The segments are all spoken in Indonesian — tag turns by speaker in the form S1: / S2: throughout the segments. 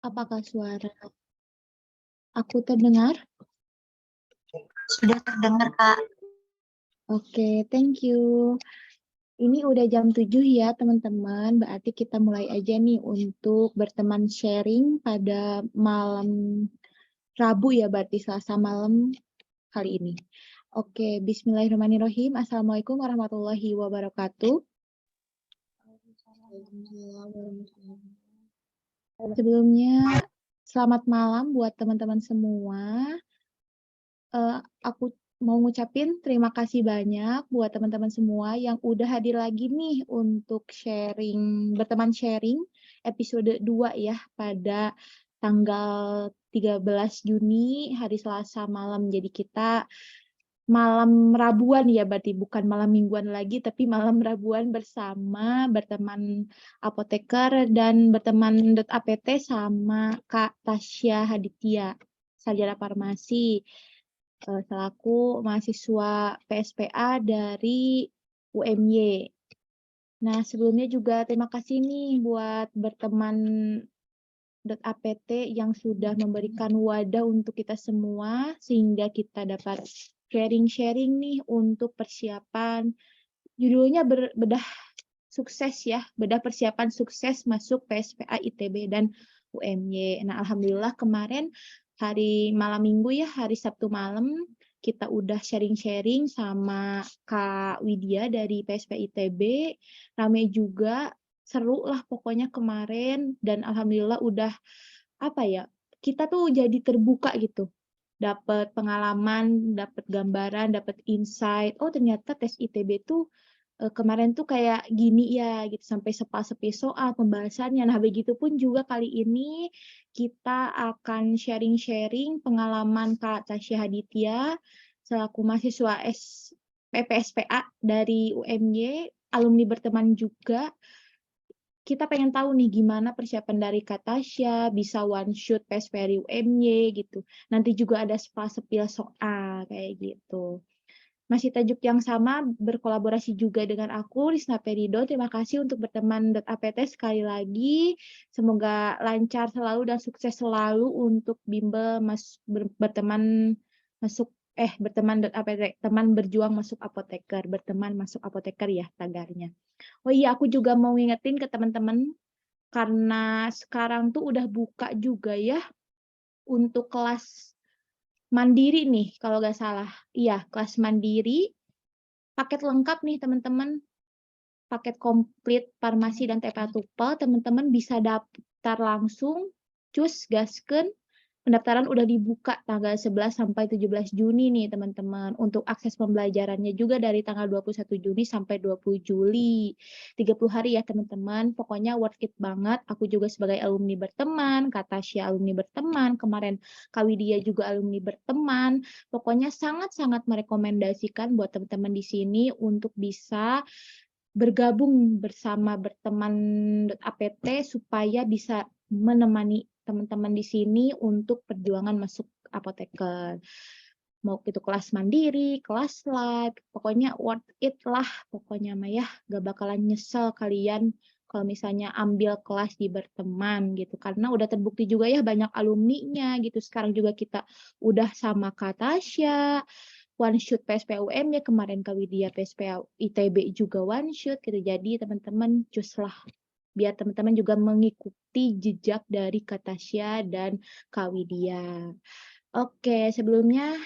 S1: Apakah suara aku terdengar?
S2: Sudah terdengar, Kak.
S1: Oke, thank you. Ini udah jam 7 ya, teman-teman. Berarti kita mulai aja nih untuk berteman sharing pada malam Rabu ya, berarti Selasa malam kali ini. Oke, bismillahirrahmanirrahim. Assalamualaikum warahmatullahi wabarakatuh. Sebelumnya, selamat malam buat teman-teman semua. Aku mau ngucapin terima kasih banyak buat teman-teman semua yang udah hadir lagi nih untuk berteman sharing episode 2 ya pada tanggal 13 Juni hari Selasa malam. Jadi kita malam Rabuan ya, berarti bukan malam Mingguan lagi tapi malam Rabuan bersama berteman apoteker dan berteman .apt sama Kak Tasya Haditya, sarjana farmasi. Selaku mahasiswa PSPA dari UMY. Nah, sebelumnya juga terima kasih nih buat berteman .apt yang sudah memberikan wadah untuk kita semua sehingga kita dapat sharing-sharing nih untuk persiapan. Judulnya bedah sukses ya, bedah persiapan sukses masuk PSPA ITB dan UMY. Nah, alhamdulillah kemarin hari malam Minggu ya, hari Sabtu malam kita udah sharing-sharing sama Kak Widya dari PSPA ITB. Rame juga, seru lah pokoknya kemarin dan alhamdulillah udah kita tuh jadi terbuka gitu. Dapat pengalaman, dapat gambaran, dapat insight. Oh, ternyata tes ITB tuh kemarin tuh kayak gini ya gitu, sampai sepa-sepi soal pembahasannya. Nah, begitupun juga kali ini kita akan sharing-sharing pengalaman Kak Tasya Haditya selaku mahasiswa PPSPA dari UMY, alumni berteman juga. Kita pengen tahu nih gimana persiapan dari Kak Tasya, bisa one shoot PSPA UMY gitu. Nanti juga ada sepil soal kayak gitu. Masih tajuk yang sama, berkolaborasi juga dengan aku, Risna Perido. Terima kasih untuk berteman .apt sekali lagi. Semoga lancar selalu dan sukses selalu untuk bimbel berteman teman berjuang masuk apoteker, berteman masuk apoteker ya tagarnya. Oh iya, aku juga mau ngingetin ke teman-teman, karena sekarang tuh udah buka juga ya untuk kelas mandiri nih, kalau nggak salah. Iya, kelas mandiri, paket lengkap nih teman-teman. Paket komplit farmasi dan TPA Tupel, teman-teman bisa daftar langsung, cus, gaskeun. Pendaftaran udah dibuka tanggal 11 sampai 17 Juni nih teman-teman. Untuk akses pembelajarannya juga dari tanggal 21 Juni sampai 20 Juli. 30 hari ya teman-teman. Pokoknya worth it banget. Aku juga sebagai alumni berteman, Kak Tasya alumni berteman, kemarin Kak Widya juga alumni berteman. Pokoknya sangat-sangat merekomendasikan buat teman-teman di sini untuk bisa bergabung bersama berteman .apt supaya bisa menemani teman-teman di sini untuk perjuangan masuk apoteker. Mau itu kelas mandiri, kelas live, pokoknya worth it lah pokoknya mah ya. Gak bakalan nyesel kalian kalau misalnya ambil kelas di berteman gitu. Karena udah terbukti juga ya banyak alumninya gitu. Sekarang juga kita udah sama Kak Tasya, one shoot PSPA UM ya, kemarin Kak Widya PSPA ITB juga one shoot gitu. Jadi teman-teman cus lah, biar teman-teman juga mengikuti jejak dari Kak Tasya dan Kak Widya. Oke, sebelumnya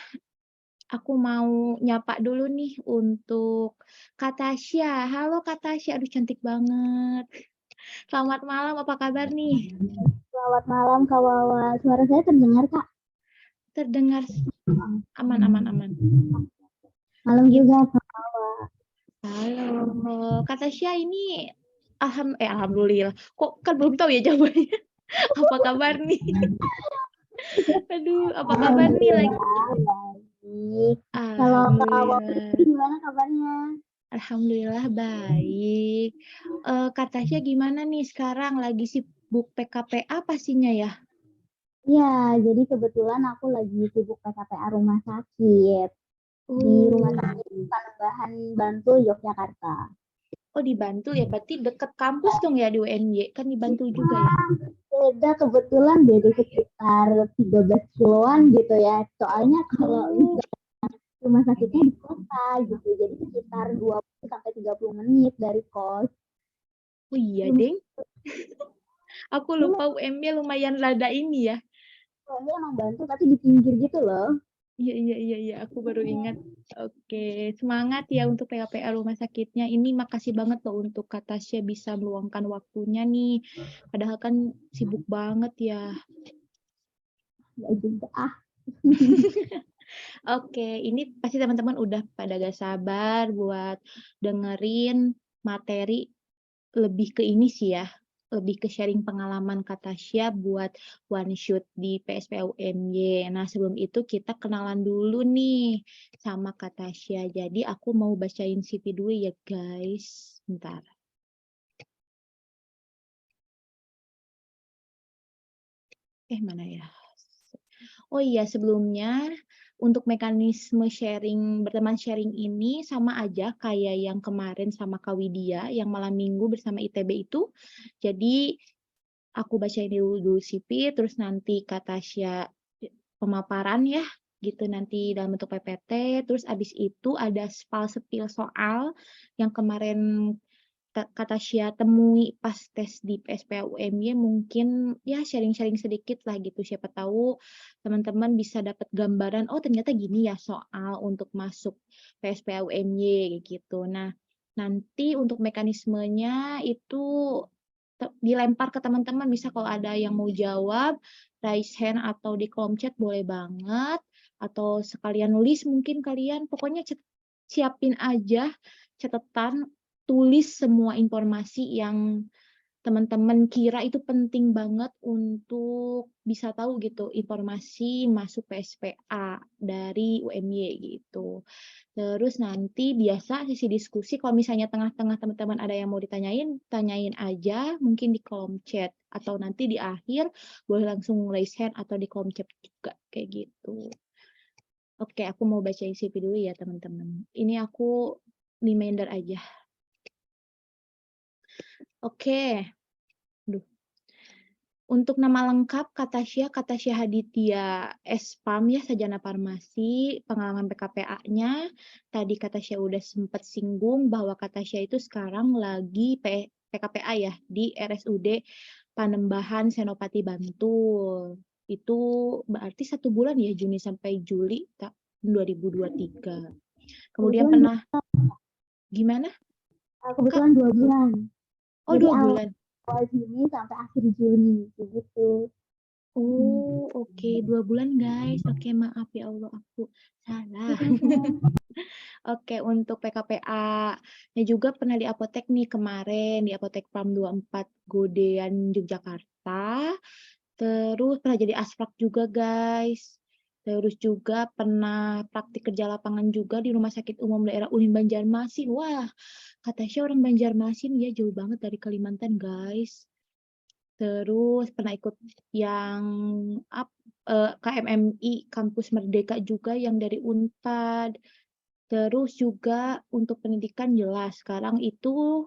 S1: aku mau nyapa dulu nih untuk Kak Tasya. Halo Kak Tasya, aduh cantik banget. Selamat malam, apa kabar nih?
S3: Selamat malam Kak Wawa. Suara saya terdengar Kak?
S1: Terdengar aman.
S3: Malam juga Kak.
S1: Halo, Kak Tasya ini alhamdulillah. Kok kan belum tahu ya jawabannya. Apa kabar nih? Aduh, apa kabar nih lagi?
S3: Baik. Kalau Kak Wawa
S1: Alhamdulillah.
S3: gimana kabarnya?
S1: Alhamdulillah baik. Kak Tasya gimana nih sekarang? Lagi sibuk PKPA pastinya ya?
S3: Iya, jadi kebetulan aku lagi sibuk PKPA rumah sakit di rumah sakit Panembahan Bantul Yogyakarta.
S1: Oh, di Bantul ya, berarti deket kampus dong ya di UNY, kan di Bantul juga ya?
S3: Beda kebetulan beda sekitar 13 kiloan gitu ya. Soalnya kalau
S1: Oh,
S3: rumah sakitnya di kota gitu. Jadi sekitar 20 sampai 30 menit dari kos.
S1: oh iya,
S3: Lumayan,
S1: Deng. Aku lupa UMY lumayan rada ini ya.
S3: soalnya emang bantu tapi di pinggir gitu loh.
S1: Iya, iya, iya, iya, aku baru ingat. Oke, semangat ya untuk PKPA rumah sakitnya. Ini makasih banget loh untuk Kak Tasya bisa meluangkan waktunya nih. Padahal kan sibuk banget ya.
S3: Ya juga ah.
S1: Oke, ini pasti teman-teman udah pada gak sabar buat dengerin materi lebih ke ini sih ya, lebih ke sharing pengalaman Kak Tasya buat one shoot di PSPUMY. Nah, sebelum itu kita kenalan dulu nih sama Kak Tasya. Jadi aku mau bacain CV dulu ya guys. Bentar. Mana ya? Oh iya, sebelumnya untuk mekanisme sharing, berteman sharing ini sama aja kayak yang kemarin sama Kak Widya yang malam minggu bersama ITB itu. Jadi aku bacain dulu CV, terus nanti Kak Tasya pemaparan ya, gitu nanti dalam bentuk PPT, terus abis itu ada spill soal yang kemarin Kak Tasya temui pas tes di PSPUMY, mungkin ya sharing-sharing sedikit lah gitu, siapa tahu teman-teman bisa dapat gambaran, oh ternyata gini ya soal untuk masuk PSPUMY gitu. Nah, nanti untuk mekanismenya itu dilempar ke teman-teman, bisa kalau ada yang mau jawab, raise hand atau di kolom chat boleh banget, atau sekalian nulis mungkin kalian, pokoknya siapin aja catatan, tulis semua informasi yang teman-teman kira itu penting banget untuk bisa tahu gitu informasi masuk PSPA dari UMY gitu. Terus nanti biasa sesi diskusi kalau misalnya tengah-tengah teman-teman ada yang mau ditanyain, tanyain aja mungkin di kolom chat atau nanti di akhir boleh langsung raise hand atau di kolom chat juga kayak gitu. Oke, aku mau bacain CV dulu ya teman-teman. Ini aku reminder aja. Oke. Duh. Untuk nama lengkap Kak Tasya Haditya Spam ya, sarjana farmasi, pengalaman PKPA-nya. Tadi Kak Tasya udah sempat singgung bahwa Kak Tasya itu sekarang lagi PKPA ya di RSUD Panembahan Senopati Bantul. Itu berarti 1 bulan ya, Juni sampai Juli 2023. Kemudian
S3: Kebetulan
S1: pernah gimana?
S3: kebetulan 2 bulan.
S1: Oh,
S3: Jadi
S1: 2 bulan.
S3: awal Juni sampai akhir Juni gitu.
S1: Oh, oke, 2 bulan guys. Oke, maaf ya Allah, aku salah. Oke, untuk PKPA-nya juga pernah di apotek nih kemarin, di Apotek Pram 24 Godean Yogyakarta. Terus pernah jadi asprak juga guys. Terus juga pernah praktik kerja lapangan juga di Rumah Sakit Umum Daerah Unin Banjarmasin. Wah, katanya orang Banjarmasin ya, jauh banget dari Kalimantan guys. Terus pernah ikut yang KMMI Kampus Merdeka juga yang dari Unpad. Terus juga untuk pendidikan jelas sekarang itu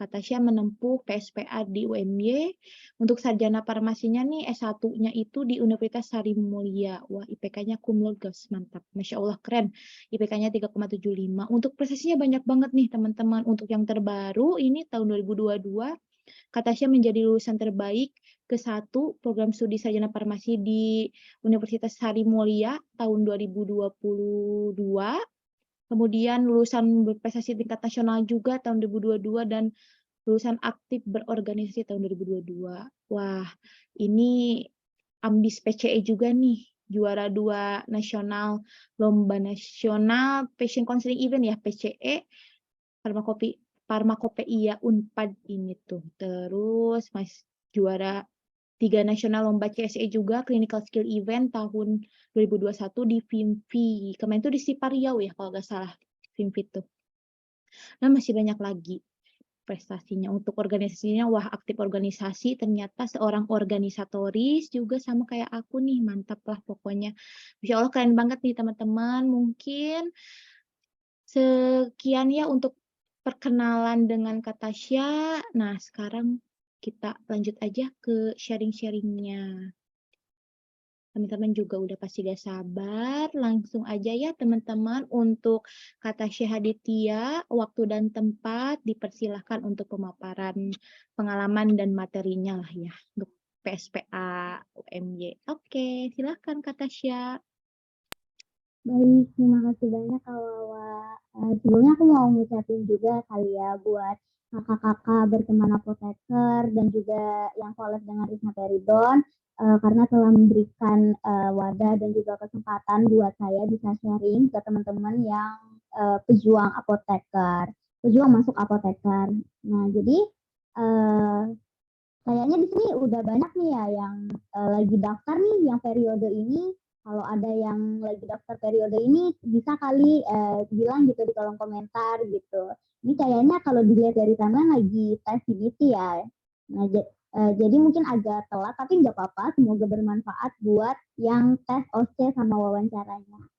S1: Kak Tasya menempuh PSPA di UMY. Untuk sarjana farmasinya nih S1-nya itu di Universitas Sari Mulia. Wah, IPK-nya cum laude guys, mantap. Masya Allah keren. IPK-nya 3,75. Untuk prestasinya banyak banget nih teman-teman. Untuk yang terbaru ini tahun 2022 Kak Tasya menjadi lulusan terbaik ke-1 program studi sarjana farmasi di Universitas Sari Mulia tahun 2022. Kemudian lulusan berprestasi tingkat nasional juga tahun 2022 dan lulusan aktif berorganisasi tahun 2022. Wah, ini ambis PCE juga nih, juara 2 nasional, lomba nasional Patient Counseling Event ya, PCE, Farmakopeia Unpad ini tuh. Terus juara 3 nasional lomba CSE juga, Clinical Skill Event tahun 2021 di FIMVI. Kemarin itu di Sipa Riau ya, kalau nggak salah, FIMVI tuh. Nah, masih banyak lagi prestasinya. Untuk organisasinya, wah aktif organisasi, ternyata seorang organisatoris juga sama kayak aku nih, mantap lah pokoknya. Insya Allah keren banget nih teman-teman. Mungkin sekian ya untuk perkenalan dengan Kak Tasya. Nah, sekarang kita lanjut aja ke sharing-sharing-nya. Teman-teman juga udah pasti gak sabar, langsung aja ya teman-teman untuk Kak Tasya Haditya, waktu dan tempat dipersilahkan untuk pemaparan pengalaman dan materinya lah ya, untuk PSPA UMY. Oke, silahkan Kak Tasya.
S3: Baik, terima kasih banyak Kak Wawa. Sebelumnya aku mau ngucapin juga kali ya buat kakak-kakak berteman apoteker dan juga yang kolek dengan Risma Peridon karena telah memberikan wadah dan juga kesempatan buat saya bisa sharing ke teman-teman yang pejuang apoteker, pejuang masuk apoteker. Nah, jadi kayaknya di sini udah banyak nih ya yang lagi daftar nih yang periode ini. Kalau ada yang lagi daftar periode ini bisa kali bilang gitu di kolom komentar gitu. Ini kayaknya kalau dilihat dari timeline lagi tes CBT ya. Nah, jadi mungkin agak telat tapi nggak apa-apa. Semoga bermanfaat buat yang tes OC sama wawancaranya.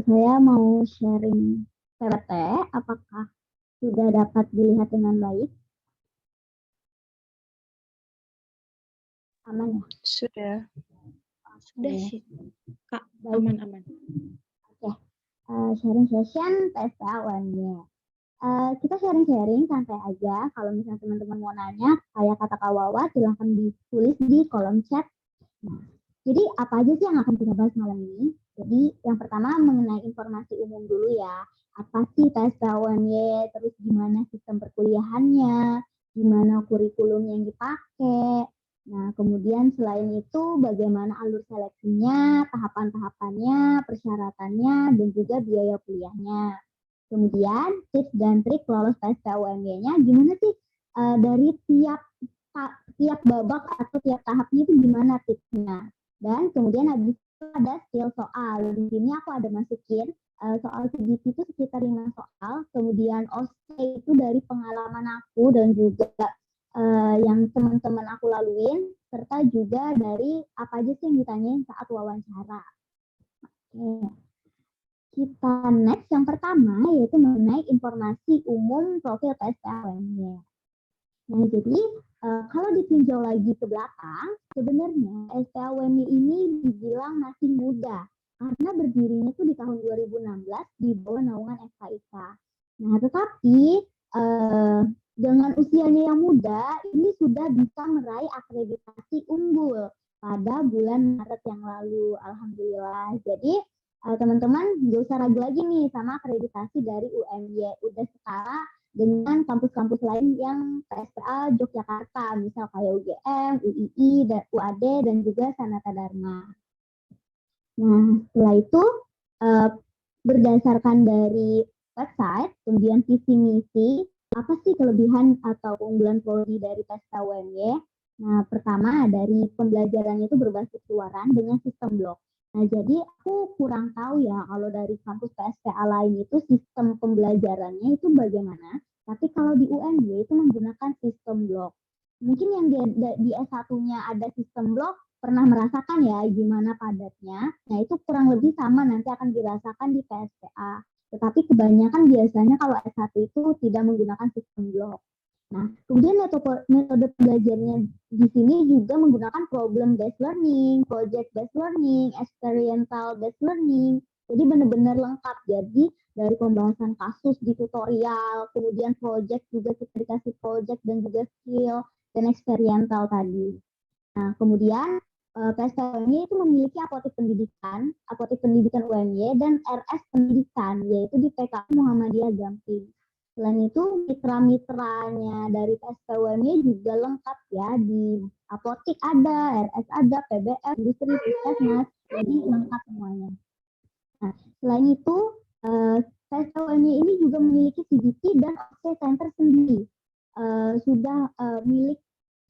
S3: Saya mau sharing PPT. Apakah sudah dapat dilihat dengan baik? Aman ya?
S2: Sudah.
S1: Sudah
S3: Oke.
S1: sih, Kak,
S3: Baik.
S1: aman-aman.
S3: Oke, sharing session PSPA UMY. Kita sharing-sharing santai aja. Kalau misalnya teman-teman mau nanya, kayak kata Kak Wawa, silahkan ditulis di kolom chat. Nah, jadi apa aja sih yang akan kita bahas malam ini? Jadi yang pertama mengenai informasi umum dulu ya. Apa sih PSPA UMY, terus gimana sistem perkuliahannya, gimana kurikulum yang dipakai. Nah, kemudian selain itu bagaimana alur seleksinya, tahapan-tahapannya, persyaratannya, dan juga biaya kuliahnya. Kemudian tips dan trik lolos PSPA UMY-nya gimana sih dari tiap babak atau tiap tahapnya itu gimana tipsnya. Dan kemudian habis itu ada skill soal. Di sini aku ada masukin soal CGP itu sekitar 5 soal. Kemudian OSCE itu dari pengalaman aku dan juga yang teman-teman aku laluin, serta juga dari apa aja sih yang ditanyain saat wawancara. Oke. Kita next yang pertama yaitu mengenai informasi umum profil PSPA UMY. Nah, jadi kalau ditinjau lagi ke belakang, sebenarnya PSPA UMY ini dibilang masih muda karena berdirinya itu di tahun 2016 di bawah naungan FKIK. Nah, tetapi dengan usianya yang muda, ini sudah bisa meraih akreditasi unggul pada bulan Maret yang lalu. Alhamdulillah. Jadi teman-teman nggak usah ragu lagi nih sama akreditasi dari UMY. Udah setara dengan kampus-kampus lain yang PSPA Yogyakarta, misal kayak UGM, UII, UAD, dan juga Sanata Dharma. Nah, setelah itu berdasarkan dari website, kemudian visi misi, apa sih kelebihan atau keunggulan prodi dari PSPA UMY? Nah, pertama dari pembelajarannya itu berbasis luaran dengan sistem blok. Nah, jadi aku kurang tahu ya kalau dari kampus PSPA lain itu sistem pembelajarannya itu bagaimana. Tapi kalau di UMY itu menggunakan sistem blok. Mungkin yang di S1-nya ada sistem blok, pernah merasakan ya gimana padatnya. Nah, itu kurang lebih sama nanti akan dirasakan di PSPA. Tetapi kebanyakan biasanya kalau S1 itu tidak menggunakan sistem blok. Nah, kemudian metode belajarnya di sini juga menggunakan problem based learning, project based learning, experiential based learning. Jadi benar-benar lengkap. Jadi dari pembahasan kasus di tutorial, kemudian project juga kita dikasih project dan juga skill dan experiential tadi. Nah, kemudian PSPA UMY itu memiliki apotek pendidikan UMY dan RS pendidikan, yaitu di PKU Muhammadiyah Gamping. Selain itu, mitra-mitranya dari PSPA UMY juga lengkap ya, di apotik ada, RS ada, PBF, industri, puskesmas, jadi lengkap semuanya. Nah, selain itu, PSPA UMY ini juga memiliki CGT dan OC Center sendiri. Sudah milik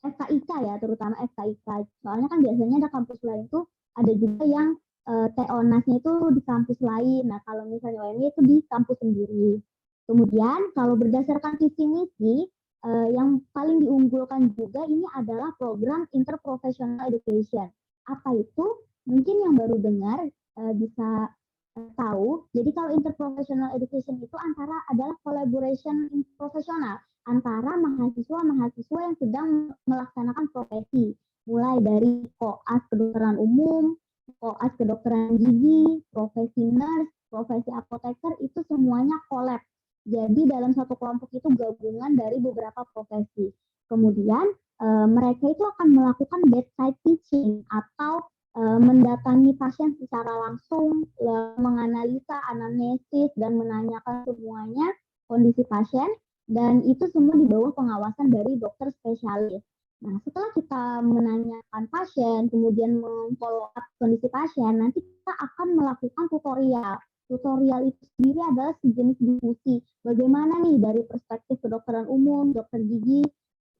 S3: FKIK ya, terutama FKIK. Soalnya kan biasanya ada kampus lain tuh ada juga yang TONAS-nya itu di kampus lain. Nah, kalau misalnya UMY itu di kampus sendiri. Kemudian kalau berdasarkan visi misi, yang paling diunggulkan juga ini adalah program interprofessional education. Apa itu? Mungkin yang baru dengar bisa tahu, jadi kalau interprofessional education itu adalah collaboration profesional antara mahasiswa-mahasiswa yang sedang melaksanakan profesi, mulai dari koas kedokteran umum, koas kedokteran gigi, profesi nurse, profesi apoteker, itu semuanya collab. Jadi dalam satu kelompok itu gabungan dari beberapa profesi. Kemudian mereka itu akan melakukan bedside teaching atau mendatangi pasien secara langsung, menganalisa, anamnesis, dan menanyakan semuanya kondisi pasien, dan itu semua di bawah pengawasan dari dokter spesialis. Nah, setelah kita menanyakan pasien, kemudian memfollow up kondisi pasien, nanti kita akan melakukan tutorial. Tutorial itu sendiri adalah sejenis diskusi. Bagaimana nih dari perspektif kedokteran umum, dokter gigi,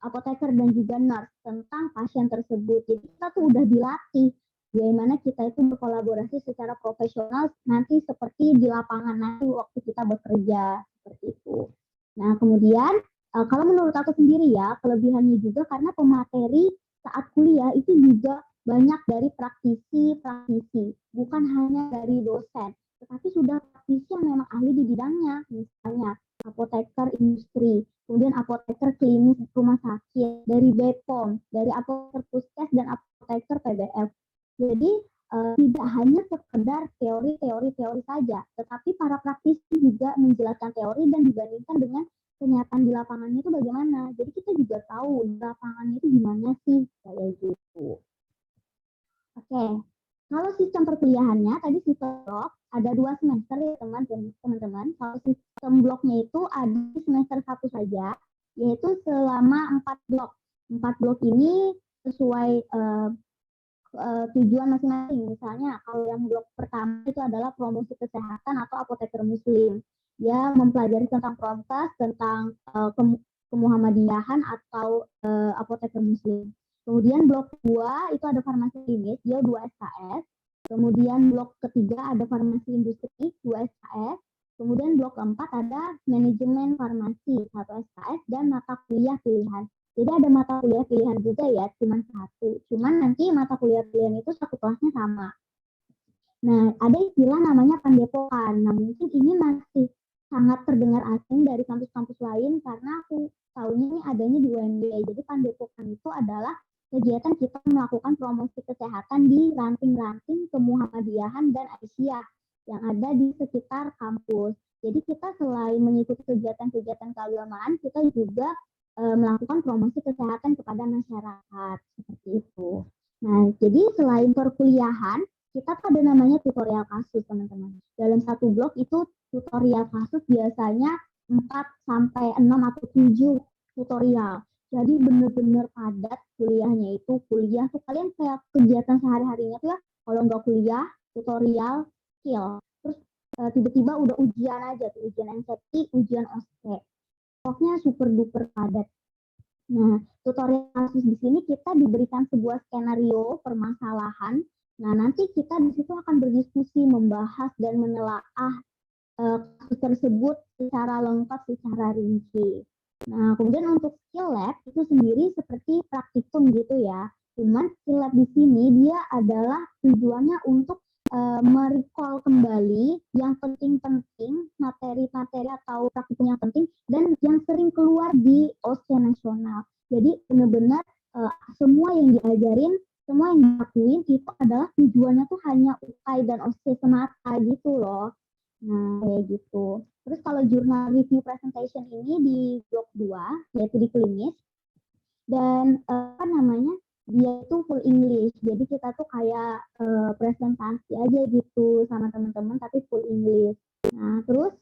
S3: apoteker, dan juga nurse tentang pasien tersebut. Jadi kita tuh udah dilatih bagaimana kita itu berkolaborasi secara profesional nanti seperti di lapangan nanti waktu kita bekerja seperti itu. Nah, kemudian kalau menurut aku sendiri ya, kelebihannya juga karena pemateri saat kuliah itu juga banyak dari praktisi, bukan hanya dari dosen, tetapi sudah praktisi yang memang ahli di bidangnya, misalnya apoteker industri, kemudian apoteker klinis rumah sakit, dari BPOM, dari apoteker puskes dan apoteker PBF. Jadi tidak hanya sekedar teori saja, tetapi para praktisi juga menjelaskan teori dan dibandingkan dengan kenyataan di lapangannya itu bagaimana. Jadi kita juga tahu di lapangannya itu gimana sih, kayak gitu. Oke, kalau sistem perkuliahannya tadi sistem blok ada 2 semester ya teman-teman. Kalau sistem bloknya itu ada semester 1 saja, yaitu selama 4 blok. 4 blok ini sesuai tujuan masing-masing. Misalnya kalau yang blok pertama itu adalah promosi kesehatan atau apoteker muslim. Dia mempelajari tentang promtas, tentang kemuhammadiyahan atau apoteker muslim. Kemudian blok 2 itu ada farmasi klinis, dia 2 SKS. Kemudian blok ketiga ada farmasi industri, 2 SKS. Kemudian blok keempat ada manajemen farmasi, 1 SKS, dan mata kuliah pilihan. Jadi ada mata kuliah pilihan juga ya, cuma 1. Cuman nanti mata kuliah pilihan itu satu kelasnya sama. Nah, ada istilah namanya pandepokan. Nah, mungkin ini masih sangat terdengar asing dari kampus-kampus lain karena aku tahunya ini adanya di UNB. Jadi pandepokan itu adalah kegiatan kita melakukan promosi kesehatan di ranting-ranting kemuhammadiyahan dan Aisyah yang ada di sekitar kampus. Jadi kita selain mengikuti kegiatan-kegiatan keagamaan, kita juga melakukan promosi kesehatan kepada masyarakat seperti itu. Nah, jadi selain perkuliahan, kita ada namanya tutorial kasus, teman-teman. Dalam satu blok itu tutorial kasus biasanya 4 sampai 6 atau 7 tutorial. Jadi benar-benar padat kuliahnya itu. Kuliah tuh kalian kayak kegiatan sehari-harinya tuh ya, kalau nggak kuliah, tutorial, skill. Terus tiba-tiba udah ujian aja tuh, ujian MCQ, ujian OSCE. Pokoknya super duper padat. Nah, tutorial kasus di sini kita diberikan sebuah skenario permasalahan. Nah, nanti kita di situ akan berdiskusi, membahas dan menelaah kasus tersebut secara lengkap, secara rinci. Nah, kemudian untuk skill lab itu sendiri seperti praktikum gitu ya. Cuman skill lab di sini dia adalah tujuannya untuk merecall kembali yang penting-penting, materi-materi atau praktikum yang penting dan yang sering keluar di OSCE nasional. Jadi benar-benar semua yang diajarin, semua yang dilakuin itu adalah tujuannya tuh hanya UKAI dan OSCE semata gitu loh. Nah, kayak gitu. Terus kalau jurnal review presentation ini di blok 2, yaitu di klinis, dan apa namanya, dia itu full English. Jadi kita tuh kayak presentasi aja gitu sama teman-teman, tapi full English. Nah, terus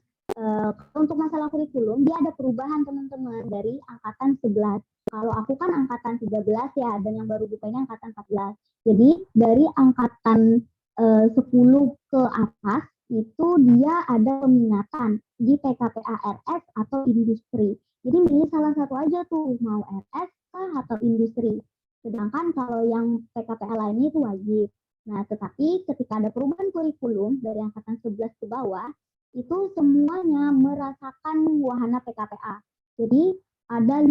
S3: untuk masalah kurikulum, dia ada perubahan teman-teman dari angkatan 11. Kalau aku kan angkatan 13 ya, dan yang baru buka ini angkatan 14. Jadi dari angkatan 10 ke atas, itu dia ada peminatan di PKPA RS atau industri. Jadi milih salah satu aja tuh, mau RS atau industri. Sedangkan kalau yang PKPA lainnya itu wajib. Nah, tetapi ketika ada perubahan kurikulum dari angkatan 11 ke bawah, itu semuanya merasakan wahana PKPA. Jadi ada 5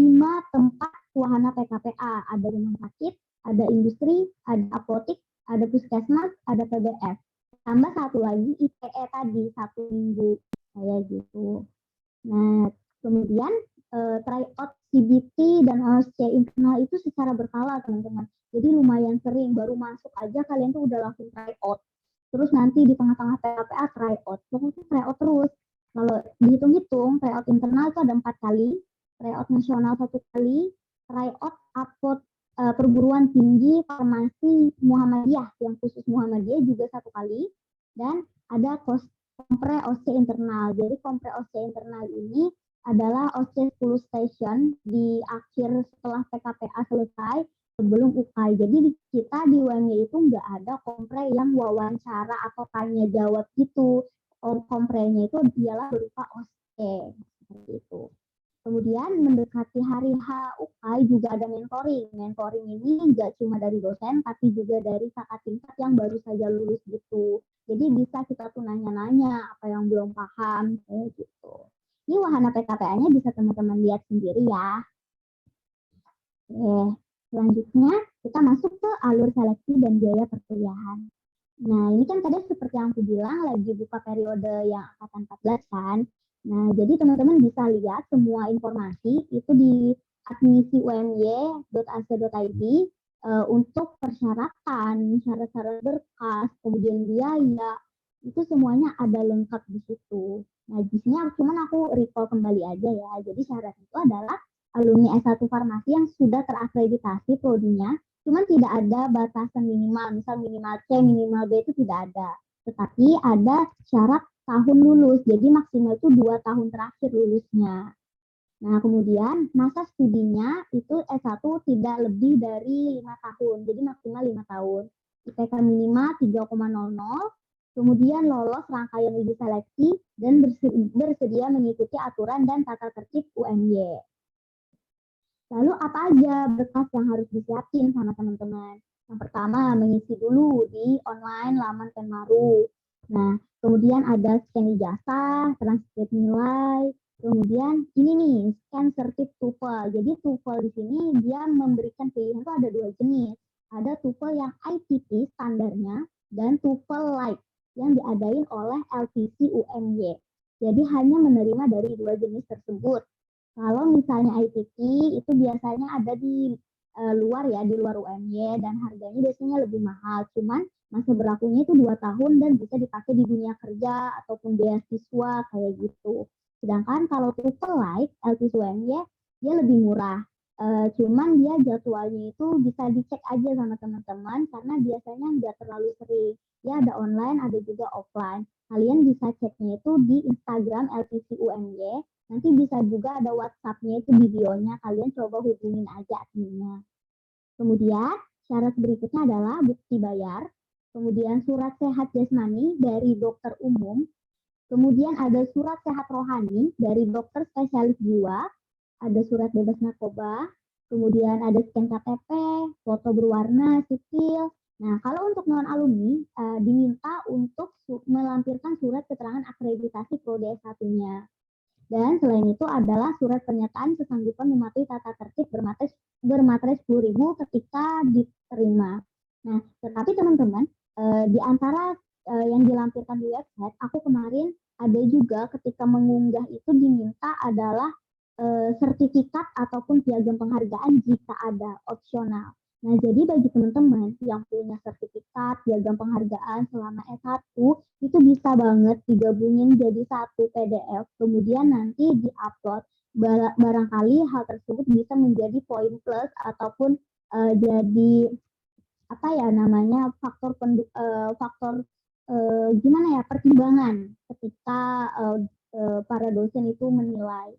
S3: tempat wahana PKPA. Ada rumah sakit, ada industri, ada apotik, ada puskesmas, ada PBF. tambah satu lagi IPE tadi 1 minggu kayak gitu. Nah, kemudian tryout CBT dan OSC internal itu secara berkala teman-teman. Jadi lumayan sering, baru masuk aja kalian tuh udah langsung tryout. Terus nanti di tengah-tengah PAPA tryout. Pokoknya tryout terus. Kalau dihitung-hitung, tryout internal itu ada 4 kali, tryout nasional 1 kali, tryout upload perguruan tinggi farmasi Muhammadiyah yang khusus Muhammadiyah juga 1 kali, dan ada kompre OC internal. Jadi kompre OC internal ini adalah OC 10 station di akhir setelah PKPA selesai sebelum UKAI. Jadi kita di UMY itu nggak ada kompre yang wawancara atau tanya jawab gitu. Komprenya itu ialah berupa OC seperti itu. Kemudian mendekati hari H UKAI juga ada mentoring. Mentoring ini nggak cuma dari dosen, tapi juga dari kakak tingkat yang baru saja lulus gitu. Jadi bisa kita tuh nanya-nanya apa yang belum paham, kayak gitu. Ini wahana PKPA-nya bisa teman-teman lihat sendiri ya. Oke, selanjutnya kita masuk ke alur seleksi dan biaya perkuliahan. Nah, ini kan tadi seperti yang aku bilang lagi buka periode yang angkatan 14 kan. Nah, jadi teman-teman bisa lihat semua informasi itu di admisi.umy.ac.id untuk persyaratan, syarat-syarat berkas, kemudian biaya, itu semuanya ada lengkap di situ. Nah, di sini cuman aku recall kembali aja ya. Jadi syarat itu adalah alumni S1 Farmasi yang sudah terakreditasi prodinya, cuman tidak ada batasan minimal, misal minimal C, minimal B itu tidak ada. Tetapi ada syarat tahun lulus, jadi maksimal itu 2 tahun terakhir lulusnya. Nah, kemudian masa studinya itu S1 tidak lebih dari 5 tahun, jadi maksimal 5 tahun. IPK minimal 3,00, kemudian lolos rangkaian uji seleksi, dan bersedia mengikuti aturan dan tata tertib UMY. Lalu apa aja berkas yang harus disiapin sama teman-teman? Yang pertama, mengisi dulu di online laman Penmaru. Nah, kemudian ada scan ijazah, transkrip nilai, kemudian ini nih, scan sertif TOEFL. Jadi TOEFL di sini dia memberikan pilihan itu ada 2 jenis. Ada TOEFL yang ITP standarnya dan TOEFL Lite yang diadain oleh LTC UMY. Jadi hanya menerima dari 2 jenis tersebut. Kalau misalnya ITP itu biasanya ada di luar ya, di luar UMY, dan harganya biasanya lebih mahal. Cuman masa berlakunya itu 2 tahun dan bisa dipakai di dunia kerja ataupun beasiswa kayak gitu. Sedangkan kalau TOEFL Lite, LTC UMY, dia lebih murah. Cuman dia jadwalnya itu bisa dicek aja sama teman-teman karena biasanya nggak terlalu sering. Ya ada online, ada juga offline. Kalian bisa ceknya itu di Instagram LTC UMY. Nanti bisa juga ada WhatsApp-nya itu videonya, kalian coba hubungin aja adminnya. Kemudian syarat berikutnya adalah bukti bayar, kemudian surat sehat jasmani dari dokter umum, kemudian ada surat sehat rohani dari dokter spesialis jiwa, ada surat bebas narkoba, kemudian ada scan KTP, foto berwarna, sipil. Nah, kalau untuk non alumni diminta untuk melampirkan surat keterangan akreditasi prodi S1-nya. Dan selain itu adalah surat pernyataan kesanggupan mematuhi tata tertib bermaterai 10.000 ketika diterima. Nah, tetapi teman-teman, di antara yang dilampirkan di website, aku kemarin ada juga ketika mengunggah itu diminta adalah sertifikat ataupun piagam penghargaan jika ada, opsional. Nah, jadi bagi teman-teman yang punya sertifikat, piagam penghargaan selama S1, itu bisa banget digabungin jadi satu PDF, kemudian nanti di-upload. Barangkali hal tersebut bisa menjadi poin plus ataupun jadi apa ya namanya faktor gimana ya pertimbangan ketika para dosen itu menilai.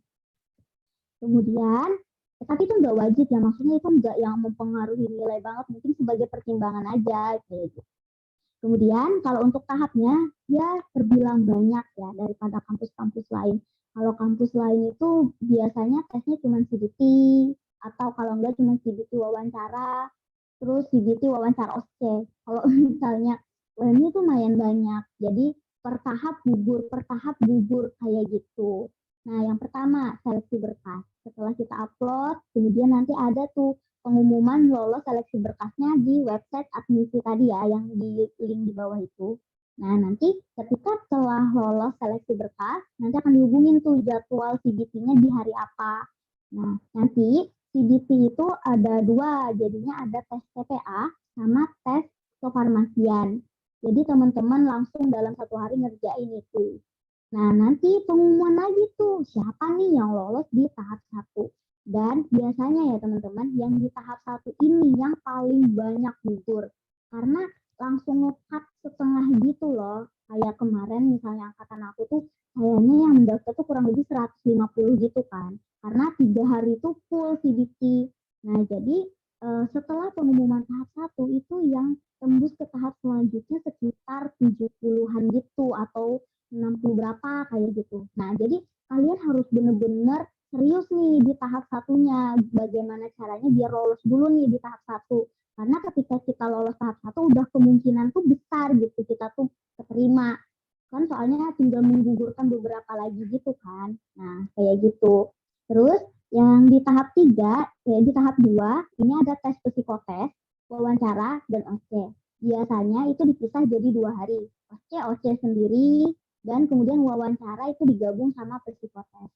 S3: Kemudian, tapi itu nggak wajib ya, maksudnya itu nggak yang mempengaruhi nilai banget, mungkin sebagai pertimbangan aja gitu. Kemudian kalau untuk tahapnya ya terbilang banyak ya daripada kampus-kampus lain. Kalau kampus lain itu biasanya tesnya cuma CBT atau kalau enggak cuma CBT wawancara, terus CBT wawancara OSCE. Kalau misalnya UMY itu lumayan banyak. Jadi per tahap gugur kayak gitu. Nah, yang pertama seleksi berkas. Setelah kita upload, kemudian nanti ada tuh pengumuman lolos seleksi berkasnya di website admisi tadi ya, yang di link di bawah itu. Nah, nanti ketika telah lolos seleksi berkas, nanti akan dihubungin tuh jadwal CBT-nya di hari apa. Nah, nanti CBT itu ada dua, jadinya ada tes TPA sama tes kefarmasian. Jadi teman-teman langsung dalam 1 hari ngerjain itu. Nah, nanti pengumuman lagi tuh, siapa nih yang lolos di tahap 1. Dan biasanya ya teman-teman, yang di tahap 1 ini yang paling banyak gugur. Karena langsung nge-cut setengah gitu loh. Kayak kemarin misalnya angkatan aku tuh, kayaknya yang mendaftar tuh kurang lebih 150 gitu kan. Karena 3 hari itu full CBT. Nah, jadi setelah pengumuman tahap 1 itu yang tembus ke tahap selanjutnya sekitar 70-an gitu atau 60 berapa kayak gitu. Nah, jadi kalian harus benar-benar serius nih di tahap satunya. Bagaimana caranya biar lolos dulu nih di tahap 1. Karena ketika kita lolos tahap 1 udah kemungkinan tuh besar gitu kita tuh keterima. Kan soalnya tinggal menggugurkan beberapa lagi gitu kan. Nah, kayak gitu. Terus yang di tahap 3, di tahap 2, ini ada tes psikotes, wawancara, dan OC. Biasanya itu dipisah jadi 2 hari. OC sendiri, dan kemudian wawancara itu digabung sama psikotes.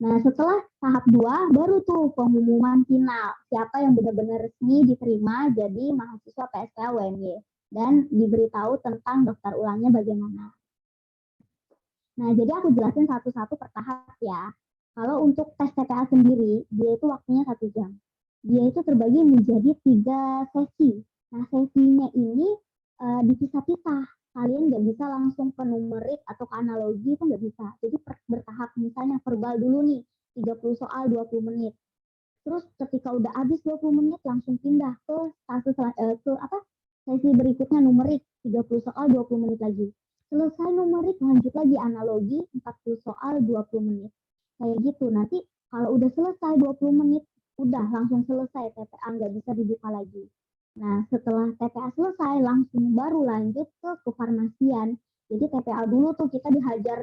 S3: Nah, setelah tahap 2, baru tuh pengumuman final. Siapa yang benar-benar resmi diterima jadi mahasiswa PSK UMY. Dan diberitahu tentang daftar ulangnya bagaimana. Nah, jadi aku jelasin satu-satu per tahap ya. Kalau untuk tes TPA sendiri, dia itu waktunya 1 jam. Dia itu terbagi menjadi 3 sesi. Nah, sesinya ini dipisah-pisah. Kalian nggak bisa langsung ke numerik atau ke analogi, itu nggak bisa. Jadi bertahap, misalnya verbal dulu nih, 30 soal 20 menit. Terus ketika udah habis 20 menit, langsung pindah ke sesi berikutnya numerik, 30 soal 20 menit lagi. Selesai numerik, lanjut lagi analogi, 40 soal 20 menit. Kayak gitu. Nanti kalau udah selesai 20 menit, udah langsung selesai TPA, nggak bisa dibuka lagi. Nah, setelah TPA selesai, langsung baru lanjut ke kefarmasian. Jadi TPA dulu tuh kita dihajar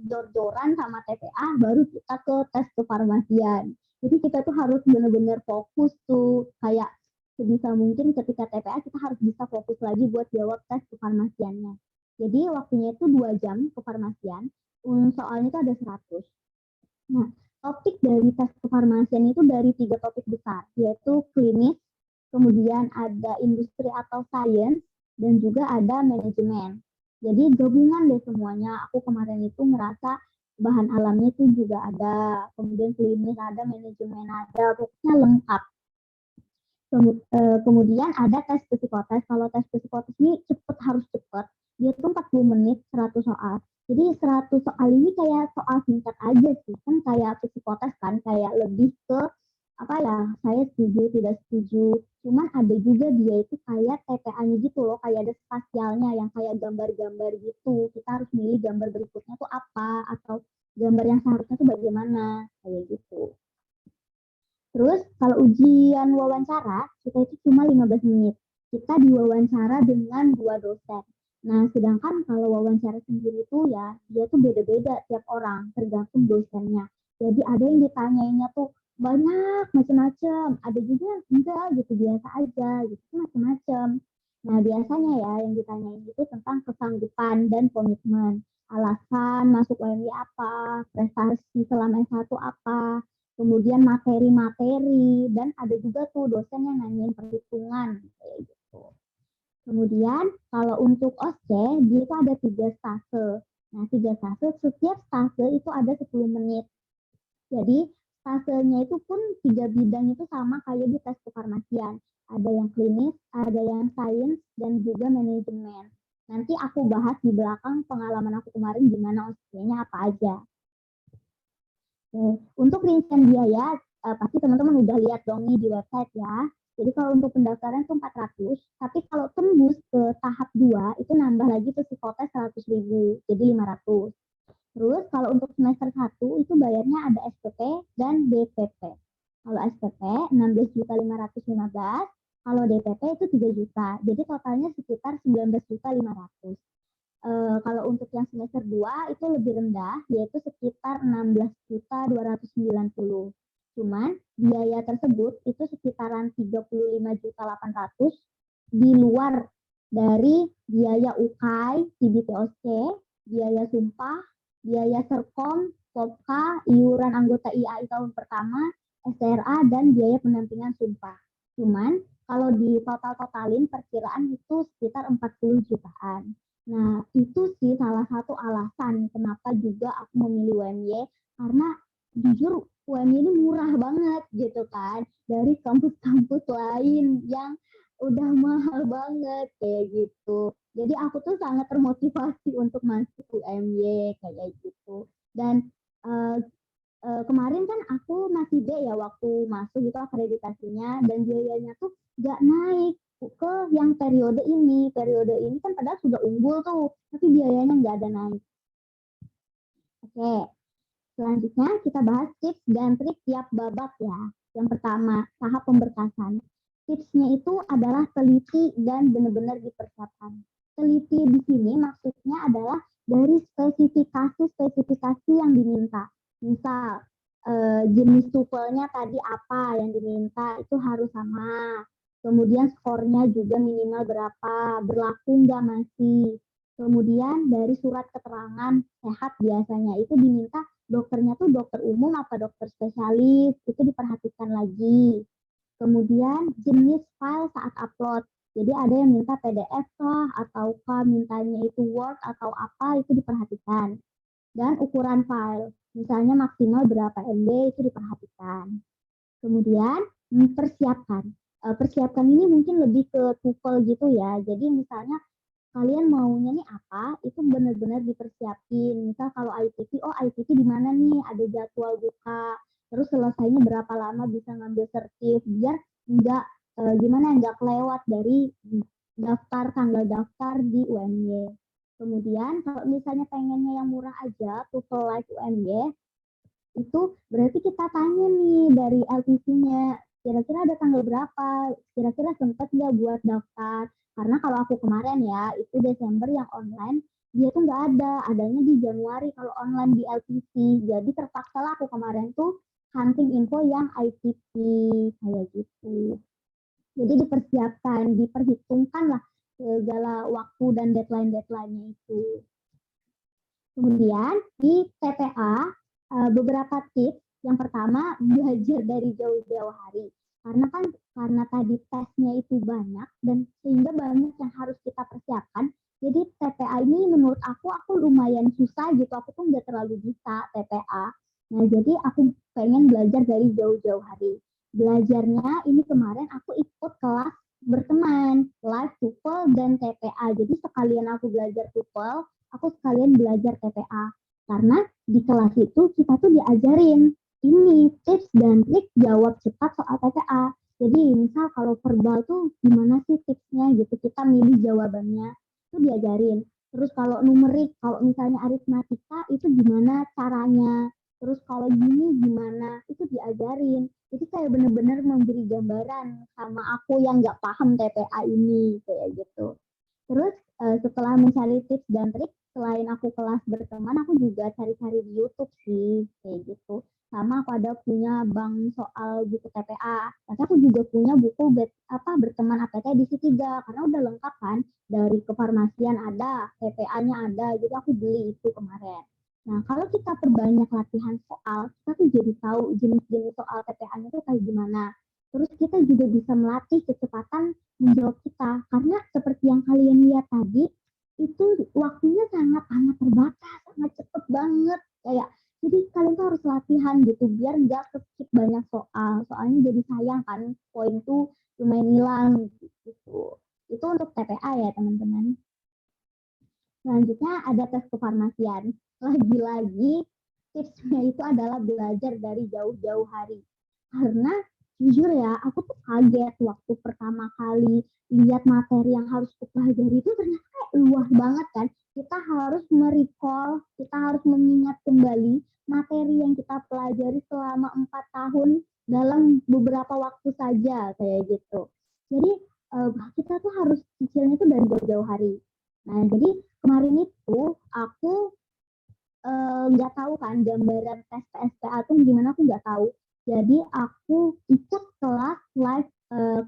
S3: jor-joran sama TPA, baru kita ke tes kefarmasian. Jadi kita tuh harus benar-benar fokus tuh, kayak sebisa mungkin ketika TPA kita harus bisa fokus lagi buat jawab tes kefarmasiannya. Jadi waktunya itu 2 jam kefarmasian, soalnya itu ada 100. Nah, topik dari tes kefarmasian itu dari 3 topik besar, yaitu klinis, kemudian ada industri atau sains, dan juga ada manajemen. Jadi gabungan deh semuanya. Aku kemarin itu ngerasa bahan alamnya itu juga ada, kemudian klinis ada, manajemen ada, pokoknya lengkap. Kemudian ada tes psikotes. Kalau tes psikotes ini harus cepet. Dia tuh 40 menit 100 soal. Jadi 100 soal ini kayak soal singkat aja sih. Kan kayak psikotes kan kayak lebih ke apa ya, saya setuju tidak setuju. Cuman ada juga dia itu kayak TPA-nya gitu loh, kayak ada spasialnya yang kayak gambar-gambar gitu. Kita harus milih gambar berikutnya tuh apa, atau gambar yang seharusnya tuh bagaimana, kayak gitu. Terus kalau ujian wawancara, kita itu cuma 15 menit. Kita diwawancara dengan 2 dosen. Nah, sedangkan kalau wawancara sendiri itu ya, dia tuh beda-beda tiap orang, tergantung dosennya. Jadi ada yang ditanyainnya tuh banyak, macam-macam. Ada juga yang enggak gitu, biasa aja, gitu, macam-macam. Nah, biasanya ya yang ditanyain itu tentang kesanggupan dan komitmen. Alasan masuk UMY apa, prestasi selama S1 apa, kemudian materi-materi, dan ada juga tuh dosen yang nanyain perhitungan kayak gitu. Kemudian kalau untuk OSCE dia itu ada 3 stase. Nah, 3 stase, setiap stase itu ada 10 menit. Jadi stasenya itu pun 3 bidang itu sama kayak di tes kefarmasian. Ada yang klinis, ada yang sains, dan juga manajemen. Nanti aku bahas di belakang pengalaman aku kemarin gimana OSCE-nya apa aja. Untuk rincian biaya, pasti teman-teman udah lihat dong nih di website ya. Jadi kalau untuk pendaftaran itu 400, tapi kalau tembus ke tahap 2 itu nambah lagi psikotes 100.000, jadi 500. Terus kalau untuk semester 1 itu bayarnya ada SPP dan DPP. Kalau SPP 16.515, kalau DPP itu 3 juta. Jadi totalnya sekitar 19.500. Kalau untuk yang semester 2 itu lebih rendah, yaitu sekitar 16.290. Cuman biaya tersebut itu sekitaran 35.800 di luar dari biaya UKAI, CBTOC, biaya sumpah, biaya serkom, POPKA, iuran anggota IAI tahun pertama, STRA, dan biaya pendampingan sumpah. Cuman kalau di totalin perkiraan itu sekitar 40 jutaan. Nah, itu sih salah satu alasan kenapa juga aku memilih UMY, karena jujur UMY ini murah banget gitu kan, dari kampus-kampus lain yang udah mahal banget kayak gitu. Jadi aku tuh sangat termotivasi untuk masuk UMY kayak gitu. Dan uh, kemarin kan aku masih D ya waktu masuk itu akreditasinya, dan biayanya tuh nggak naik ke yang periode ini. Periode ini kan padahal sudah unggul tuh, tapi biayanya nggak ada naik. Oke, selanjutnya kita bahas tips dan trik tiap babak ya. Yang pertama, tahap pemberkasan. Tipsnya itu adalah teliti dan benar-benar dipersiapkan. Teliti di sini maksudnya adalah dari spesifikasi yang diminta. Misal, jenis tuvelnya tadi apa yang diminta itu harus sama. Kemudian skornya juga minimal berapa, berlaku nggak masih. Kemudian dari surat keterangan sehat biasanya itu diminta dokternya tuh dokter umum apa dokter spesialis, itu diperhatikan lagi. Kemudian jenis file saat upload. Jadi ada yang minta PDF kah, ataukah mintanya itu Word atau apa, itu diperhatikan. Dan ukuran file, misalnya maksimal berapa MB, itu diperhatikan. Kemudian persiapkan. Persiapkan ini mungkin lebih ke TOEFL gitu ya. Jadi misalnya kalian maunya nih apa, itu benar-benar dipersiapin. Misal kalau ITP, oh ITP di mana nih, ada jadwal buka, terus selesainya berapa lama bisa ngambil sertif, biar nggak gimana nggak kelewat dari tanggal daftar di UMY. Kemudian kalau misalnya pengennya yang murah aja, TOEFL Live UMY, itu berarti kita tanya nih dari LTC-nya, kira-kira ada tanggal berapa, kira-kira sempat nggak buat daftar. Karena kalau aku kemarin ya, itu Desember yang online, dia tuh nggak ada, adanya di Januari kalau online di LTC. Jadi terpaksa lah aku kemarin tuh hunting info yang ITP, kayak gitu. Jadi dipersiapkan, diperhitungkan lah segala waktu dan deadline-deadline-nya itu. Kemudian di TPA beberapa tips. Yang pertama, belajar dari jauh-jauh hari. Karena tadi tesnya itu banyak dan sehingga banyak yang harus kita persiapkan. Jadi TPA ini menurut aku lumayan susah gitu. Aku tuh nggak terlalu bisa TPA. Nah, jadi aku pengen belajar dari jauh-jauh hari. Belajarnya ini kemarin aku ikut kelas berteman, live TOEFL dan TPA. Jadi sekalian aku belajar TOEFL, aku sekalian belajar TPA. Karena di kelas itu kita tuh diajarin ini tips dan trik jawab cepat soal TPA. Jadi misal kalau verbal tuh gimana sih tipsnya gitu, kita milih jawabannya itu diajarin. Terus kalau numerik, kalau misalnya aritmatika itu gimana caranya. Terus kalau gini gimana, itu diajarin. Jadi kayak bener-bener memberi gambaran sama aku yang nggak paham TPA ini kayak gitu. Terus setelah mencari tips dan trik, selain aku kelas berteman, aku juga cari-cari di YouTube sih, kayak gitu. Sama aku ada punya bank soal buku TPA. Tapi aku juga punya buku berteman APT edisi 3, karena udah lengkap kan, dari kefarmasian ada, TPA-nya ada, jadi aku beli itu kemarin. Nah, kalau kita perbanyak latihan soal, kita tuh jadi tahu jenis-jenis soal TPA-nya tuh kayak gimana. Terus kita juga bisa melatih kecepatan menjawab kita, karena seperti yang kalian lihat tadi itu waktunya sangat amat terbatas, sangat cepet banget kayak, jadi kalian tuh harus latihan gitu biar nggak skip banyak soal, soalnya jadi sayang kan poin tuh lumayan hilang gitu. Itu untuk TPA ya teman-teman. Selanjutnya ada tes kefarmasian. Lagi-lagi tipsnya itu adalah belajar dari jauh-jauh hari. Karena jujur ya, aku tuh kaget waktu pertama kali lihat materi yang harus kupelajari itu ternyata kayak luas banget kan. Kita harus merecall, kita harus mengingat kembali materi yang kita pelajari selama 4 tahun dalam beberapa waktu saja kayak gitu. Jadi kita tuh harus cicilnya tuh dari jauh-jauh hari. Nah, jadi kemarin itu aku nggak tahu kan gambaran tes PSPA tuh gimana, aku nggak tahu. Jadi aku ikut kelas live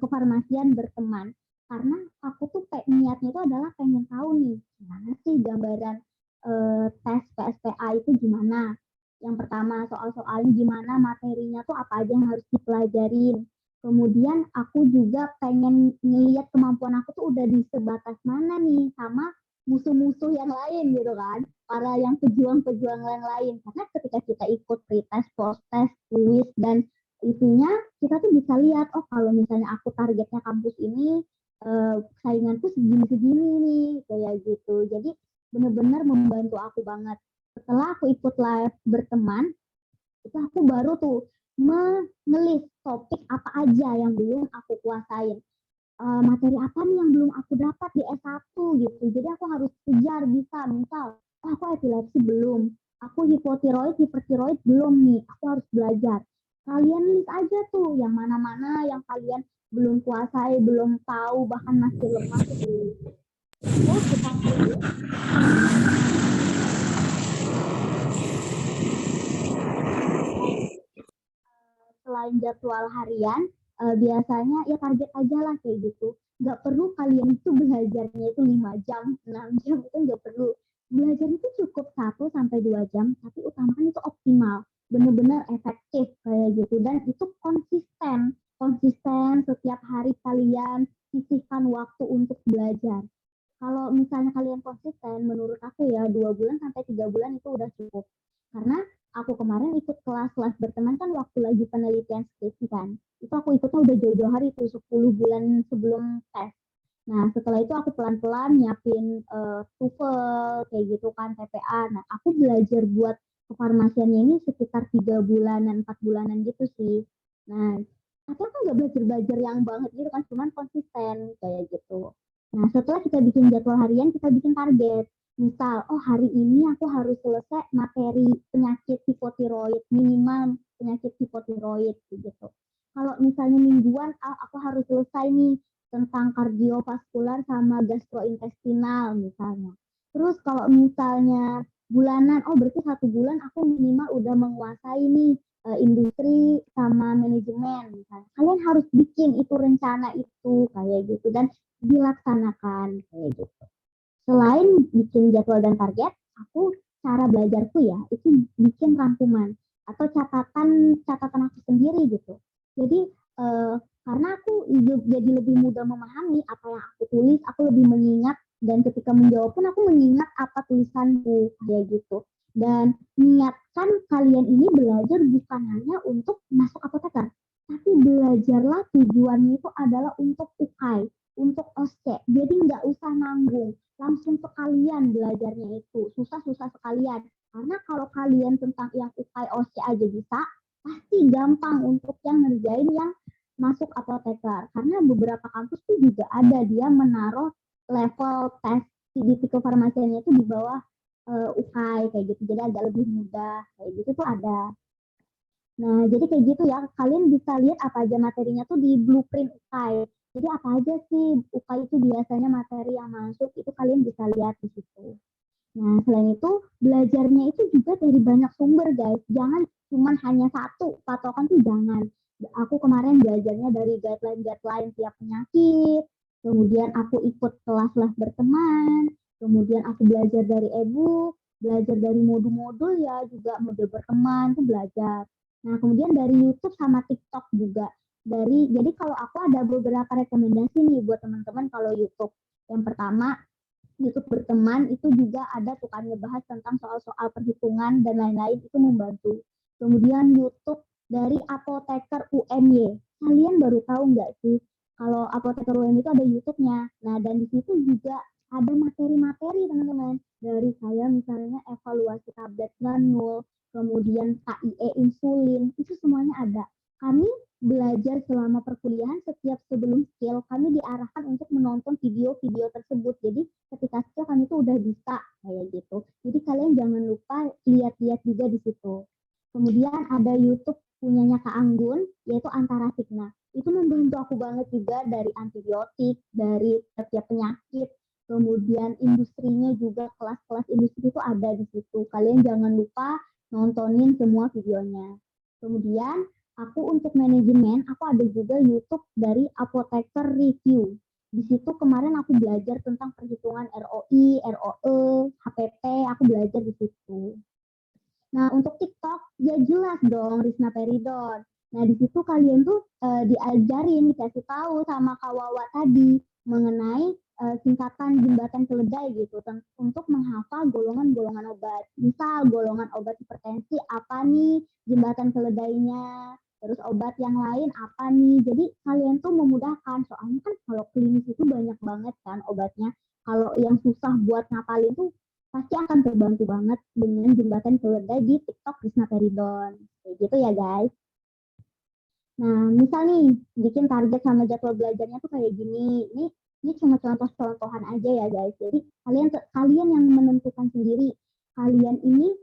S3: kefarmasian berteman. karena aku tuh niatnya itu adalah pengen tahu nih gimana sih gambaran tes PSPA itu gimana. Yang pertama soal-soalnya gimana, materinya tuh apa aja yang harus dipelajarin. Kemudian aku juga pengen ngeliat kemampuan aku tuh udah di sebatas mana nih sama musuh-musuh yang lain gitu kan, para yang pejuang-pejuang yang lain. Karena ketika kita ikut pretest, post-test, quiz, dan itunya kita tuh bisa lihat, oh kalau misalnya aku targetnya kampus ini, sainganku segini-segini nih, kayak gitu. Jadi benar-benar membantu aku banget. Setelah aku ikut live berteman, itu aku baru tuh menulis topik apa aja yang belum aku kuasain. Materi apa nih yang belum aku dapat di S1 gitu. Jadi aku harus kejar bisa. Misal, oh, aku epilepsi belum. Aku hipotiroid, hipertiroid belum nih. Aku harus belajar. Kalian list aja tuh yang mana-mana yang kalian belum kuasai, belum tahu, bahkan masih lemah gitu. Terus kita tulis selain jadwal harian, biasanya ya target aja lah kayak gitu. Nggak perlu kalian itu belajarnya itu 5 jam, 6 jam, itu nggak perlu. Belajar itu cukup 1 sampai 2 jam, tapi utamakan itu optimal. Benar-benar efektif kayak gitu. Dan itu konsisten. Konsisten setiap hari kalian sisihkan waktu untuk belajar. Kalau misalnya kalian konsisten, menurut aku ya 2 bulan sampai 3 bulan itu udah cukup. Karena aku kemarin ikut kelas-kelas berteman kan waktu lagi penelitian skripsi kan. Itu aku ikutnya udah jauh-jauh hari itu 10 bulan sebelum tes. Nah, setelah itu aku pelan-pelan nyiapin TOEFL kayak gitu kan, TPA. Nah, aku belajar buat kefarmasiannya ini sekitar 3 bulanan, 4 bulanan gitu sih. Nah, tapi aku nggak belajar-belajar yang banget gitu kan, cuman konsisten kayak gitu. Nah, setelah kita bikin jadwal harian, kita bikin target. Misal, oh hari ini aku harus selesai materi penyakit hipotiroid, minimal penyakit hipotiroid gitu. Kalau misalnya mingguan, aku harus selesai nih tentang kardiovaskular sama gastrointestinal misalnya. Terus kalau misalnya bulanan, oh berarti 1 bulan aku minimal udah menguasai nih industri sama manajemen misalnya. Kalian harus bikin itu rencana itu kayak gitu dan dilaksanakan kayak gitu. Selain bikin jadwal dan target, aku cara belajarku ya itu bikin rangkuman atau catatan aku sendiri gitu. Jadi karena aku jadi lebih mudah memahami apa yang aku tulis, aku lebih mengingat dan ketika menjawab pun aku mengingat apa tulisanku kayak gitu. Dan niatkan kalian ini belajar bukan hanya untuk masuk apoteker, tapi belajarlah tujuannya itu adalah untuk UKAI, untuk OSCE. Jadi nggak usah nanggung, langsung sekalian belajarnya itu, susah-susah sekalian. Karena kalau kalian tentang yang UKAI OSCE aja bisa, pasti gampang untuk yang ngerjain yang masuk apoteker. Karena beberapa kampus tuh juga ada dia menaruh level tes CBT kefarmasiannya itu di bawah UKAI kayak gitu. Jadi agak lebih mudah kayak gitu tuh ada. Nah, jadi kayak gitu ya. Kalian bisa lihat apa aja materinya tuh di blueprint UKAI. Jadi apa aja sih UKAI itu biasanya materi yang masuk itu kalian bisa lihat di situ. Nah, selain itu belajarnya itu juga dari banyak sumber guys. Jangan cuma hanya satu, patokan tuh jangan. Aku kemarin belajarnya dari guideline-guideline tiap penyakit, kemudian aku ikut kelas-kelas berteman, kemudian aku belajar dari e-book, belajar dari modul-modul ya juga modul berteman tuh belajar. Nah, kemudian dari YouTube sama TikTok juga. Jadi kalau aku ada beberapa rekomendasi nih buat teman-teman kalau YouTube. Yang pertama, YouTube berteman itu juga ada tuh kan ngebahas tentang soal-soal perhitungan dan lain-lain itu membantu. Kemudian YouTube dari Apoteker UMY. Kalian baru tahu nggak sih kalau Apoteker UMY itu ada YouTube-nya. Nah, dan di situ juga ada materi-materi teman-teman. Dari saya misalnya evaluasi tablet granul, kemudian KIE insulin, itu semuanya ada. Kami belajar selama perkuliahan setiap sebelum skill kami diarahkan untuk menonton video-video tersebut. Jadi ketika skill kami itu udah bisa kayak gitu. Jadi kalian jangan lupa lihat-lihat juga di situ. Kemudian ada YouTube punyanya Kak Anggun, yaitu Antara Signa. Itu membantu aku banget juga dari antibiotik, dari setiap penyakit, kemudian industrinya juga kelas-kelas industri itu ada di situ. Kalian jangan lupa nontonin semua videonya. Kemudian aku untuk manajemen, aku ada juga YouTube dari Apoteker Review. Di situ kemarin aku belajar tentang perhitungan ROI, ROE, HPP, aku belajar di situ. Nah, untuk TikTok, ya jelas dong Risna Peridon. Nah, di situ kalian tuh diajarin, dikasih tahu sama Kak Wawa tadi mengenai singkatan jembatan keledai gitu untuk menghafal golongan-golongan obat. Misal golongan obat hipertensi apa nih jembatan keledainya, terus obat yang lain apa nih. Jadi kalian tuh memudahkan, soalnya kan kalau klinis itu banyak banget kan obatnya. Kalau yang susah buat ngapalin tuh pasti akan terbantu banget dengan jembatan keledai di TikTok Risna Peridon. Kayak gitu ya guys. Nah, misal nih bikin target sama jadwal belajarnya tuh kayak gini. Ini cuma contoh-contohan aja ya guys. Jadi kalian yang menentukan sendiri. Kalian ini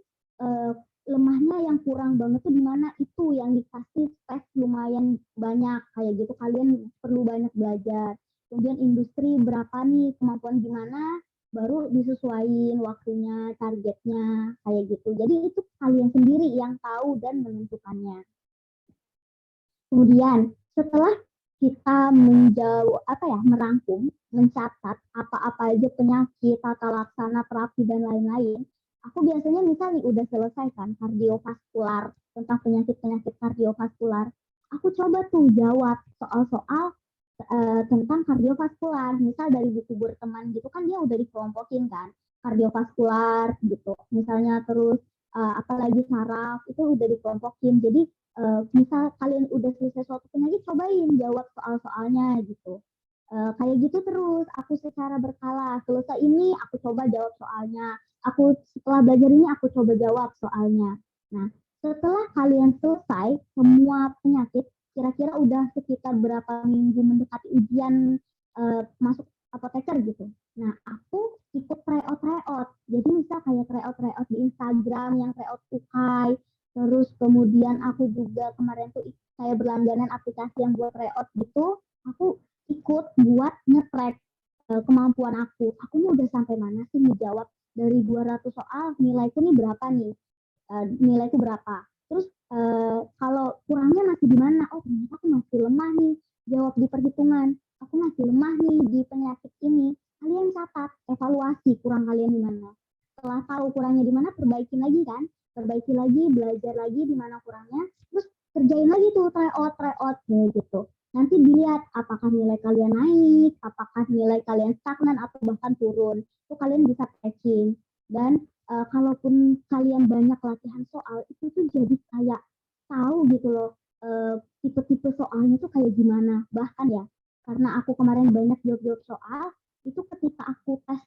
S3: lemahnya yang kurang banget tuh di mana, itu yang dikasih space lumayan banyak kayak gitu. Kalian perlu banyak belajar. Kemudian industri berapa nih, kemampuan gimana, baru disesuaikan waktunya, targetnya kayak gitu. Jadi itu kalian sendiri yang tahu dan menentukannya. Kemudian setelah kita merangkum, mencatat apa-apa aja penyakit, tata laksana, terapi dan lain-lain, aku biasanya misalnya udah selesai kan kardiovaskular, tentang penyakit-penyakit kardiovaskular, aku coba tuh jawab soal-soal tentang kardiovaskular. Misal dari buku berteman gitu kan dia udah dikelompokin kan kardiovaskular gitu. Misalnya terus apalagi saraf itu udah dikelompokin. Jadi misal kalian udah selesai suatu penyakit, cobain jawab soal-soalnya gitu. Kayak gitu terus, aku secara berkala. Selesai ini, aku coba jawab soalnya. Aku setelah belajar ini, aku coba jawab soalnya. Nah, setelah kalian selesai semua penyakit, kira-kira udah sekitar berapa minggu mendekati ujian masuk apoteker gitu. Nah, aku ikut tryout. Jadi misal kayak tryout di Instagram yang tryout UKAI, terus kemudian aku juga kemarin tuh saya berlangganan aplikasi yang buat tryout gitu, aku ikut buat nge-track kemampuan aku. Aku nih udah sampai mana sih menjawab dari 200 soal, nilaiku nih berapa nih? Nilaiku berapa? Terus kalau kurangnya masih di mana? Oh, ternyata aku masih lemah nih jawab di perhitungan. Aku masih lemah nih di penyakit ini. Kalian catat, evaluasi kurang kalian di mana. Setelah tahu kurangnya di mana, perbaikin lagi kan? Perbaiki lagi, belajar lagi di mana kurangnya, terus kerjain lagi tuh tryout kayak gitu. Nanti dilihat apakah nilai kalian naik, apakah nilai kalian stagnan atau bahkan turun. Itu kalian bisa tracking. Dan kalaupun kalian banyak latihan soal, itu tuh jadi kayak tahu gitu loh tipe-tipe soalnya tuh kayak gimana. Bahkan ya, karena aku kemarin banyak jawab-jawab soal, itu ketika aku tes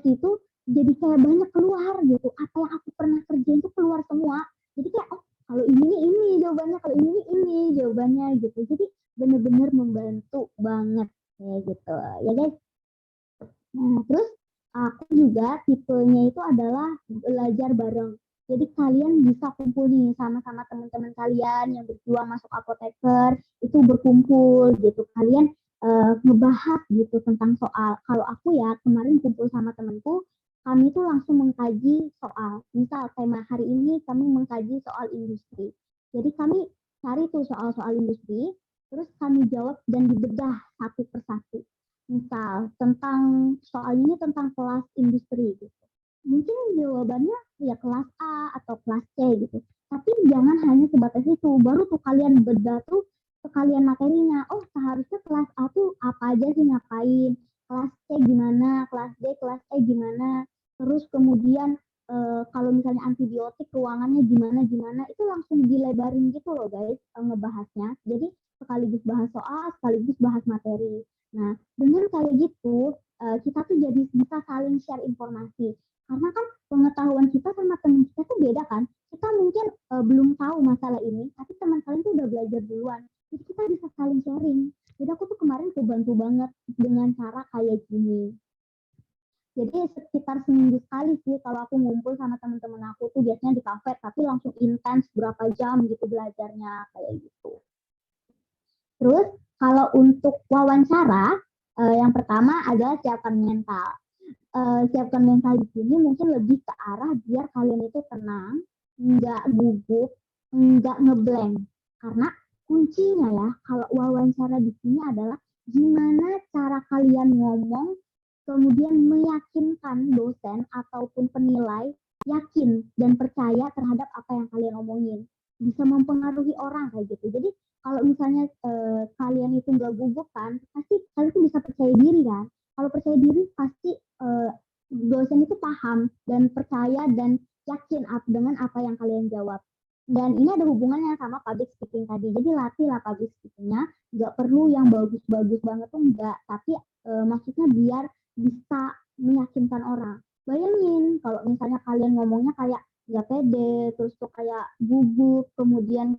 S3: itu jadi kayak banyak keluar gitu. Apa yang aku pernah kerjain itu keluar semua. Jadi kayak kalau ini jawabannya, kalau ini jawabannya gitu. Jadi benar-benar membantu banget kayak gitu ya guys. Nah, terus aku juga tipenya itu adalah belajar bareng. Jadi kalian bisa kumpul nih sama-sama teman-teman kalian yang berjuang masuk apoteker, itu berkumpul gitu. Kalian ngebahas gitu tentang soal. Kalau aku ya kemarin kumpul sama temanku, kami tuh langsung mengkaji soal. Misal tema hari ini kami mengkaji soal industri. Jadi kami cari tuh soal-soal industri, terus kami jawab dan dibedah satu persatu. Misal tentang soal ini tentang kelas industri gitu. Mungkin jawabannya ya kelas A atau kelas C gitu. Tapi jangan hanya sebatas itu. Baru tuh kalian bedah tuh sekalian materinya. Oh, seharusnya kelas A tuh apa aja sih ngapain? Kelas C gimana? Kelas D, kelas E gimana? Terus kemudian kalau misalnya antibiotik ruangannya gimana, itu langsung dilebarin gitu loh guys ngebahasnya. Jadi sekaligus bahas soal, sekaligus bahas materi. Nah, dengan kayak gitu, kita tuh jadi bisa saling share informasi. Karena kan pengetahuan kita sama teman kita tuh beda kan. Kita mungkin belum tahu masalah ini, tapi teman kalian tuh udah belajar duluan. Jadi kita bisa saling sharing. Jadi aku tuh kemarin kebantu banget dengan cara kayak gini. Jadi sekitar seminggu sekali sih kalau aku ngumpul sama teman-teman aku tuh biasanya di kafe, tapi langsung intens berapa jam gitu belajarnya kayak gitu. Terus kalau untuk wawancara, yang pertama adalah siapkan mental. Siapkan mental di sini mungkin lebih ke arah biar kalian itu tenang, nggak gugup, nggak ngeblank. Karena kuncinya ya, kalau wawancara di sini adalah gimana cara kalian ngomong, kemudian meyakinkan dosen ataupun penilai yakin dan percaya terhadap apa yang kalian omongin. Bisa mempengaruhi orang kayak gitu. Jadi kalau misalnya kalian itu nggak gugup kan, pasti kalian itu bisa percaya diri kan. Kalau percaya diri pasti dosen itu paham dan percaya dan yakin dengan apa yang kalian jawab. Dan ini ada hubungannya sama public speaking tadi. Jadi latihlah public speakingnya. Nggak perlu yang bagus-bagus banget tuh enggak. Tapi maksudnya biar bisa meyakinkan orang. Bayangin kalau misalnya kalian ngomongnya kayak nggak pede, terus tuh kayak gugup, kemudian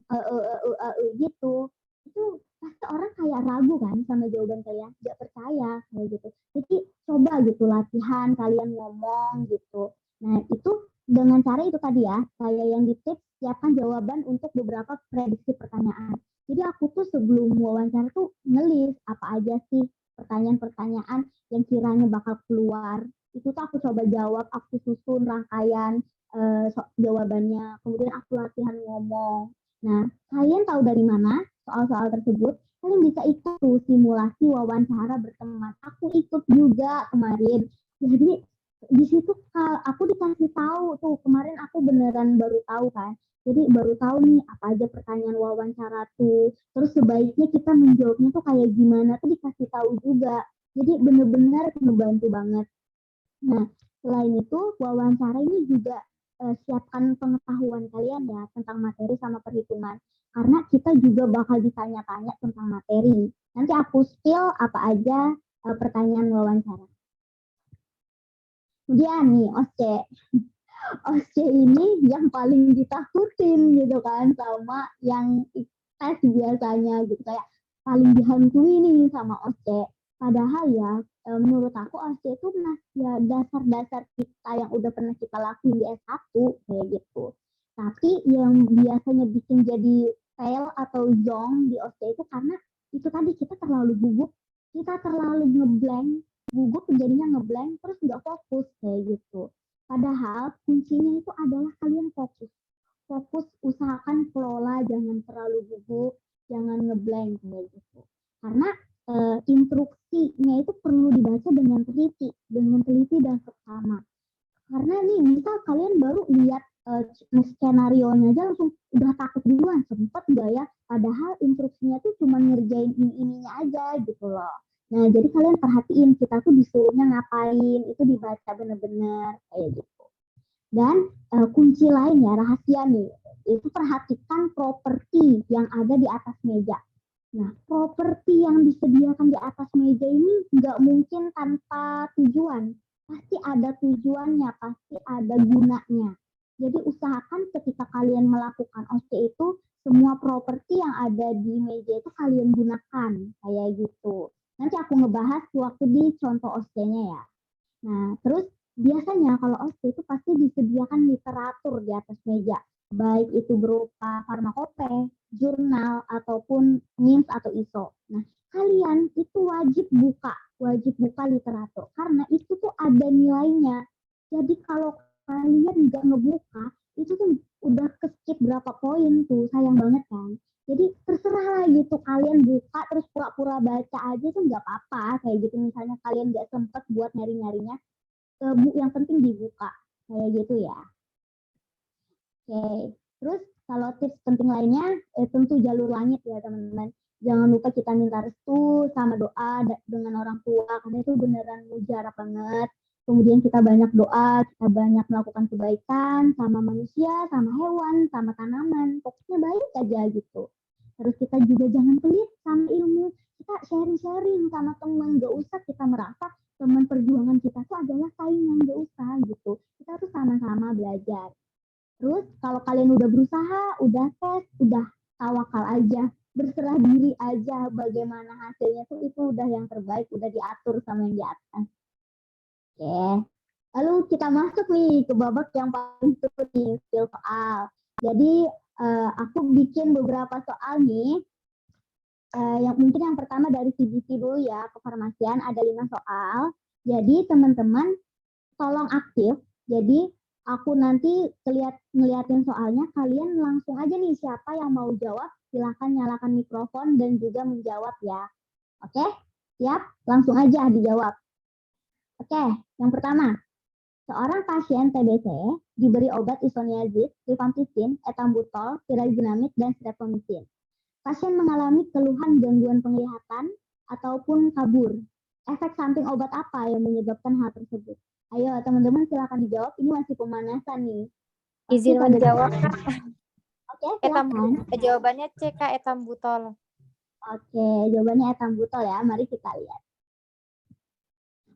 S3: gitu. Itu pasti orang kayak ragu kan sama jawaban kalian, nggak percaya kayak gitu. Jadi coba gitu latihan kalian ngomong gitu. Nah itu dengan cara itu tadi ya, saya yang di tips siapkan jawaban untuk beberapa prediksi pertanyaan. Jadi aku tuh sebelum wawancara tuh ngelis apa aja sih pertanyaan-pertanyaan yang kiranya bakal keluar. Itu tuh aku coba jawab, aku susun rangkaian jawabannya, kemudian aku latihan ngomong. Nah, kalian tahu dari mana soal-soal tersebut? Kalian bisa ikut tuh simulasi wawancara berteman. Aku ikut juga kemarin. Jadi di situ aku dikasih tahu tuh kemarin aku beneran baru tahu kan. Jadi baru tahu nih apa aja pertanyaan wawancara tuh. Terus sebaiknya kita menjawabnya tuh kayak gimana tuh dikasih tahu juga. Jadi bener-bener ngebantu banget. Nah, selain itu wawancara ini juga siapkan pengetahuan kalian ya tentang materi sama perhitungan. Karena kita juga bakal ditanya-tanya tentang materi. Nanti aku spill apa aja pertanyaan wawancara. Kemudian nih, OSCE. OSCE ini yang paling ditakutin gitu kan sama yang tes biasanya gitu kayak paling dihantui nih sama OSCE. Padahal ya menurut aku OSCE itu ya dasar-dasar kita yang udah pernah kita lakuin di S1 kayak gitu. Tapi yang biasanya bikin jadi fail atau zong di OSCE itu karena itu tadi kita terlalu gugup, kita terlalu ngeblank, gugup jadinya ngeblank terus nggak fokus kayak gitu. Padahal kuncinya itu adalah kalian fokus. Fokus usahakan kelola, jangan terlalu gugup, jangan ngeblank kayak gitu. Karena instruksinya itu perlu dibaca dengan teliti dan seksama. Karena nih misal kalian baru lihat skenario-nya aja langsung udah takut duluan, sempet nggak ya? Padahal instruksinya tuh cuma ngerjain ininya aja gitu loh. Nah, jadi kalian perhatiin kita tuh disuruhnya ngapain, itu dibaca bener-bener kayak gitu. Dan kunci lain ya, rahasia nih, itu perhatikan properti yang ada di atas meja. Nah, properti yang disediakan di atas meja ini nggak mungkin tanpa tujuan. Pasti ada tujuannya, pasti ada gunanya. Jadi usahakan ketika kalian melakukan OSCE itu, semua properti yang ada di meja itu kalian gunakan, kayak gitu. Nanti aku ngebahas waktu di contoh OSCE-nya ya. Nah, terus biasanya kalau OSCE itu pasti disediakan literatur di atas meja. Baik itu berupa farmakope, jurnal, ataupun NIMS atau ISO. Nah, kalian itu wajib buka literatur. Karena itu tuh ada nilainya. Jadi kalau kalian nggak ngebuka, itu tuh udah keskip berapa poin tuh, sayang banget kan. Jadi terserah lah gitu, kalian buka terus pura-pura baca aja tuh nggak apa-apa. Kayak gitu misalnya kalian nggak sempet buat nyari-nyarinya, yang penting dibuka. Kayak gitu ya. Oke, terus kalau tips penting lainnya, tentu jalur langit ya teman-teman. Jangan lupa kita minta restu sama doa dengan orang tua, karena itu beneran mujarab banget. Kemudian kita banyak doa, kita banyak melakukan kebaikan sama manusia, sama hewan, sama tanaman. Pokoknya baik aja gitu. Terus kita juga jangan pelit sama ilmu. Kita sharing-sharing sama teman. Gak usah kita merasa teman perjuangan kita tuh adalah saingan, gak usah gitu. Kita tuh sama-sama belajar. Terus kalau kalian udah berusaha, udah tes, udah tawakal aja, berserah diri aja bagaimana hasilnya tuh itu udah yang terbaik, udah diatur sama yang di atas. Oke. Lalu kita masuk nih ke babak yang paling seru nih, skill soal. Jadi aku bikin beberapa soal nih. Yang mungkin yang pertama dari CBC dulu ya, kefarmasian ada 5 soal. Jadi teman-teman tolong aktif. Jadi aku nanti ngeliatin soalnya, kalian langsung aja nih siapa yang mau jawab, silakan nyalakan mikrofon dan juga menjawab ya. Oke? Siap? Langsung aja dijawab. Oke, yang pertama. Seorang pasien TBC diberi obat isoniazid, rifampicin, etambutol, pirazinamid, dan streptomycin. Pasien mengalami keluhan gangguan penglihatan ataupun kabur. Efek samping obat apa yang menyebabkan hal tersebut? Ayo teman-teman silakan dijawab. Ini masih pemanasan nih.
S4: Izin menjawab.
S3: Oke, silakan.
S4: Jawabannya C, Kak, etambutol.
S3: Oke, jawabannya etambutol ya. Mari kita lihat.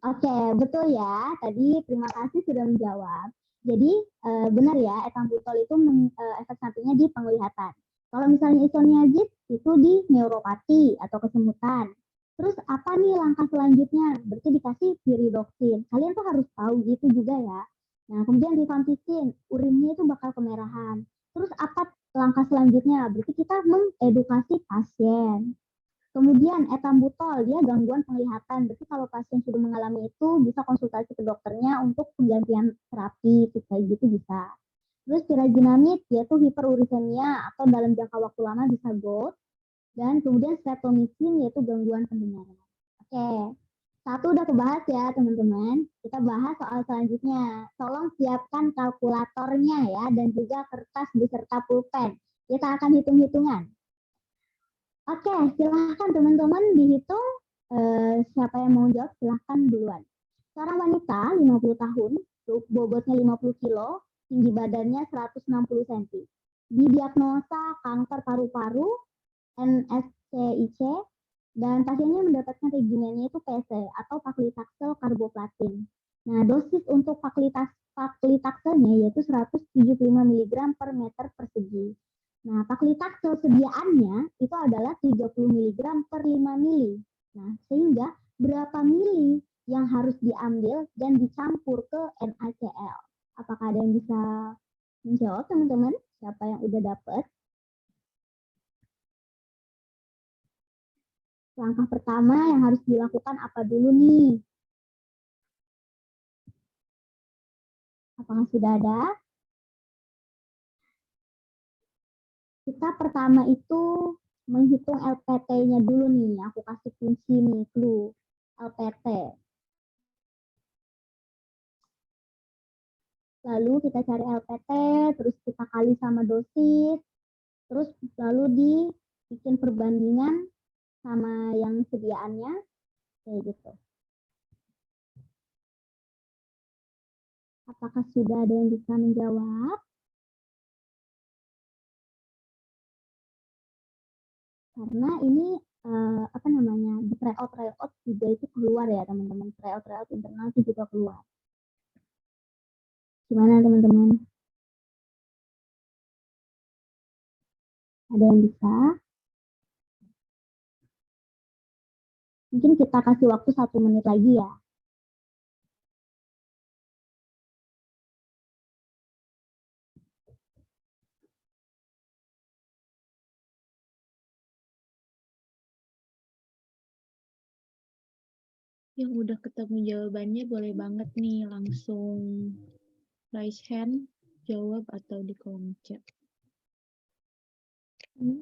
S3: Oke, betul ya. Tadi terima kasih sudah menjawab. Jadi benar ya, etambutol itu efek sampingnya di penglihatan. Kalau misalnya isoniazid itu di neuropati atau kesemutan. Terus apa nih langkah selanjutnya? Berarti dikasih piridoksin. Kalian tuh harus tahu gitu juga ya. Nah, kemudian rifampicin, urinnya itu bakal kemerahan. Terus apa langkah selanjutnya? Berarti kita mengedukasi pasien. Kemudian etambutol, dia gangguan penglihatan. Berarti kalau pasien sudah mengalami itu, bisa konsultasi ke dokternya untuk penggantian terapi, kayak gitu bisa. Terus pirazinamid, yaitu hiperurisemia atau dalam jangka waktu lama bisa GOUT. Dan kemudian streptomycin, yaitu gangguan pendengaran. Oke, satu udah kebahas ya teman-teman. Kita bahas soal selanjutnya. Tolong siapkan kalkulatornya ya, dan juga kertas beserta pulpen. Kita akan hitung-hitungan. Oke, silahkan teman-teman dihitung siapa yang mau jawab, silahkan duluan. Seorang wanita 50 tahun, bobotnya 50 kilo, tinggi badannya 160 cm. Didiagnosa kanker paru-paru, NSCIC, dan pasiennya mendapatkan regimennya itu PC atau paclitaxel carboplatin. Nah, dosis untuk paclitaxelnya yaitu 175 mg per meter persegi. Nah, paclitaxel sediaannya itu adalah 30 mg per 5 mili. Nah, sehingga berapa mili yang harus diambil dan dicampur ke NaCl. Apakah ada yang bisa menjawab, teman-teman? Siapa yang udah dapat? Langkah pertama yang harus dilakukan apa dulu nih? Apakah sudah ada? Kita pertama itu menghitung LPT-nya dulu nih. Aku kasih kunci nih, clue. LPT. Lalu kita cari LPT, terus kita kali sama dosis, terus lalu dibikin perbandingan sama yang sediaannya, kayak gitu. Apakah sudah ada yang bisa menjawab? Karena ini di tryout juga itu keluar ya teman-teman, tryout internal itu juga keluar. Gimana teman-teman? Ada yang bisa? Mungkin kita kasih waktu 1 menit lagi ya.
S1: Yang udah ketemu jawabannya boleh banget nih langsung raise hand, jawab atau di kolom chat.
S3: Ini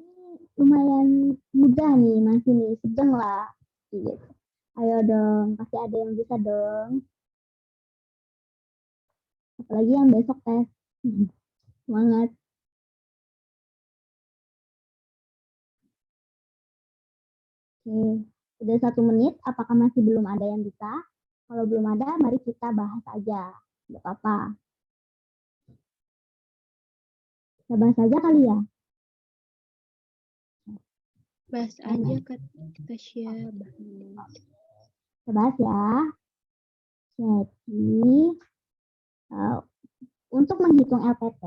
S3: lumayan mudah nih, masih nih, sedang lah. Gitu. Ayo dong, pasti ada yang bisa dong. Apalagi yang besok tes. Semangat. Oke, udah 1 menit, apakah masih belum ada yang bisa? Kalau belum ada, mari kita bahas aja. Gak apa-apa. Kita bahas aja kali ya?
S1: Bahas aja Kak Tasya, bahas.
S3: Kita bahas ya. Jadi, untuk menghitung LPT,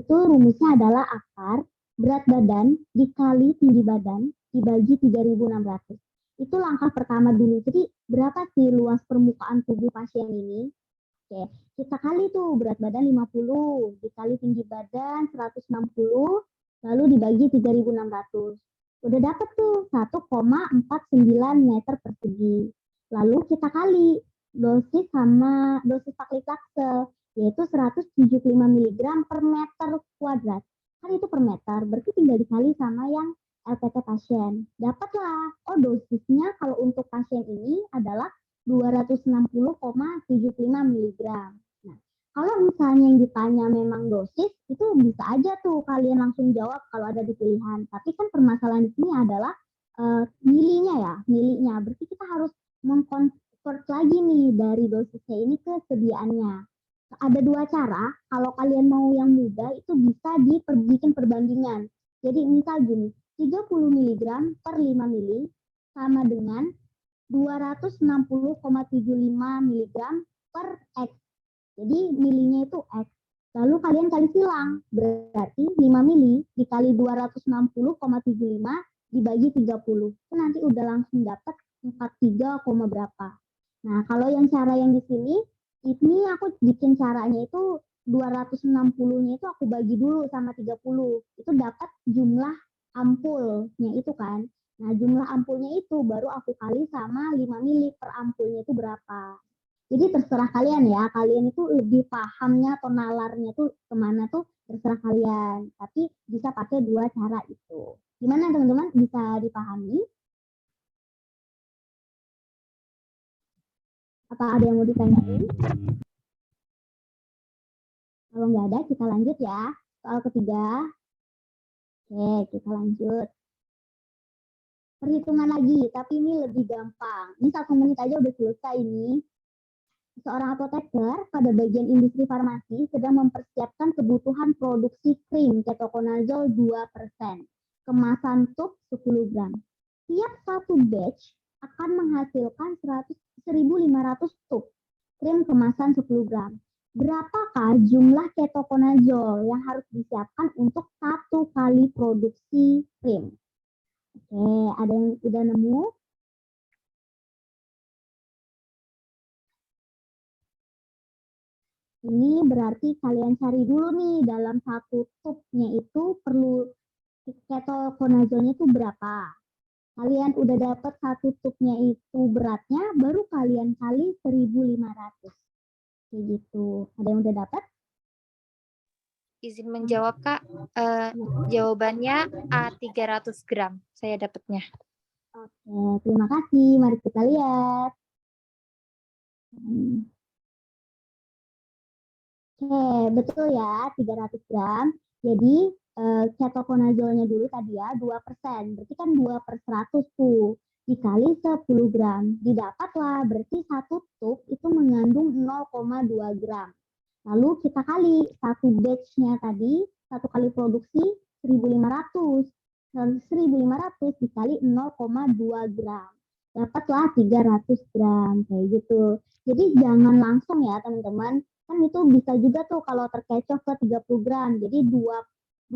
S3: itu rumusnya adalah akar berat badan dikali tinggi badan dibagi 3.600. Itu langkah pertama dulu. Jadi berapa sih luas permukaan tubuh pasien ini? Oke, kita kali tuh berat badan 50 dikali tinggi badan 160 lalu dibagi 3.600. Udah dapet tuh 1,49 meter persegi. Lalu kita kali dosis sama dosis paclitaxel yaitu 175 mg per meter kuadrat. Kan itu per meter, berarti tinggal dikali sama yang LPT pasien. Dapatlah, oh dosisnya kalau untuk pasien ini adalah 260,75 mg. Nah, kalau misalnya yang ditanya memang dosis, itu bisa aja tuh kalian langsung jawab kalau ada di pilihan. Tapi kan permasalahan di sini adalah milinya ya, milinya. Berarti kita harus mengkonvert lagi nih dari dosisnya ini ke sediaannya. Ada dua cara, kalau kalian mau yang mudah itu bisa bikin perbandingan. Jadi misal gini, 30 mg per 5 mili sama dengan 260,75 mg per X. Jadi milinya itu X. Lalu kalian kali silang, berarti 5 mili dikali 260,75 dibagi 30. Itu nanti udah langsung dapat 43, berapa. Nah, kalau yang cara yang di sini, ini aku bikin caranya itu 260-nya itu aku bagi dulu sama 30. Itu dapat jumlah ampulnya itu kan. Nah, jumlah ampulnya itu baru aku kali sama 5 mili per ampulnya itu berapa. Jadi terserah kalian ya, kalian itu lebih pahamnya atau nalarnya tuh kemana tuh terserah kalian. Tapi bisa pakai dua cara itu. Gimana teman-teman, bisa dipahami? Apa ada yang mau ditanyain? Kalau nggak ada, kita lanjut ya. Soal ketiga. Oke, kita lanjut. Perhitungan lagi, tapi ini lebih gampang. Ini 1 menit aja udah selesai ini. Seorang apoteker pada bagian industri farmasi sedang mempersiapkan kebutuhan produksi krim ketoconazole 2%, kemasan tub 10 gram. Tiap satu batch akan menghasilkan 1.500 tub krim kemasan 10 gram. Berapakah jumlah ketoconazole yang harus disiapkan untuk 1 kali produksi krim? Oke, ada yang udah nemu? Ini berarti kalian cari dulu nih dalam satu tubnya itu perlu ketoconazole-nya itu berapa. Kalian udah dapat satu tubnya itu beratnya, baru kalian kali 1.500. Kayak gitu. Ada yang udah dapat?
S4: Izin menjawab, Kak. Jawabannya A 300 gram. Saya dapatnya.
S3: Oke, terima kasih. Mari kita lihat. Oke, betul ya, 300 gram. Jadi, ketoconazole-nya dulu tadi ya, 2%. Berarti kan 2 per 100 tuh. Dikali 10 gram. Didapatlah, berarti satu tub itu mengandung 0,2 gram. Lalu kita kali satu batch-nya tadi, satu kali produksi 1.500. 1.500 dikali 0,2 gram. Dapatlah 300 gram, kayak gitu. Jadi jangan langsung ya teman-teman. Kan itu bisa juga tuh kalau terkecoh ke 30 gram. Jadi 2%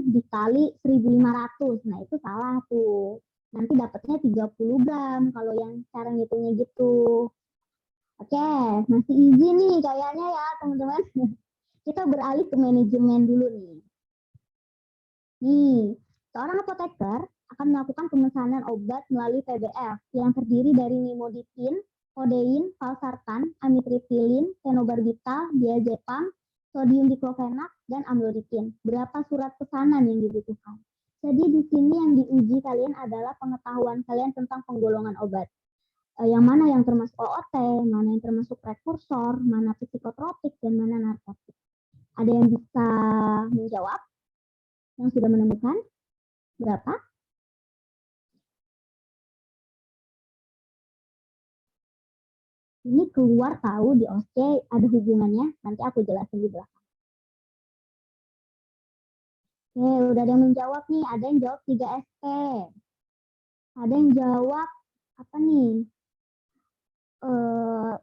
S3: dikali 1.500. Nah itu salah tuh. Nanti dapatnya 30 gram kalau yang cara ngitungnya gitu. Oke, masih easy nih kayaknya ya teman-teman. Kita beralih ke manajemen dulu nih. Nih, seorang apoteker akan melakukan pemesanan obat melalui PBF yang terdiri dari nimodipin, kodein, valsartan, amitriptilin, fenobarbital, diazepam, sodium diklofenak, dan amlodipin. Berapa surat pesanan yang dibutuhkan? Jadi di sini yang diuji kalian adalah pengetahuan kalian tentang penggolongan obat. Yang mana yang termasuk OOT, mana yang termasuk prekursor, mana psikotropik, dan mana narkotik. Ada yang bisa menjawab? Yang sudah menemukan? Berapa? Ini keluar tahu di OSCE ada hubungannya, nanti aku jelasin di belakang. Oke, udah ada yang menjawab nih, ada yang jawab 3 SP. Ada yang jawab apa nih?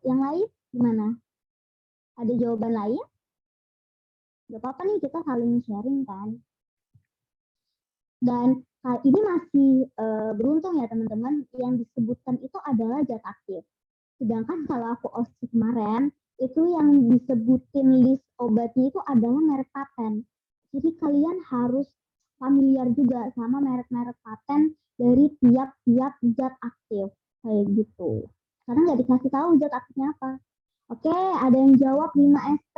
S3: Yang lain gimana? Ada jawaban lain? Gak apa-apa nih, kita saling sharing kan. Dan ini masih beruntung ya teman-teman, yang disebutkan itu adalah zat aktif. Sedangkan kalau aku OSCE kemarin, itu yang disebutin list obatnya itu adalah merek paten. Jadi kalian harus familiar juga sama merek-merek paten dari tiap-tiap zat aktif. Kayak gitu. Karena nggak dikasih tahu zat aktifnya apa. Oke, ada yang jawab 5 SP.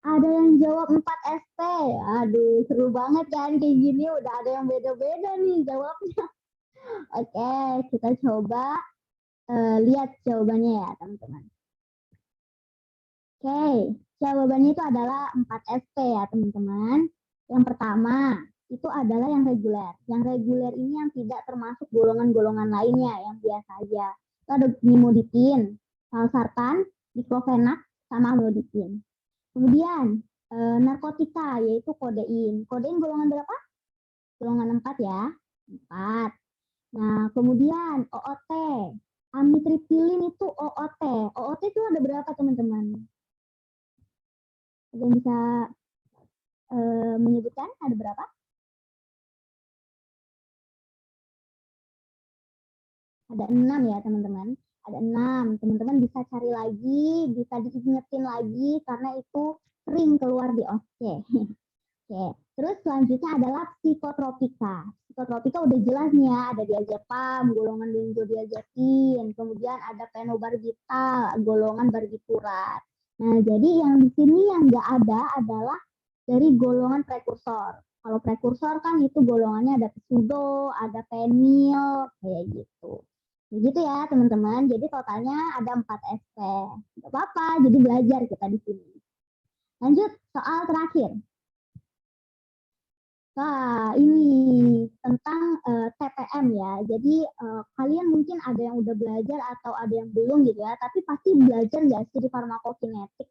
S3: Ada yang jawab 4 SP. Aduh, seru banget kan kayak gini. Udah ada yang beda-beda nih jawabnya. Oke, kita coba lihat jawabannya ya, teman-teman. Oke, jawabannya itu adalah 4 SP ya, teman-teman. Yang pertama, itu adalah yang reguler. Yang reguler ini yang tidak termasuk golongan-golongan lainnya, yang biasa aja. Itu ada nimodipin, valsartan, diklofenak, sama amlodipin. Kemudian, narkotika, yaitu kodein. Kodein golongan berapa? Golongan 4 ya. 4. Nah, kemudian OOT. Amitriptilin itu OOT. OOT itu ada berapa, teman-teman? Ada yang bisa menyebutkan ada berapa? Ada 6 ya, teman-teman. Ada 6. Teman-teman bisa cari lagi, bisa diingetin lagi, karena itu sering keluar di OSCE. Oke, terus selanjutnya adalah psikotropika. Psikotropika udah jelas nih ya, ada diazepam, golongan benzodiazepin, kemudian ada fenobarbital, golongan barbiturat. Nah, jadi yang di sini yang nggak ada adalah dari golongan prekursor. Kalau prekursor kan itu golongannya ada pseudo, ada penil, kayak gitu. Begitu ya, teman-teman. Jadi totalnya ada 4 SP. Nggak apa-apa, jadi belajar kita di sini. Lanjut, soal terakhir. Nah, ini tentang TPM ya. Jadi kalian mungkin ada yang udah belajar atau ada yang belum gitu ya. Tapi pasti belajar nggak sih di farmakokinetik?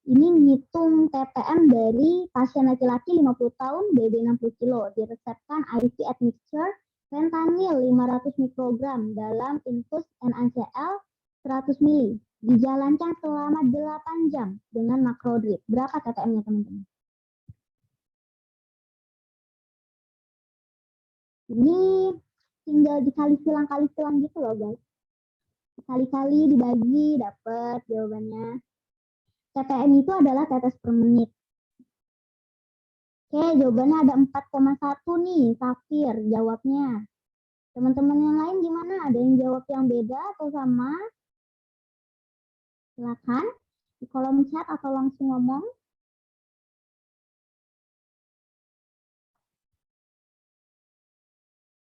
S3: Ini ngitung TPM dari pasien laki-laki 50 tahun, BB 60 kilo. Diresepkan IV admixture fentanyl 500 mikrogram dalam infus NaCl 100 mili. Dijalankan selama 8 jam dengan makrodrip. Berapa TPM-nya, teman-teman? Ini tinggal dikali silang gitu loh, guys. Kali-kali dibagi, dapat jawabannya. TPM itu adalah tetes per menit. Oke, jawabannya ada 4,1 nih, Safir jawabnya. Teman-teman yang lain gimana? Ada yang jawab yang beda atau sama? Silakan di kolom chat atau langsung ngomong.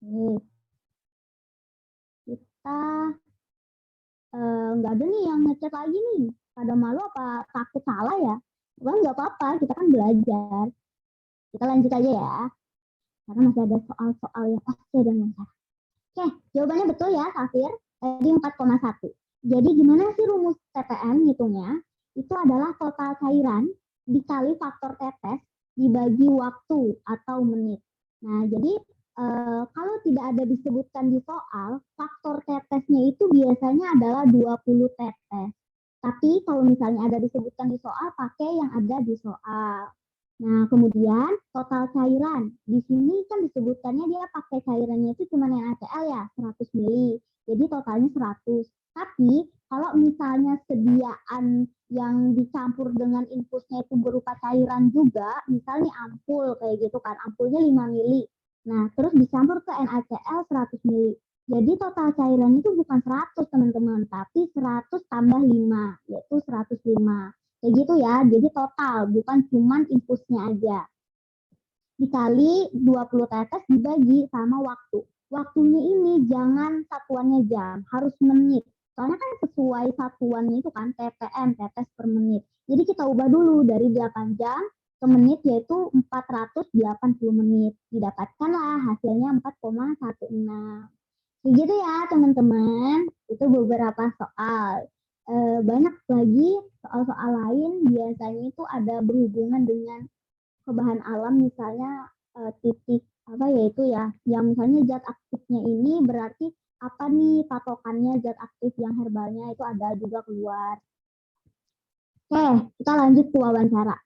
S3: Nih, kita nggak ada nih yang ngechat lagi nih. Pada malu apa takut salah ya? Bukan, nggak apa-apa, kita kan belajar. Kita lanjut aja ya. Karena masih ada soal-soal yang pasti dan lancar. Oke, jawabannya betul ya, Safir. Tadi 4,1. Jadi gimana sih rumus TPM hitungnya? Itu adalah total cairan dikali faktor tetes dibagi waktu atau menit. Nah, jadi kalau tidak ada disebutkan di soal, faktor tetesnya itu biasanya adalah 20 tetes. Tapi kalau misalnya ada disebutkan di soal, pakai yang ada di soal. Nah, kemudian total cairan. Di sini kan disebutkannya dia pakai cairannya itu cuma NaCl ya, 100 mili. Jadi totalnya 100. Tapi kalau misalnya sediaan yang dicampur dengan infusnya itu berupa cairan juga, misalnya ampul kayak gitu kan, ampulnya 5 mili. Nah, terus dicampur ke NaCl 100 mili. Jadi total cairan itu bukan 100 teman-teman, tapi 100 tambah 5, yaitu 105. Kayak gitu ya, jadi total, bukan cuman infusnya aja. Dikali 20 tetes dibagi sama waktu. Waktunya ini jangan satuannya jam, harus menit. Soalnya kan sesuai satuannya itu kan TPM, tetes per menit. Jadi kita ubah dulu dari 8 jam ke menit, yaitu 480 menit. Didapatkanlah hasilnya 4,16. Begitu ya teman-teman, itu beberapa soal. Banyak lagi soal-soal lain, biasanya itu ada berhubungan dengan kebahan alam, misalnya titik apa ya itu ya, yang misalnya zat aktifnya ini berarti apa nih patokannya zat aktif yang herbalnya itu ada juga keluar. Oke, kita lanjut ke wawancara.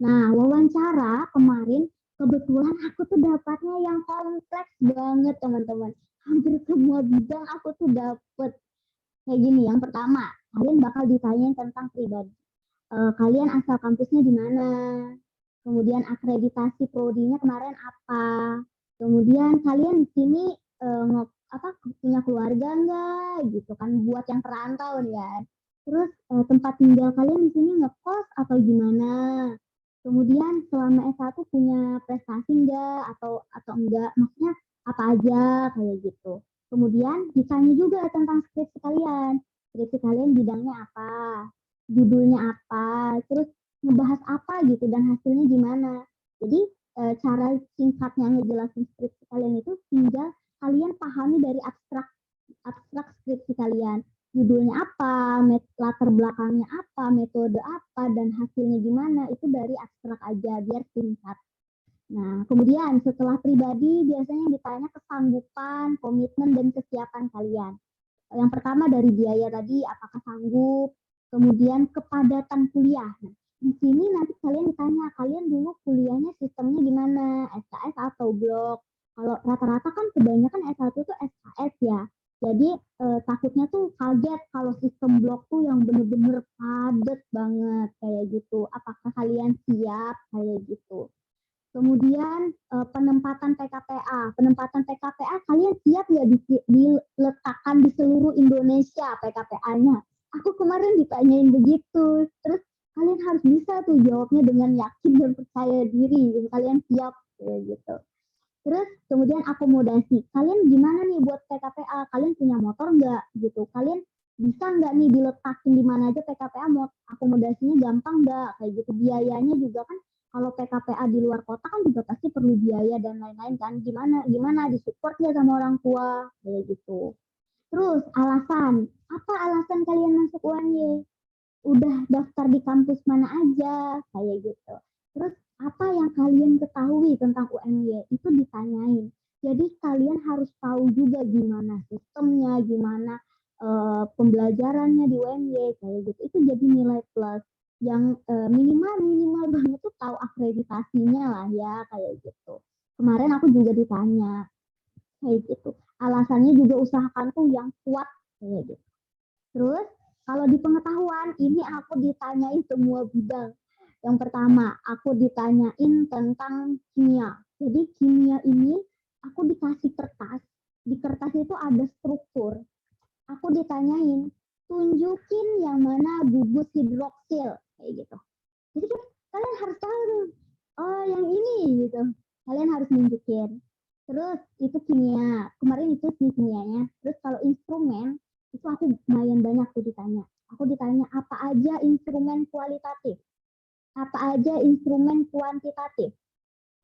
S3: Nah, wawancara kemarin kebetulan aku tuh dapatnya yang kompleks banget teman-teman. Hampir semua bidang aku tuh dapet. Kayak gini, yang pertama, kalian bakal ditanyain tentang pribadi. Kalian asal kampusnya di mana? Kemudian akreditasi prodinya kemarin apa? Kemudian kalian di sini punya keluarga enggak gitu kan, buat yang perantau nih ya. Terus tempat tinggal kalian di sini ngekos atau gimana? Kemudian selama S1 punya prestasi enggak atau enggak? Maksudnya apa aja kayak gitu. Kemudian ditanya juga tentang skripsi kalian. Skripsi kalian bidangnya apa? Judulnya apa? Terus ngebahas apa gitu dan hasilnya gimana? Jadi cara singkatnya ngejelasin skripsi kalian itu hingga kalian pahami dari abstrak skripsi kalian. Judulnya apa, latar belakangnya apa, metode apa, dan hasilnya gimana, itu dari abstrak aja, biar singkat. Nah, kemudian setelah pribadi, biasanya ditanya kesanggupan, komitmen, dan kesiapan kalian. Yang pertama dari biaya tadi, apakah sanggup, kemudian kepadatan kuliah. Nah, di sini nanti kalian ditanya, kalian dulu kuliahnya sistemnya gimana, SKS atau blok. Kalau rata-rata kan kebanyakan S1 tuh SKS ya. Jadi takutnya tuh kaget kalau sistem blok tuh yang bener-bener padat banget kayak gitu. Apakah kalian siap kayak gitu? Kemudian penempatan PKPA. Penempatan PKPA kalian siap ya diletakkan di seluruh Indonesia PKPA-nya? Aku kemarin ditanyain begitu. Terus kalian harus bisa tuh jawabnya dengan yakin dan percaya diri. Kalian siap kayak gitu. Terus kemudian akomodasi. Kalian gimana nih buat PKPA? Kalian punya motor nggak gitu? Kalian bisa nggak nih diletakin di mana aja PKPA? Akomodasinya gampang nggak? Kayak gitu. Biayanya juga kan kalau PKPA di luar kota kan juga pasti perlu biaya dan lain-lain kan. Gimana disupport ya sama orang tua kayak gitu. Terus alasan. Apa alasan kalian masuk UNY? Udah daftar di kampus mana aja kayak gitu. Terus apa yang kalian ketahui tentang UNY itu ditanyain. Jadi kalian harus tahu juga gimana sistemnya, gimana pembelajarannya di UNY kayak gitu. Itu jadi nilai plus yang minimal banget tuh tahu akreditasinya lah ya kayak gitu. Kemarin aku juga ditanya kayak gitu. Alasannya juga usahakan tuh yang kuat kayak gitu. Terus kalau di pengetahuan ini aku ditanyain semua bidang. Yang pertama, aku ditanyain tentang kimia. Jadi kimia ini aku dikasih kertas. Di kertas itu ada struktur. Aku ditanyain, tunjukin yang mana gugus hidroksil kayak gitu. Jadi kan kalian harus tahu, oh yang ini gitu. Kalian harus nunjukin. Terus itu kimia. Kemarin itu sih kimianya. Terus kalau instrumen, itu aku lumayan banyak tuh ditanya. Aku ditanya apa aja instrumen kualitatif, apa aja instrumen kuantitatif,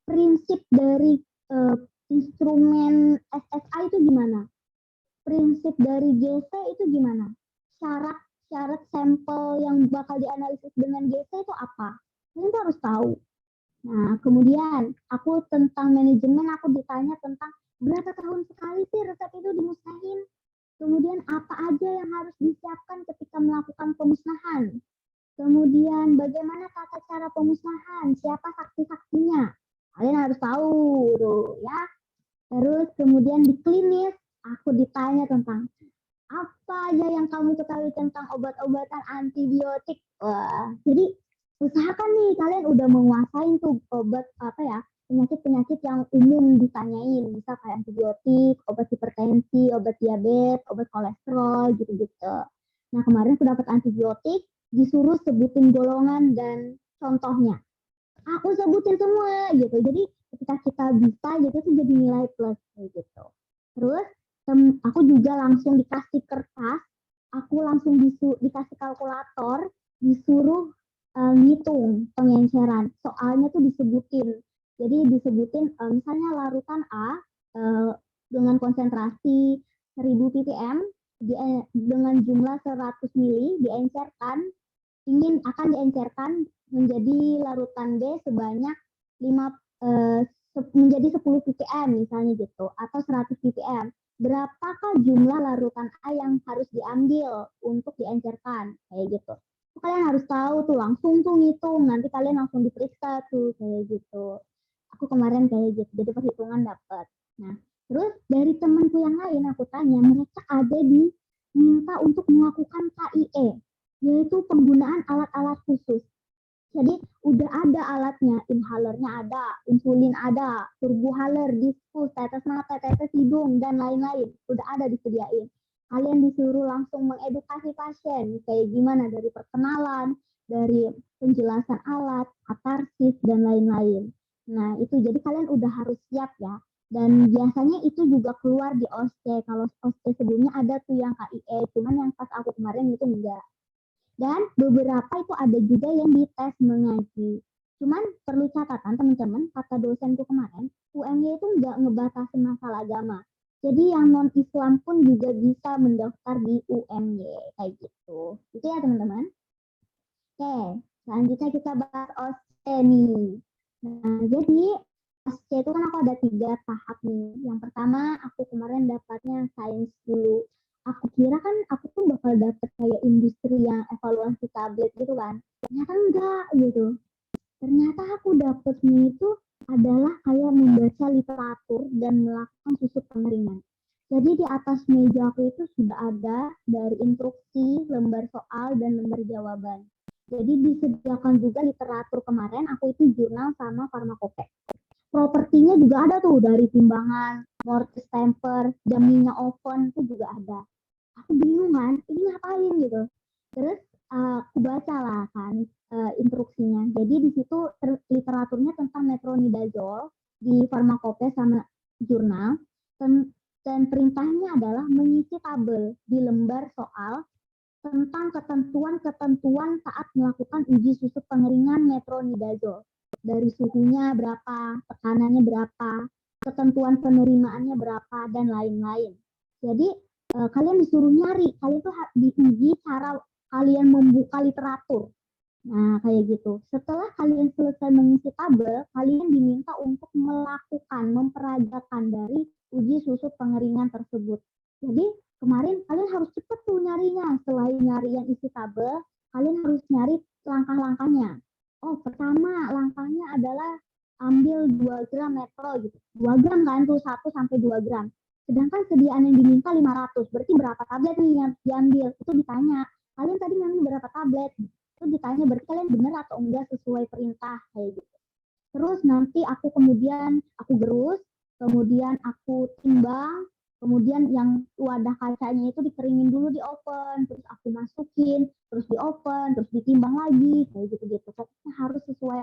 S3: prinsip dari instrumen SSI itu gimana, prinsip dari GC itu gimana, syarat sampel yang bakal dianalisis dengan GC itu apa, kalian tuh harus tahu. Nah, kemudian aku tentang manajemen, aku ditanya tentang berapa tahun sekali sih resep itu dimusnahin. Kemudian apa aja yang harus disiapkan ketika melakukan pemusnahan. Kemudian bagaimana tata cara pemusnahan, siapa saksi-saksinya. Kalian harus tahu tuh ya. Terus kemudian di klinis, aku ditanya tentang apa aja yang kamu ketahui tentang obat-obatan antibiotik. Wah, jadi usahakan nih kalian udah menguasai tuh obat apa ya, penyakit-penyakit yang umum ditanyain, bisa kayak antibiotik, obat hipertensi, obat diabetes, obat kolesterol gitu-gitu. Nah, kemarin aku dapat antibiotik, disuruh sebutin golongan dan contohnya. Aku sebutin semua gitu. Jadi ketika kita bisa gitu itu jadi nilai plus gitu. Terus aku juga langsung dikasih kertas, aku langsung dikasih kalkulator, disuruh ngitung pengenceran. Soalnya tuh disebutin. Jadi disebutin misalnya larutan A dengan konsentrasi 1000 ppm dengan jumlah 100 mili akan diencerkan menjadi larutan B sebanyak 10 ppm misalnya gitu atau 100 ppm. Berapakah jumlah larutan A yang harus diambil untuk diencerkan kayak gitu. Kalian harus tahu tuh langsung tuh ngitung, nanti kalian langsung diperiksa tuh kayak gitu. Aku kemarin kayak gitu, jadi perhitungan dapat. Nah, terus dari temanku yang lain aku tanya, mereka ada diminta untuk melakukan KIE, yaitu penggunaan alat-alat khusus. Jadi udah ada alatnya, inhalernya ada, insulin ada, turbohaler, diskus, tetes mata, tetes hidung, dan lain-lain. Udah ada disediain. Kalian disuruh langsung mengedukasi pasien, kayak gimana dari perkenalan, dari penjelasan alat, katarsis, dan lain-lain. Nah, itu jadi kalian udah harus siap ya. Dan biasanya itu juga keluar di OSCE. Kalau OSCE sebelumnya ada tuh yang KIE, cuman yang pas aku kemarin itu enggak. Dan beberapa itu ada juga yang dites mengaji. Cuman perlu catatan teman-teman, kata dosenku kemarin, UMY itu nggak ngebatasin masalah agama. Jadi yang non-Islam pun juga bisa mendaftar di UMY, kayak gitu. Itu ya teman-teman. Oke, selanjutnya kita bahas OSCE nih. Nah, jadi OSCE itu kan aku ada 3 tahap nih. Yang pertama, aku kemarin dapatnya sains dulu. Aku kira kan aku tuh bakal dapet kayak industri yang evaluasi tablet gitu kan. Ternyata enggak gitu. Ternyata aku dapetnya itu adalah kayak membaca literatur dan melakukan susut pengeringan. Jadi di atas meja aku itu sudah ada dari instruksi, lembar soal, dan lembar jawaban. Jadi disediakan juga literatur kemarin, aku itu jurnal sama farmakope. Propertinya juga ada tuh dari timbangan, mortis temper, jam minyak oven itu juga ada. Aku bingung kan, ini ngapain gitu. Terus aku baca lah kan instruksinya. Jadi di situ literaturnya tentang metronidazole di farmakope sama jurnal. Dan perintahnya adalah mengisi tabel di lembar soal tentang ketentuan-ketentuan saat melakukan uji susut pengeringan metronidazole. Dari suhunya berapa, tekanannya berapa, ketentuan penerimaannya berapa, dan lain-lain. Jadi kalian disuruh nyari, kalian tuh diuji cara kalian membuka literatur. Nah, kayak gitu. Setelah kalian selesai mengisi tabel, kalian diminta untuk melakukan, memperagakan dari uji susut pengeringan tersebut. Jadi, kemarin kalian harus cepet tuh nyarinya. Selain nyari yang isi tabel, kalian harus nyari langkah-langkahnya. Oh, pertama langkahnya adalah ambil 2 gram metro gitu. 2 gram kan tuh, 1 sampai 2 gram. Sedangkan sediaan yang diminta 500. Berarti berapa tablet nih yang diambil? Itu ditanya. Kalian tadi ngambil berapa tablet? Itu ditanya berarti kalian benar atau enggak sesuai perintah kayak gitu. Terus nanti aku kemudian aku gerus, kemudian aku timbang, kemudian yang wadah kacanya itu dikeringin dulu di oven, terus aku masukin, terus di oven, terus ditimbang lagi kayak gitu-gitu. Pokoknya harus sesuai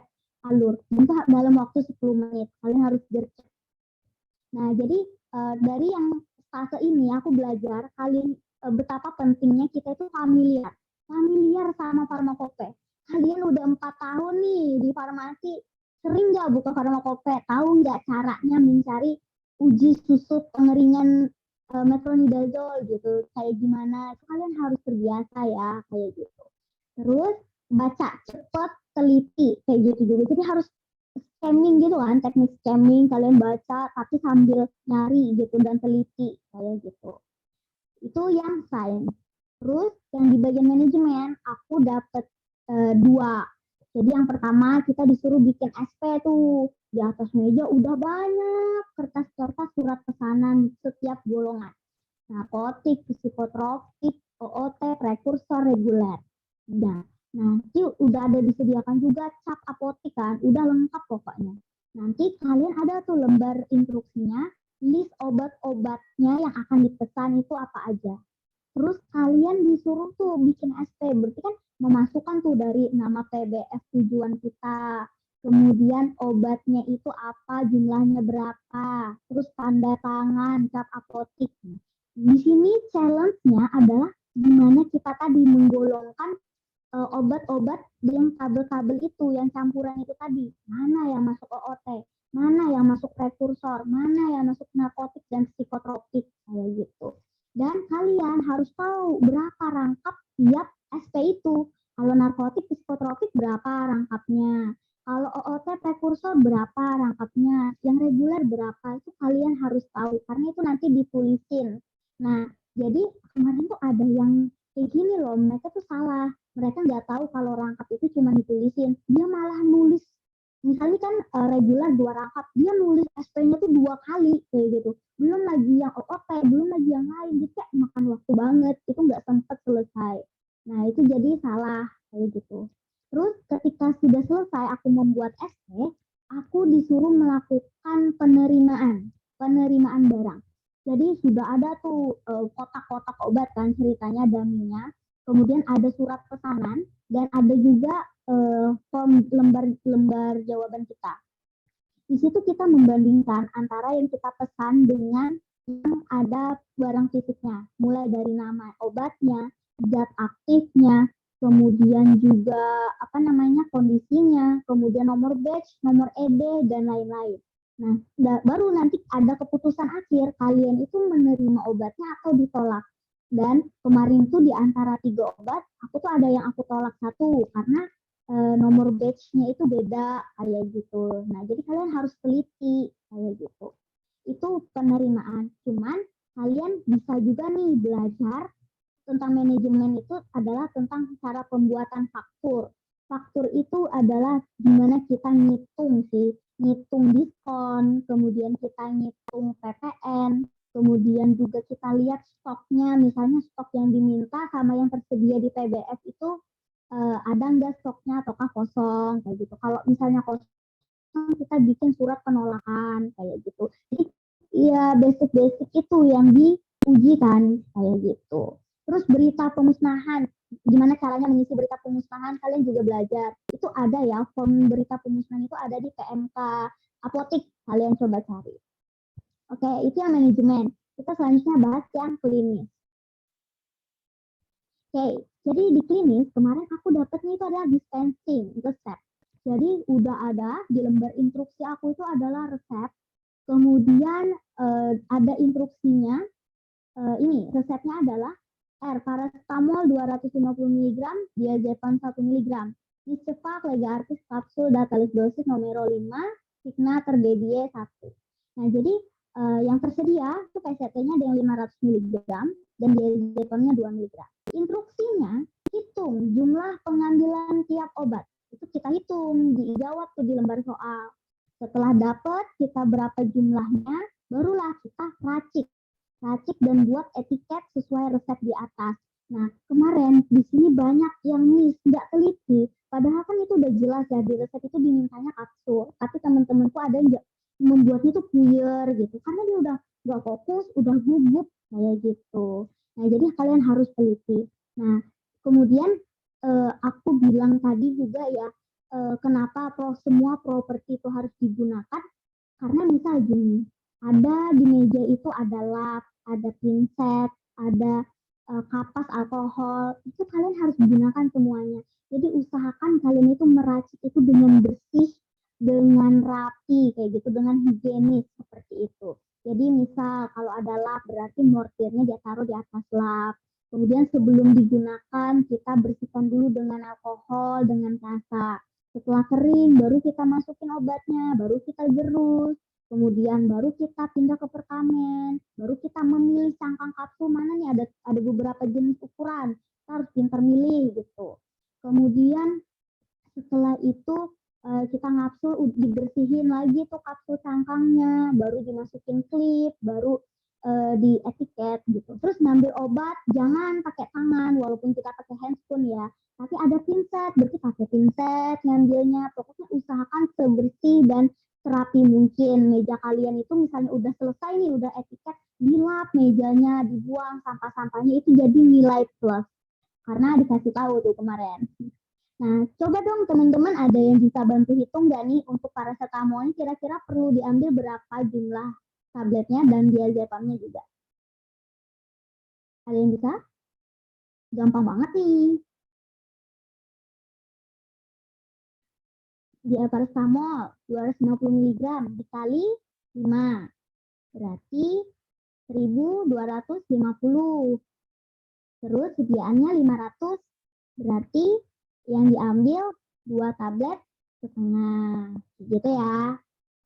S3: alur. Nanti dalam waktu 10 menit kalian harus gercep. Nah, jadi dari yang fase ini aku belajar kalian betapa pentingnya kita itu familiar sama farmakope. Kalian udah 4 tahun nih di farmasi, sering nggak buka farmakope? Tahu nggak caranya mencari uji susut pengeringan metronidazole gitu? Kayak gimana? Itu kalian harus terbiasa ya, kayak gitu. Terus baca cepet, teliti, kayak gitu juga. Jadi harus scamming gitu kan, teknik scamming, kalian baca tapi sambil nyari gitu dan teliti kayak gitu. Itu yang sains. Terus yang di bagian manajemen aku dapat 2. Jadi yang pertama kita disuruh bikin SP tuh. Di atas meja udah banyak kertas-kertas surat pesanan setiap golongan. Narkotik, psikotropik, OOT, prekursor, reguler. Udah. Nanti udah ada disediakan juga cap apotik kan, udah lengkap pokoknya. Nanti kalian ada tuh lembar instruksinya, list obat-obatnya yang akan dipesan itu apa aja. Terus kalian disuruh tuh bikin SP, berarti kan memasukkan tuh dari nama PBS tujuan kita, kemudian obatnya itu apa, jumlahnya berapa, terus tanda tangan, cap apotik. Di sini challenge-nya adalah gimana kita tadi menggolongkan obat-obat yang kabel-kabel itu, yang campuran itu tadi. Mana yang masuk OOT, mana yang masuk prekursor, mana yang masuk narkotik dan psikotropik, kayak gitu. Dan kalian harus tahu berapa rangkap tiap SP itu. Kalau narkotik, psikotropik berapa rangkapnya. Kalau OOT prekursor berapa rangkapnya. Yang reguler berapa, itu kalian harus tahu. Karena itu nanti ditulisin. Nah, jadi kemarin tuh ada yang kayak gini loh, mereka tuh salah. Mereka nggak tahu kalau rangkap itu cuma ditulisin. Dia malah nulis, misalnya kan reguler 2 rangkap, dia nulis SP-nya tuh 2 kali kayak gitu. Belum lagi yang OOT, belum lagi yang lain. Jadi kayak makan waktu banget, itu nggak sempet selesai. Nah, itu jadi salah kayak gitu. Terus ketika sudah selesai aku membuat SP, aku disuruh melakukan penerimaan barang. Jadi sudah ada tuh kotak-kotak obat kan ceritanya daminya. Kemudian ada surat pesanan dan ada juga form lembar jawaban kita. Di situ kita membandingkan antara yang kita pesan dengan yang ada barang fisiknya, mulai dari nama obatnya, zat aktifnya, kemudian juga kondisinya, kemudian nomor batch, nomor ED dan lain-lain. Nah, baru nanti ada keputusan akhir kalian itu menerima obatnya atau ditolak. Dan kemarin tuh di antara 3 obat, aku tuh ada yang aku tolak 1 karena nomor batch-nya itu beda kayak gitu. Nah, jadi kalian harus teliti kayak gitu. Itu penerimaan. Cuman kalian bisa juga nih belajar tentang manajemen itu adalah tentang cara pembuatan faktur. Faktur itu adalah gimana kita ngitung diskon, kemudian kita ngitung PPN, kemudian juga kita lihat stoknya, misalnya stok yang diminta sama yang tersedia di PBS itu ada nggak stoknya ataukah kosong kayak gitu. Kalau misalnya kosong kita bikin surat penolakan kayak gitu. Jadi ya basic-basic itu yang diuji kan kayak gitu. Terus berita pemusnahan, gimana caranya mengisi berita pemusnahan, kalian juga belajar. Itu ada ya, form berita pemusnahan itu ada di PMK Apotik, kalian coba cari. Oke, itu yang manajemen. Kita selanjutnya bahas yang klinis. Oke, jadi di klinis kemarin aku dapetnya itu adalah dispensing resep. Jadi udah ada di lembar instruksi aku itu adalah resep. Kemudian ada instruksinya. Ini resepnya adalah paracetamol 250 mg, diazepam 1 mg. Discevak lega artis kapsul datalis dosis nomor 5, signa tergedie 1. Nah, jadi yang tersedia itu PCT-nya dengan 500 mg dan diazepamnya 2 mg. Instruksinya hitung jumlah pengambilan tiap obat. Itu kita hitung, dijawab tuh di lembar soal. Setelah dapat kita berapa jumlahnya, barulah kita racik dan buat etiket sesuai resep di atas. Nah, kemarin di sini banyak yang miss, nggak teliti. Padahal kan itu udah jelas ya, di resep itu dimintanya kapsul. Tapi teman-temanku ada yang membuatnya tuh puyer gitu. Karena dia udah nggak fokus, udah gugup kayak gitu. Nah, jadi kalian harus teliti. Nah, kemudian aku bilang tadi juga ya, kenapa semua properti itu harus digunakan. Karena misal gini, ada di meja itu ada lap, ada pinset, ada kapas alkohol, itu kalian harus gunakan semuanya. Jadi usahakan kalian itu meracik itu dengan bersih, dengan rapi, kayak gitu, dengan higienis seperti itu. Jadi misal kalau ada lap, berarti mortirnya dia taruh di atas lap. Kemudian sebelum digunakan, kita bersihkan dulu dengan alkohol, dengan kasa. Setelah kering, baru kita masukin obatnya, baru kita gerus. Kemudian baru kita pindah ke perkamen, baru kita memilih cangkang kapsul mana nih, ada beberapa jenis ukuran, kita harus pintar milih gitu. Kemudian setelah itu kita ngapsul, dibersihin lagi tuh kapsul cangkangnya, baru dimasukin klip, baru di etiket gitu. Terus ngambil obat jangan pakai tangan, walaupun kita pakai handscoon ya, tapi ada pinset, berarti pakai pinset ngambilnya. Pokoknya usahakan sebersih dan serapi mungkin. Meja kalian itu misalnya udah selesai nih, udah etiket, dilap mejanya, dibuang sampah-sampahnya, itu jadi nilai plus karena dikasih tahu tuh kemarin. Nah, coba dong teman-teman, ada yang bisa bantu hitung nggak nih untuk paracetamol ini kira-kira perlu diambil berapa jumlah tabletnya dan diazepamnya juga? Ada yang bisa? Gampang banget nih. Di paracetamol 250 mg dikali 5, berarti 1250. Terus sediaannya 500, berarti yang diambil 2 tablet setengah, gitu ya.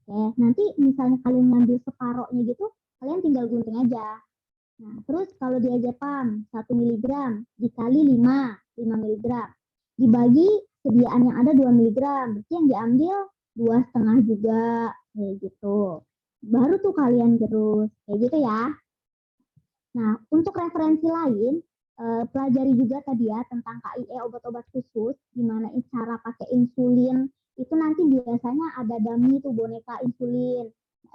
S3: Oke, nanti misalnya kalian ngambil separohnya gitu, kalian tinggal gunting aja. Nah, terus kalau diazepam 1 mg dikali 5 mg, dibagi sediaan yang ada 2 mg, berarti yang diambil 2,5 juga, kayak gitu. Baru tuh kalian terus, kayak gitu ya. Nah, untuk referensi lain, pelajari juga tadi ya tentang KIE obat-obat khusus, gimana cara pakai insulin. Itu nanti biasanya ada dummy tuh boneka insulin.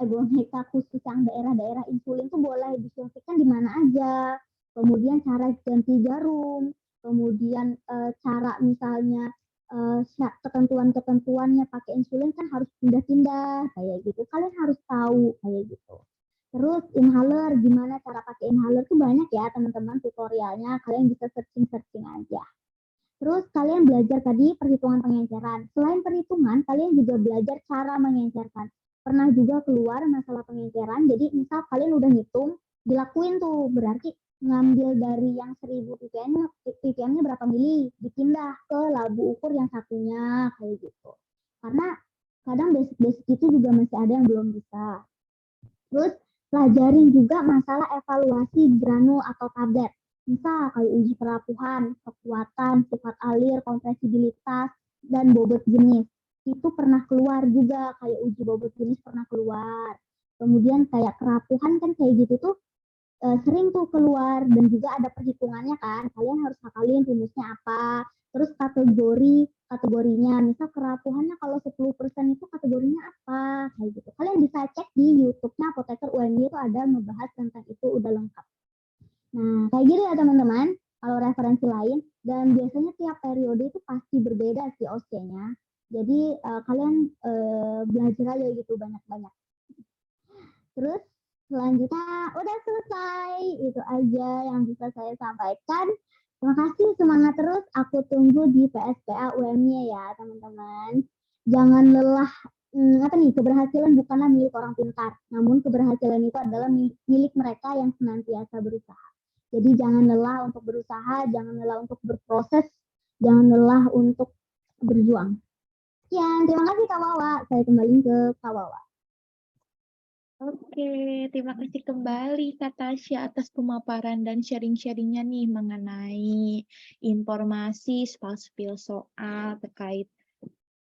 S3: boneka khusus yang daerah-daerah insulin tuh boleh disuntikkan di mana aja. Kemudian cara ganti jarum, kemudian cara misalnya ketentuan-ketentuannya pakai insulin kan harus pindah-pindah kayak gitu. Kalian harus tahu kayak gitu. Terus inhaler, gimana cara pakai inhaler tuh banyak ya teman-teman tutorialnya. Kalian bisa searching-searching aja. Terus kalian belajar tadi perhitungan pengenceran. Selain perhitungan, kalian juga belajar cara mengencerkan. Pernah juga keluar masalah pengenceran. Jadi misal kalian udah ngitung, dilakuin tuh. Berarti ngambil dari yang 1000 ppm-nya berapa mili, dipindah ke labu ukur yang satunya kayak gitu. Karena kadang basic-basic itu juga masih ada yang belum bisa. Terus pelajarin juga masalah evaluasi granul atau tablet. Misal kayak uji kerapuhan, kekuatan, sifat alir, kompresibilitas, dan bobot jenis. Itu pernah keluar juga, kayak uji bobot jenis pernah keluar. Kemudian kayak kerapuhan kan kayak gitu tuh sering tuh keluar dan juga ada perhitungannya kan. Kalian harus hakalin rumusnya apa. Terus kategorinya, misal kerapuhannya kalau 10% itu kategorinya apa, kayak gitu. Kalian bisa cek di YouTube-nya Apoteker UNY itu ada ngebahas tentang itu udah lengkap. Nah, kayak gitu ya teman-teman, kalau referensi lain. Dan biasanya tiap periode itu pasti berbeda sih OC-nya. Jadi kalian belajar aja gitu banyak-banyak. Terus selanjutnya udah selesai, itu aja yang bisa saya sampaikan. Terima kasih, semangat terus. Aku tunggu di PSPA UM-nya ya teman-teman. Jangan lelah. Keberhasilan bukanlah milik orang pintar, namun keberhasilan itu adalah milik mereka yang senantiasa berusaha. Jadi jangan lelah untuk berusaha, jangan lelah untuk berproses, jangan lelah untuk berjuang. Sekian, terima kasih Kak Wawa. Saya kembali ke Kak Wawa.
S1: Oke, terima kasih kembali Kak Tasya atas pemaparan dan sharing-sharingnya nih mengenai informasi spill soal terkait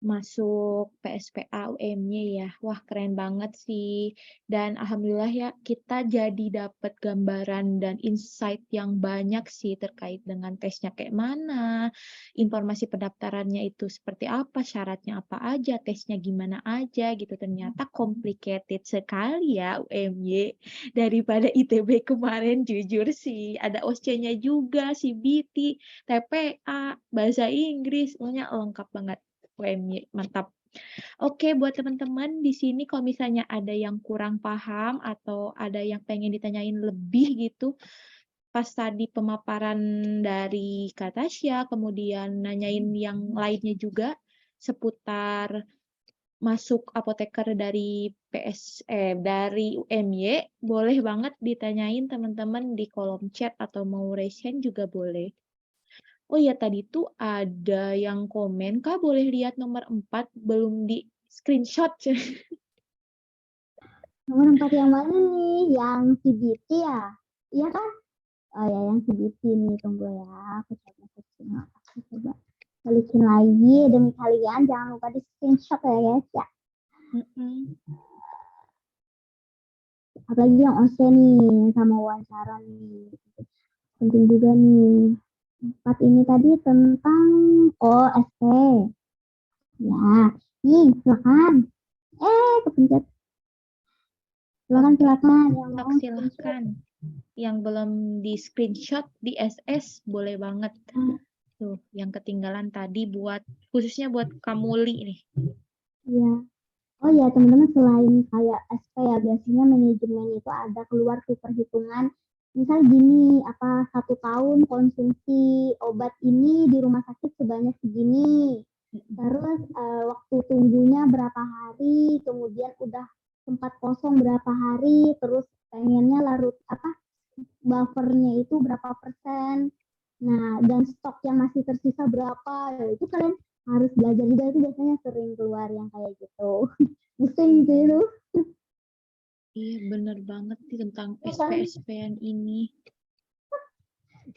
S1: masuk PSPA UMY ya. Wah, keren banget sih. Dan alhamdulillah ya kita jadi dapat gambaran dan insight yang banyak sih terkait dengan tesnya kayak mana, informasi pendaftarannya itu seperti apa, syaratnya apa aja, tesnya gimana aja gitu. Ternyata complicated sekali ya UMY daripada ITB kemarin, jujur sih. Ada OSCE-nya juga, CBT, TPA, bahasa Inggris, pokoknya lengkap banget. UMY, mantap. Oke, buat teman-teman di sini kalau misalnya ada yang kurang paham atau ada yang pengen ditanyain lebih gitu, pas tadi pemaparan dari Kak Tasya, kemudian nanyain yang lainnya juga seputar masuk apoteker dari dari UMY, boleh banget ditanyain teman-teman di kolom chat atau mau raise hand juga boleh. Oh iya, tadi tuh ada yang komen, Kak boleh lihat nomor 4 belum di screenshot.
S3: Nomor 4 yang mana nih? Yang CBT ya? Iya kan? Oh ya, yang CBT nih. Tunggu ya. Aku coba balikin lagi demi kalian. Jangan lupa di screenshot ya guys ya. Apalagi yang OC nih sama wawancara nih. Penting juga nih. 4 ini tadi tentang OSP. Ya, nih silakan. Kepencet. Silakan yang mau
S1: Silahkan. Yang belum di screenshot di SS boleh banget. Tuh, yang ketinggalan tadi khususnya buat Kamuli nih.
S3: Iya. Oh ya teman-teman, selain kayak SP ya, biasanya manajemen itu ada keluar tuh perhitungan. Misal gini, 1 tahun konsumsi obat ini di rumah sakit sebanyak segini. Terus waktu tunggunya berapa hari, kemudian udah tempat kosong berapa hari, terus pengennya buffernya itu berapa persen. Nah, dan stok yang masih tersisa berapa, itu kalian harus belajar juga, itu biasanya sering keluar yang kayak gitu. Pusing gitu itu.
S1: Iya, bener banget sih tentang SP-SP-an ini.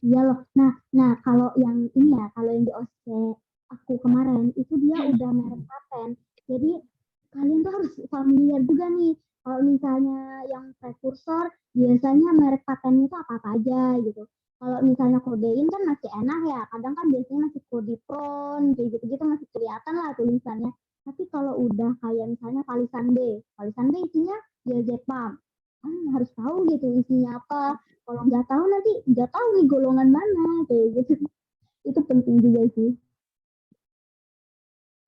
S3: Iya loh. Nah kalau yang ini ya, kalau yang di OSCE aku kemarin itu dia udah merek paten. Jadi kalian tuh harus familiar juga nih. Kalau misalnya yang prekursor, biasanya merek patennya itu apa-apa aja gitu. Kalau misalnya kodein kan masih enak ya. Kadang kan biasanya masih kodipron, kayak gitu-gitu masih kelihatan lah tulisannya. Tapi kalau udah kayak misalnya Palisan B isinya Diazepam. Kan harus tahu gitu isinya apa. Kalau nggak tahu nanti nggak tahu nih golongan mana kayak gitu. Itu penting juga sih.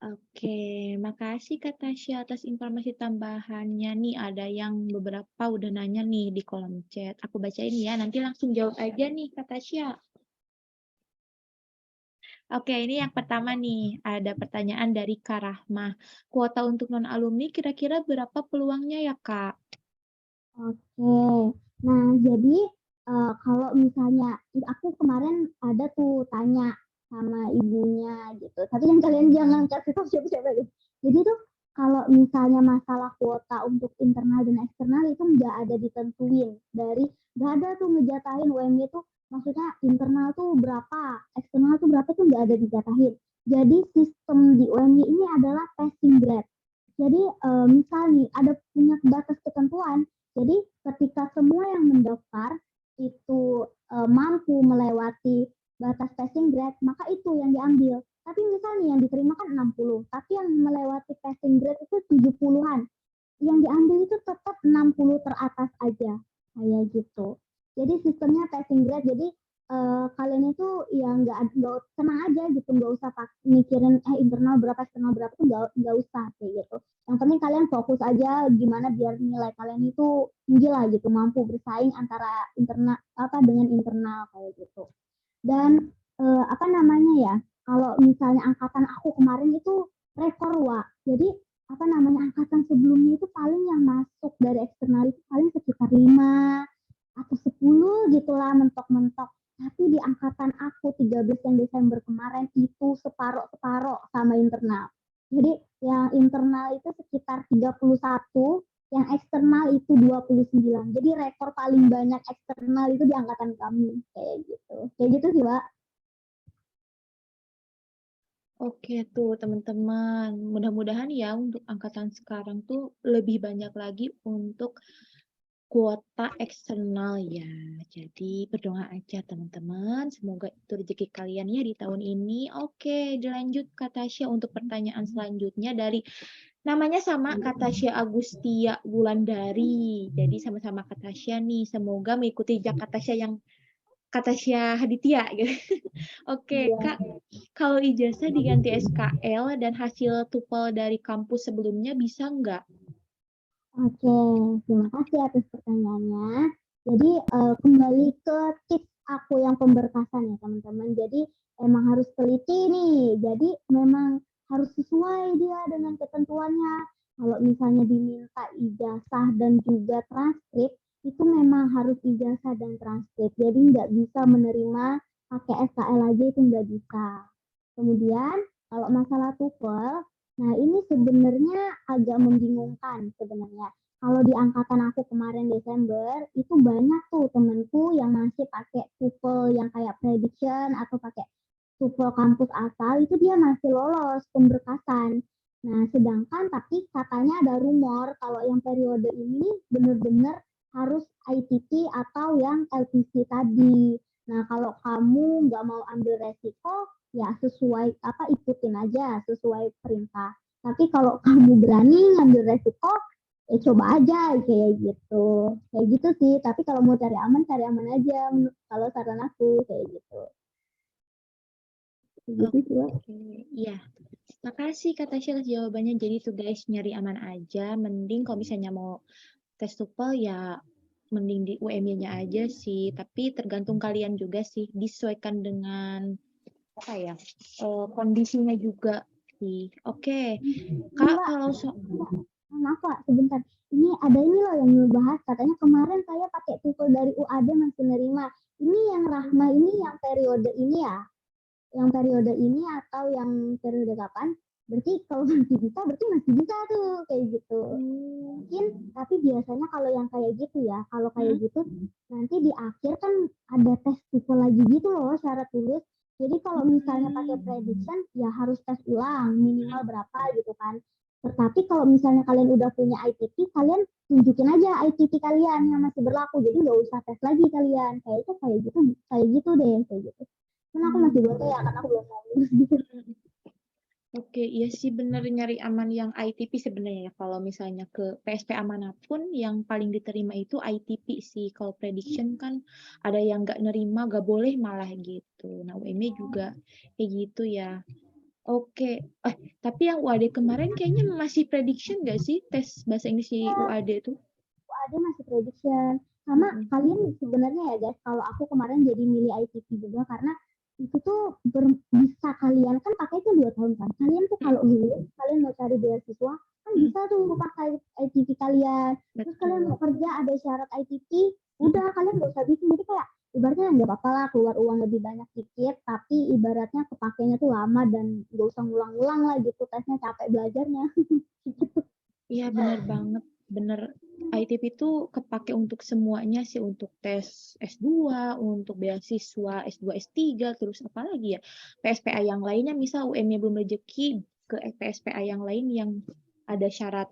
S1: Oke, makasih Kak Tasya atas informasi tambahannya nih. Ada yang beberapa udah nanya nih di kolom chat. Aku bacain ya, nanti langsung jawab aja nih Kak Tasya. Oke, ini yang pertama nih. Ada pertanyaan dari Kak Rahmah. Kuota untuk non-alumni kira-kira berapa peluangnya ya Kak?
S3: Oke. Nah, jadi kalau misalnya aku kemarin ada tuh tanya sama ibunya gitu. Tapi yang kalian jangan kasih tahu siapa-siapa deh. Jadi tuh kalau misalnya masalah kuota untuk internal dan eksternal itu nggak ada ditentuin dari nggak ada tuh ngejatahin UMY itu maksudnya internal tuh berapa, eksternal tuh berapa tuh nggak ada dijatahin. Jadi sistem di UMY ini adalah passing grade. Jadi misal nih ada punya batas ketentuan. Jadi ketika semua yang mendaftar itu mampu melewati batas passing grade, maka itu yang diambil. Tapi misalnya yang diterima kan 60, tapi yang melewati passing grade itu 70-an. Yang diambil itu tetap 60 teratas aja, kayak gitu. Jadi sistemnya passing grade, jadi kalian itu ya nggak tenang aja gitu, nggak usah mikirin internal berapa eksternal berapa tuh nggak usah kayak gitu. Yang penting kalian fokus aja gimana biar nilai kalian itu tinggi lah gitu, mampu bersaing antara internal apa dengan internal kayak gitu. Dan apa namanya ya, kalau misalnya angkatan aku kemarin itu rekor Wak. Jadi apa namanya angkatan sebelumnya itu paling yang masuk dari eksternal itu paling sekitar 5 atau 10 gitulah mentok-mentok. Tapi di angkatan aku 13 yang Desember kemarin itu separoh-separoh sama internal. Jadi yang internal itu sekitar 31, yang eksternal itu 29. Jadi rekor paling banyak eksternal itu di angkatan kami kayak gitu. Kayak gitu sih, Pak.
S1: Oke tuh teman-teman, mudah-mudahan ya untuk angkatan sekarang tuh lebih banyak lagi untuk kuota eksternal ya. Jadi berdoa aja teman-teman, semoga itu rezeki kalian ya di tahun ini. Oke, dilanjut Kak Tasya untuk pertanyaan selanjutnya dari namanya sama Kak Tasya Agustia Wulandari. Jadi sama-sama Kak Tasya nih, semoga mengikuti jejak Kak Tasya yang Kak Tasya Haditya gitu. Oke,
S3: Iya.
S1: Kak, kalau ijazah diganti SKL dan hasil TOEFL dari kampus sebelumnya bisa nggak?
S3: Oke, terima kasih atas pertanyaannya. Jadi kembali ke tips aku yang pemberkasan ya teman-teman. Jadi emang harus teliti nih. Jadi memang harus sesuai dia dengan ketentuannya. Kalau misalnya diminta ijazah dan juga transkrip, itu memang harus ijazah dan transkrip. Jadi nggak bisa menerima pakai SKL aja itu nggak bisa. Kemudian kalau masalah TOEFL, nah ini sebenarnya agak membingungkan sebenarnya. Kalau di angkatan aku kemarin Desember, itu banyak tuh temenku yang masih pakai TOEFL yang kayak prediction atau pakai TOEFL kampus asal, itu dia masih lolos pemberkasan. Nah, sedangkan tapi katanya ada rumor kalau yang periode ini benar-benar harus ITP atau yang LPC tadi. Nah, kalau kamu nggak mau ambil resiko, ya sesuai apa ikutin aja sesuai perintah. Tapi kalau kamu berani ngambil resiko, ya coba aja kayak gitu. Kayak gitu sih. Tapi kalau mau cari aman aja. Kalau saran aku kayak gitu. Kayak gitu sih, Wak.
S1: Oke, iya. Makasih Kak Tasya atas jawabannya. Jadi tuh guys, nyari aman aja. Mending kalau misalnya mau tes TOEFL ya mending di UMY-nya aja sih. Tapi tergantung kalian juga sih. Disesuaikan dengan apa ya kondisinya juga sih. Oke, Kak
S3: Mbak,
S1: kalau
S3: maaf Pak, sebentar. Ini ada ini loh yang ngebahas. Katanya kemarin saya pakai TOEFL dari UAD masih nerima. Ini yang Rahma ini yang periode ini ya? Yang periode ini atau yang periode kapan? Berarti kalau masih bisa, berarti masih bisa tuh kayak gitu. Mungkin, tapi biasanya kalau yang kayak gitu ya, kalau kayak gitu nanti di akhir kan ada tes TOEFL lagi gitu loh syarat lulus. Jadi kalau misalnya pakai prediction ya harus tes ulang minimal berapa gitu kan. Tetapi kalau misalnya kalian udah punya ITP, kalian tunjukin aja ITP kalian yang masih berlaku. Jadi nggak usah tes lagi kalian. Kayak gitu deh, kayak gitu. Karena aku masih bodoh ya, karena aku belum mau lulus gitu.
S1: Oke, iya sih bener nyari aman yang ITP sebenarnya ya. Kalau misalnya ke PSPA manapun yang paling diterima itu ITP sih. Kalau prediction kan ada yang nggak nerima, nggak boleh malah gitu. Nah, UMY juga kayak gitu ya. Oke, tapi yang UAD kemarin kayaknya masih prediction nggak sih tes bahasa Inggris di UAD itu?
S3: Ada masih prediction. Sama
S1: Mm-mm.
S3: kalian sebenarnya ya guys, kalau aku kemarin jadi milih ITP juga karena itu tuh bisa kalian kan pakai itu 2 tahun kan. Kalian tuh kalau lulus, kalian mau cari beasiswa, kan bisa tuh pakai ITP kalian. Terus kalian
S1: Betul.
S3: mau kerja ada syarat ITP, udah kalian gak usah bikin. Jadi kayak ibaratnya nggak apa-apa lah keluar uang lebih banyak dikit, tapi ibaratnya kepakainya tuh lama dan gak usah ngulang-ngulang lah gitu tesnya, capek belajarnya.
S1: Iya bener banget, bener. ITP itu kepake untuk semuanya sih, untuk tes S2, untuk beasiswa S2, S3, terus apa lagi ya, PSPA yang lainnya, misal UM-nya belum rezeki ke PSPA yang lain yang ada syarat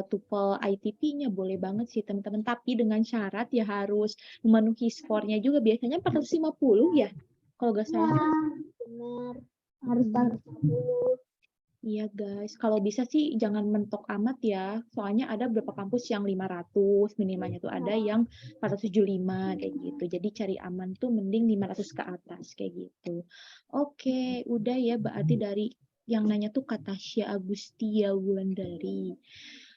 S1: TOEFL ITP-nya, boleh banget sih teman-teman. Tapi dengan syarat ya harus memenuhi skornya juga, biasanya 450 ya, kalau nggak
S3: Ya,
S1: salah.
S3: benar. Harus
S1: Hmm.
S3: 450.
S1: Iya guys, kalau bisa sih jangan mentok amat ya. Soalnya ada beberapa kampus yang 500 minimalnya tuh, ada yang 475 kayak gitu. Jadi cari aman tuh mending 500 ke atas kayak gitu. Oke, udah ya berarti dari yang nanya tuh Kak Tasya Agustia Wulandari.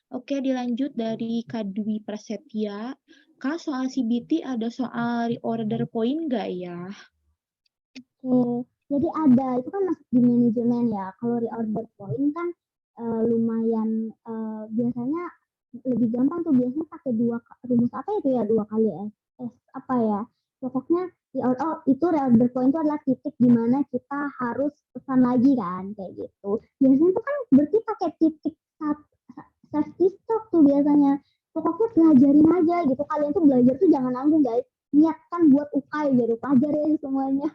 S1: Oke, dilanjut dari Kak Dwi Prasetya. Kak, soal CBT ada soal reorder point nggak ya?
S3: Oke, jadi ada itu kan masuk di manajemen ya. Kalau reorder point kan lumayan biasanya lebih gampang tuh, biasanya pakai rumus apa itu ya, 2 kali S apa ya. Pokoknya itu reorder point itu adalah titik di mana kita harus pesan lagi kan kayak gitu. Biasanya itu kan berarti pakai titik safety stock tuh biasanya. Pokoknya pelajarin aja gitu. Kalian tuh belajar tuh jangan nanggung guys. Niatkan buat UKAI jadi pelajarin semuanya.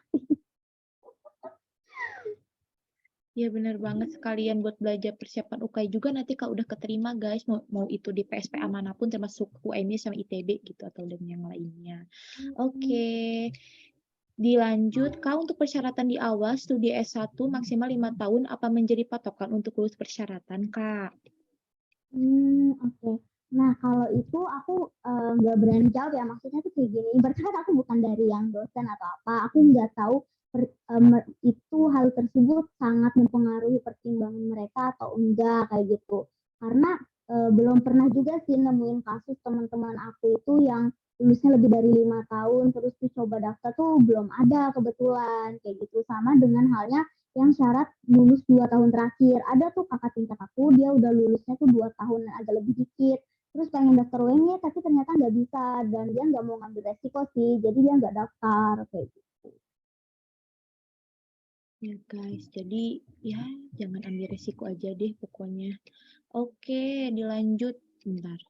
S1: Ya benar banget, sekalian buat belajar persiapan UKI juga nanti kalau udah keterima guys, mau itu di PSPA manapun termasuk UMY sama ITB gitu atau dan yang lainnya. Oke. Dilanjut, Kak, untuk persyaratan di awal studi S1 maksimal 5 tahun apa menjadi patokan untuk lulus persyaratan, Kak?
S3: Oke. Nah, kalau itu aku nggak berani jawab ya. Maksudnya tuh kayak gini. Berarti kan aku bukan dari yang dosen atau apa. Aku nggak tahu itu hal tersebut sangat mempengaruhi pertimbangan mereka atau enggak kayak gitu. Karena belum pernah juga sih nemuin kasus teman-teman aku itu yang lulusnya lebih dari 5 tahun terus dicoba daftar tuh belum ada kebetulan kayak gitu. Sama dengan halnya yang syarat lulus 2 tahun terakhir. Ada tuh kakak tingkat aku, dia udah lulusnya tuh 2 tahun agak lebih dikit. Terus pengen daftar UMY, tapi ternyata nggak bisa. Dan dia nggak mau ngambil resiko sih, jadi dia nggak daftar. Kayak gitu.
S1: Ya guys, jadi ya jangan ambil resiko aja deh pokoknya. Oke, dilanjut. Bentar.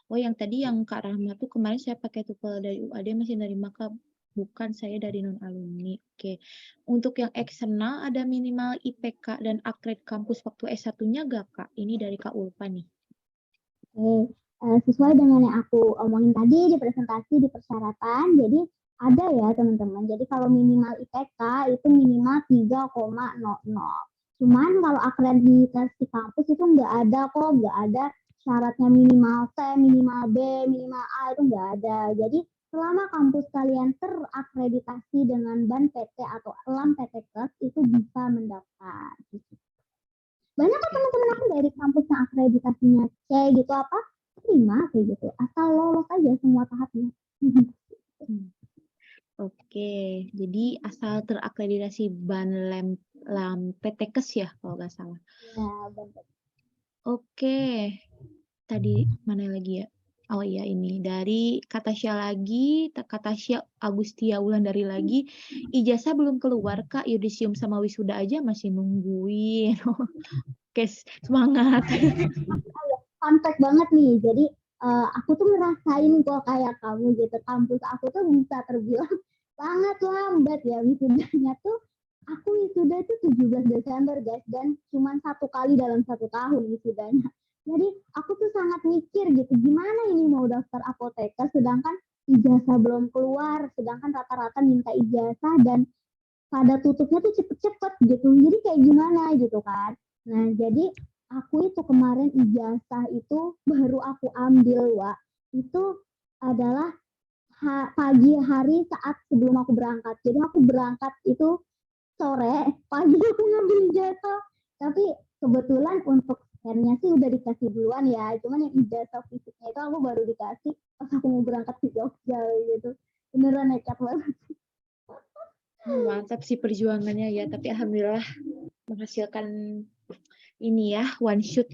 S1: Oh, yang tadi yang Kak Rahma tuh kemarin saya pakai TOEFL dari UAD masih dari Maka, bukan saya dari non alumni. Oke. Untuk yang eksternal ada minimal IPK dan akred kampus waktu S1-nya gak, Kak? Ini dari Kak Ulfa nih.
S3: Oke, sesuai dengan yang aku omongin tadi di presentasi di persyaratan, jadi ada ya teman-teman. Jadi kalau minimal IPK itu minimal 3,00. Cuman kalau akreditasi kampus itu nggak ada kok, nggak ada syaratnya minimal C, minimal B, minimal A, itu nggak ada. Jadi selama kampus kalian terakreditasi dengan BAN PT atau ELAM PTKes itu bisa mendaftar. Banyak kok teman-teman aku dari kampus yang akreditasinya C gitu apa terima kayak gitu, asal lolos aja semua tahapnya.
S1: Oke, jadi asal terakreditasi BAN LAM PTKes ya kalau nggak salah.
S3: Ya, benar.
S1: Oke, tadi mana lagi ya? Oh iya, ini dari Katasya lagi, Katasya Agustia Wulandari lagi. Ijazah belum keluar, Kak. Yudisium sama wisuda aja masih nungguin. Oke, semangat.
S3: Fun fact banget nih, jadi aku tuh ngerasain kok kayak kamu gitu, kampus aku tuh bisa terbilang sangat lambat ya wisudanya tuh. Aku wisuda itu 17 Desember guys, dan cuma 1 kali dalam 1 tahun wisudanya. Jadi aku tuh sangat mikir gitu, gimana ini mau daftar apoteker sedangkan ijazah belum keluar, sedangkan rata-rata minta ijazah dan pada tutupnya tuh cepet-cepet gitu. Jadi kayak gimana gitu kan. Nah, jadi aku itu kemarin ijazah itu baru aku ambil, Wak. Itu adalah pagi hari saat sebelum aku berangkat. Jadi aku berangkat itu sore, pagi aku ngambil ijazah. Tapi kebetulan untuk scan-nya sih udah dikasih duluan ya. Cuman yang ijazah fisiknya itu aku baru dikasih pas aku mau berangkat ke Jogja gitu. Beneran nekat banget.
S1: Mantap sih perjuangannya ya, tapi alhamdulillah menghasilkan ini ya, one shoot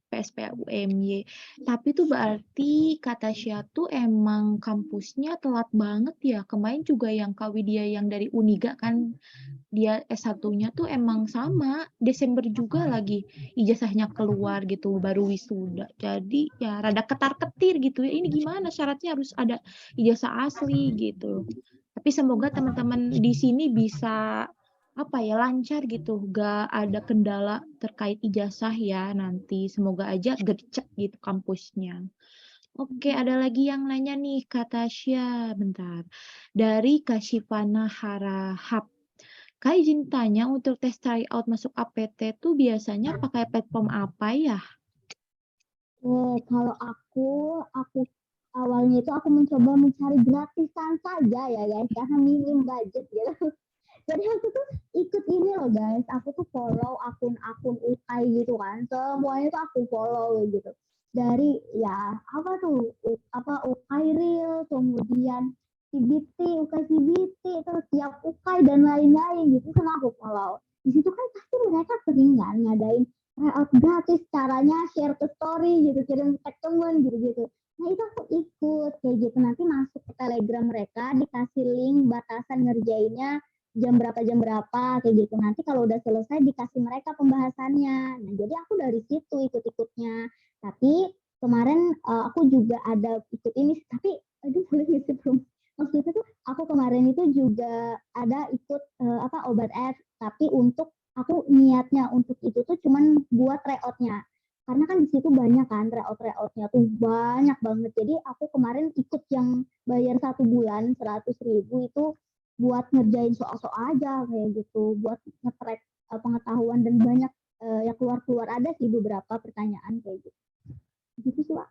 S1: PSPA UMY. Tapi tuh berarti kata Tasya tuh emang kampusnya telat banget ya. Kemarin juga yang Kak Widya yang dari Uniga kan, dia S1-nya tuh emang sama, Desember juga lagi ijazahnya keluar gitu, baru wisuda. Jadi ya rada ketar-ketir gitu ya. Ini gimana syaratnya harus ada ijazah asli gitu. Tapi semoga teman-teman di sini bisa apa ya lancar gitu, gak ada kendala terkait ijazah ya nanti. Semoga aja gercep gitu kampusnya. Oke, ada lagi yang nanya nih, Kak Tasya. Bentar. Dari Kasyifana Harahap. Kak izin tanya untuk tes tryout masuk APT tuh biasanya pakai platform apa ya?
S3: Kalau aku awalnya itu aku mencoba mencari gratisan saja ya guys, karena minim budget gitu. Jadi aku tuh ikut ini loh guys, aku tuh follow akun-akun UKAI gitu kan, semuanya tuh aku follow gitu. Dari ya apa tuh, apa UKAI Real, kemudian CBT, UKAI CBT, terus tiap UKAI dan lain-lain gitu, semua aku follow. Di situ kan pasti mereka sering kan ngadain tryout gratis, caranya share ke story gitu, kirim tag temen gitu-gitu. Nah itu aku ikut kayak gitu, nanti masuk ke telegram mereka, dikasih link batasan ngerjainnya jam berapa kayak gitu. Nanti kalau udah selesai dikasih mereka pembahasannya. Nah jadi aku dari situ ikut-ikutnya. Tapi kemarin aku juga ada ikut ini, tapi aduh boleh ngisi belum? Waktu itu tuh aku kemarin itu juga ada ikut apa obat F, tapi untuk aku niatnya untuk itu tuh cuman buat tryoutnya, karena kan di situ banyak kan tryoutnya tuh banyak banget. Jadi aku kemarin ikut yang bayar 1 bulan 100.000 itu buat ngerjain soal-soal aja kayak gitu, buat nge-track pengetahuan, dan banyak yang keluar-keluar, ada sih beberapa pertanyaan kayak gitu. Gitu sih, Pak.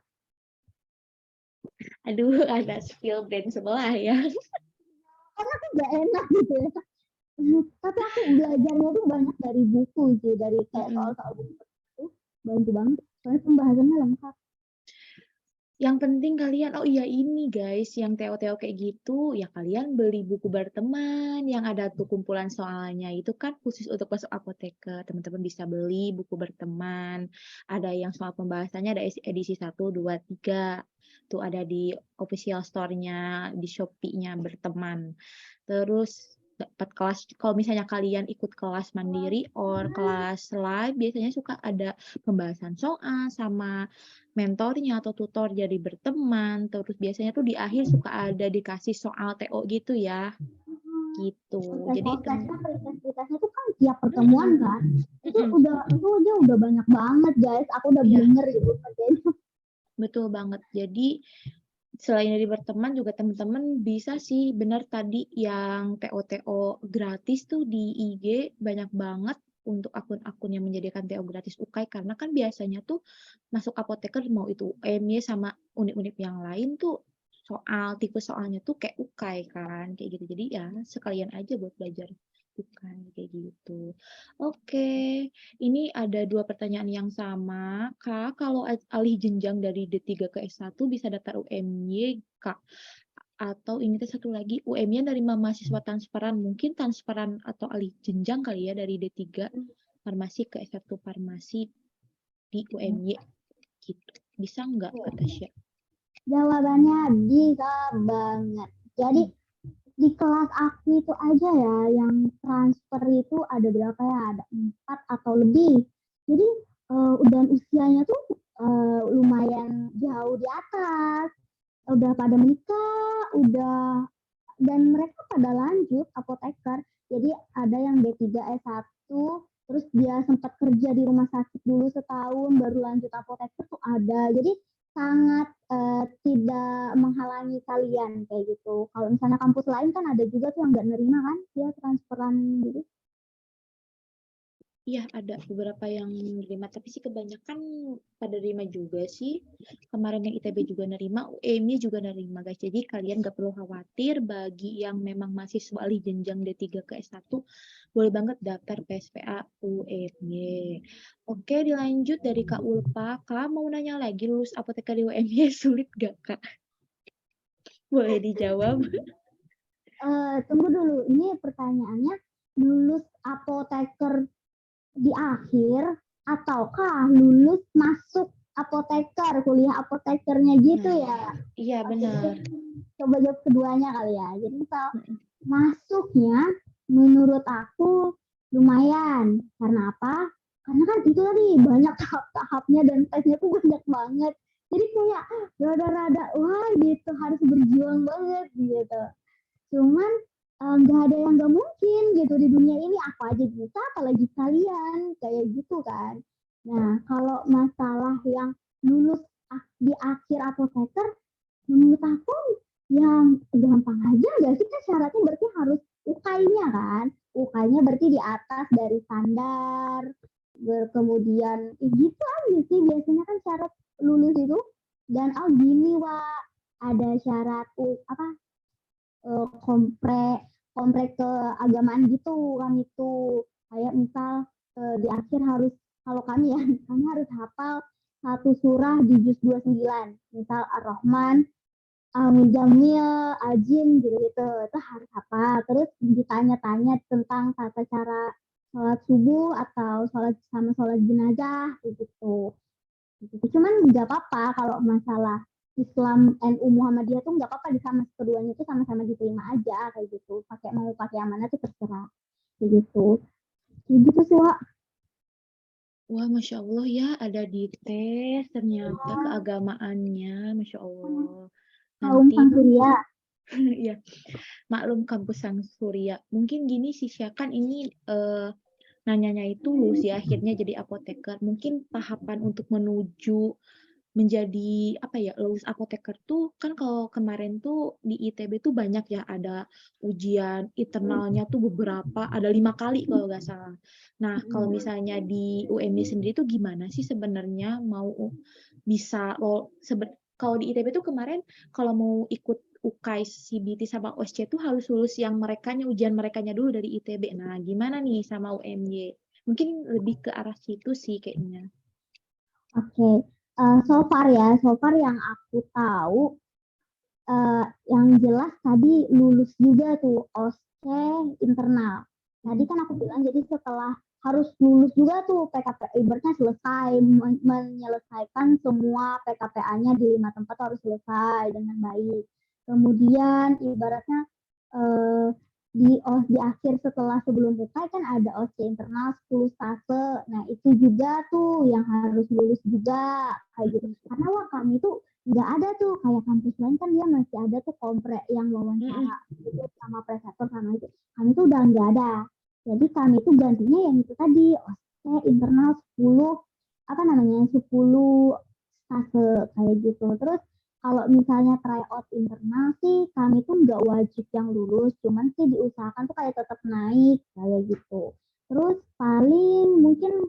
S1: Aduh, ada spill brand sebelah ya.
S3: Karena aku gak enak gitu ya. Tapi aku belajarnya tuh banyak dari buku sih, dari kayak soal-soal buku itu bantu banget. Soalnya pembahasannya lengkap.
S1: Yang penting kalian, oh iya ini guys, yang TO-TO kayak gitu, ya kalian beli buku berteman yang ada tuh kumpulan soalnya. Itu kan khusus untuk masuk apoteker. Teman-teman bisa beli buku berteman. Ada yang soal pembahasannya ada edisi 1, 2, 3. Tuh ada di official store-nya, di Shopee-nya berteman. Terus dapat kelas, kalau misalnya kalian ikut kelas mandiri or kelas live, biasanya suka ada pembahasan soal sama mentornya atau tutor jadi berteman. Terus biasanya tuh di akhir suka ada dikasih soal TO gitu ya. Gitu. Jadi
S3: Proses-prosesnya tuh kan tiap pertemuan kan. Itu aja udah banyak banget guys. Aku udah
S1: Iya.
S3: blinger gitu kerjanya.
S1: Betul banget. Jadi selain dari berteman juga teman-teman bisa sih benar tadi yang TO-TO gratis tuh di IG banyak banget untuk akun-akun yang menyediakan TO gratis UKAI, karena kan biasanya tuh masuk apoteker mau itu UMY sama unit-unit yang lain tuh tipe soalnya tuh kayak UKAI kan kayak gitu. Jadi ya sekalian aja buat belajar UKAI kayak gitu. Oke. Ini ada 2 pertanyaan yang sama. Kak, kalau alih jenjang dari D3 ke S1 bisa daftar UMY, Kak? Atau ini tuh satu lagi, UMY dari mahasiswa transferan, mungkin transferan atau alih jenjang kali ya dari D3 farmasi ke S1 farmasi di UMY gitu. Bisa nggak, Kak Tasya?
S3: Jawabannya bisa banget. Jadi di kelas aku itu aja ya yang transfer itu ada berapa ya? Ada 4 atau lebih. Jadi dan usianya tuh lumayan jauh di atas. Udah pada menikah, dan mereka pada lanjut apoteker. Jadi ada yang D3 S1, terus dia sempat kerja di rumah sakit dulu setahun baru lanjut apoteker tuh ada. Jadi sangat tidak menghalangi kalian kayak gitu. Kalau misalnya kampus lain kan ada juga tuh yang nggak nerima kan, dia transferan gitu.
S1: Iya, ada beberapa yang nerima, tapi sih kebanyakan pada nerima juga sih. Kemarin yang ITB juga nerima, UM-nya juga nerima, guys. Jadi kalian gak perlu khawatir bagi yang memang mahasiswa alih jenjang D3 ke S1, boleh banget daftar PSPA UMY. Oke, dilanjut dari Kak Ulpa. Kak mau nanya lagi, lulus apoteker di UMY sulit gak, Kak? Boleh dijawab?
S3: Tunggu dulu, ini pertanyaannya lulus apoteker di akhir ataukah lulus masuk apoteker, kuliah apotekernya gitu
S1: Nah,
S3: ya?
S1: iya
S3: Oke,
S1: benar.
S3: coba jawab keduanya kali ya. Jadi misal masuknya menurut aku lumayan. Karena apa? Karena kan itu tadi banyak tahap-tahapnya dan tesnya tuh banyak banget. Jadi kayak rada-rada wah gitu harus berjuang banget gitu. Cuman nggak ada yang nggak mungkin gitu di dunia ini, aku aja bisa apalagi kalian kayak gitu kan. Nah kalau masalah yang lulus di akhir apoteker, menurut aku yang gampang aja nggak sih, kan syaratnya berarti harus UKI-nya kan, UKI-nya berarti di atas dari standar, kemudian gitu aja sih biasanya kan syarat lulus itu. Dan oh gini Wak, ada syarat apa komprek keagamaan gitu kan, itu kayak misal di akhir harus, kalau kami ya kami harus hafal satu surah di juz 29, misal Ar-Rahman, Al-Mujamil, Al-Jin gitu-gitu, itu harus hafal. Terus ditanya-tanya tentang tata cara sholat subuh atau sholat sama sholat jenazah gitu. Cuman nggak apa-apa kalau masalah Islam NU Muhammadiyah tuh nggak apa-apa, di sama keduanya tuh sama-sama diterima aja kayak gitu. Mau pakai yang mana tuh terserah kayak gitu. Kayak gitu sih Wak.
S1: Wah, Masya Allah ya, ada di tes ternyata keagamaannya, Masya Allah.
S3: Kaum
S1: Nanti,
S3: Sang Surya.
S1: ya, maklum kampus Sang Surya. Mungkin gini sih, Syah, kan ini nanyanya itu lulus ya, akhirnya jadi apoteker. Mungkin tahapan untuk menuju menjadi apa ya, lulus apoteker tuh kan kalau kemarin tuh di ITB tuh banyak ya, ada ujian internalnya tuh beberapa, ada 5 kali kalau nggak salah. Nah kalau misalnya di UMY sendiri tuh gimana sih sebenarnya mau bisa lo kalau di ITB tuh kemarin kalau mau ikut UKAIS, CBT sama OSC tuh harus lulus yang merekanya, ujian merekanya dulu dari ITB. Nah gimana nih sama UMY? Mungkin lebih ke arah situ sih kayaknya.
S3: Oke, so far yang aku tahu, yang jelas tadi lulus juga tuh OSCE internal. Tadi kan aku bilang jadi setelah harus lulus juga tuh PKP, ibaratnya selesai menyelesaikan semua PKPA-nya di 5 tempat harus selesai dengan baik. Kemudian ibaratnya eh, di akhir setelah sebelum buka kan ada OSCE internal 10 stase. Nah itu juga tuh yang harus lulus juga kayak gitu. Karena wah kami tuh nggak ada tuh kayak kampus lain kan dia masih ada tuh komprek yang wawancara gitu sama presetor sama itu. Kami tuh udah nggak ada. Jadi kami tuh gantinya yang itu tadi OSCE internal 10 apa namanya 10 stase kayak gitu. Terus kalau misalnya tryout internal sih kami tuh nggak wajib yang lulus, cuman sih diusahakan tuh kayak tetap naik kayak gitu. Terus paling mungkin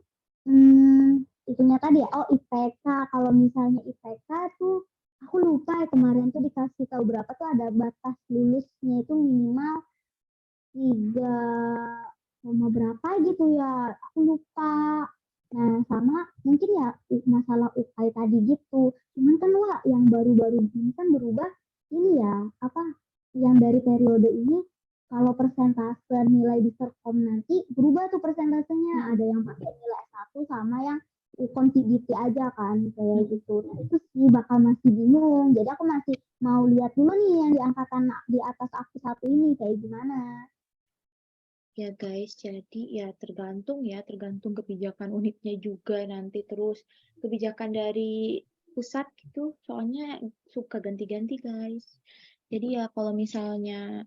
S3: itunya tadi ya, oh IPK. Kalau misalnya IPK tuh aku lupa ya, kemarin tuh dikasih tahu berapa tuh ada batas lulusnya itu minimal 3, berapa gitu ya, aku lupa. Nah sama mungkin ya masalah UKI tadi gitu, cuman kan wah yang baru-baru ini kan berubah ini ya, apa yang dari periode ini kalau persentase nilai di Serkom nanti berubah tuh persentasenya, ada yang pakai nilai 1 sama yang kontiviti aja kan kayak gitu. Nah, itu sih bakal masih bingung, jadi aku masih mau lihat dulu nih yang di angkatan di atas aku satu ini kayak gimana.
S1: Ya guys, jadi ya tergantung kebijakan unitnya juga nanti, terus kebijakan dari pusat gitu, soalnya suka ganti-ganti guys. Jadi ya kalau misalnya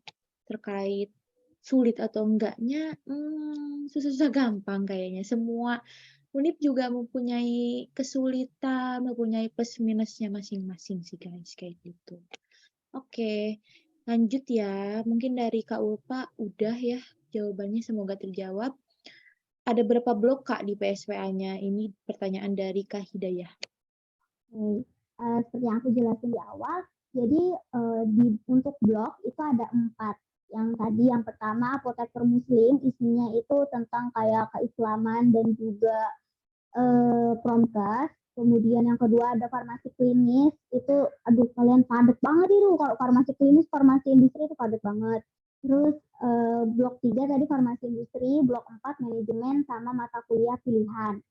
S1: terkait sulit atau enggaknya, susah-susah gampang kayaknya. Semua unit juga mempunyai kesulitan, mempunyai plus minusnya masing-masing sih guys, kayak gitu. Oke, lanjut ya. Mungkin dari Kak Ulfa udah ya jawabannya, semoga terjawab. ada berapa blok Kak di PSPA-nya? Ini pertanyaan dari Kak Hidayah.
S3: Oke. Seperti yang aku jelasin di awal, jadi untuk blog itu ada 4. Yang tadi yang pertama apoteker muslim, isinya itu tentang kayak keislaman dan juga promkes. Kemudian yang kedua ada farmasi klinis, itu aduh kalian padat banget itu kalau farmasi klinis, farmasi industri itu padat banget. Terus blok 3 tadi farmasi industri, blok 4 manajemen sama mata kuliah pilihan.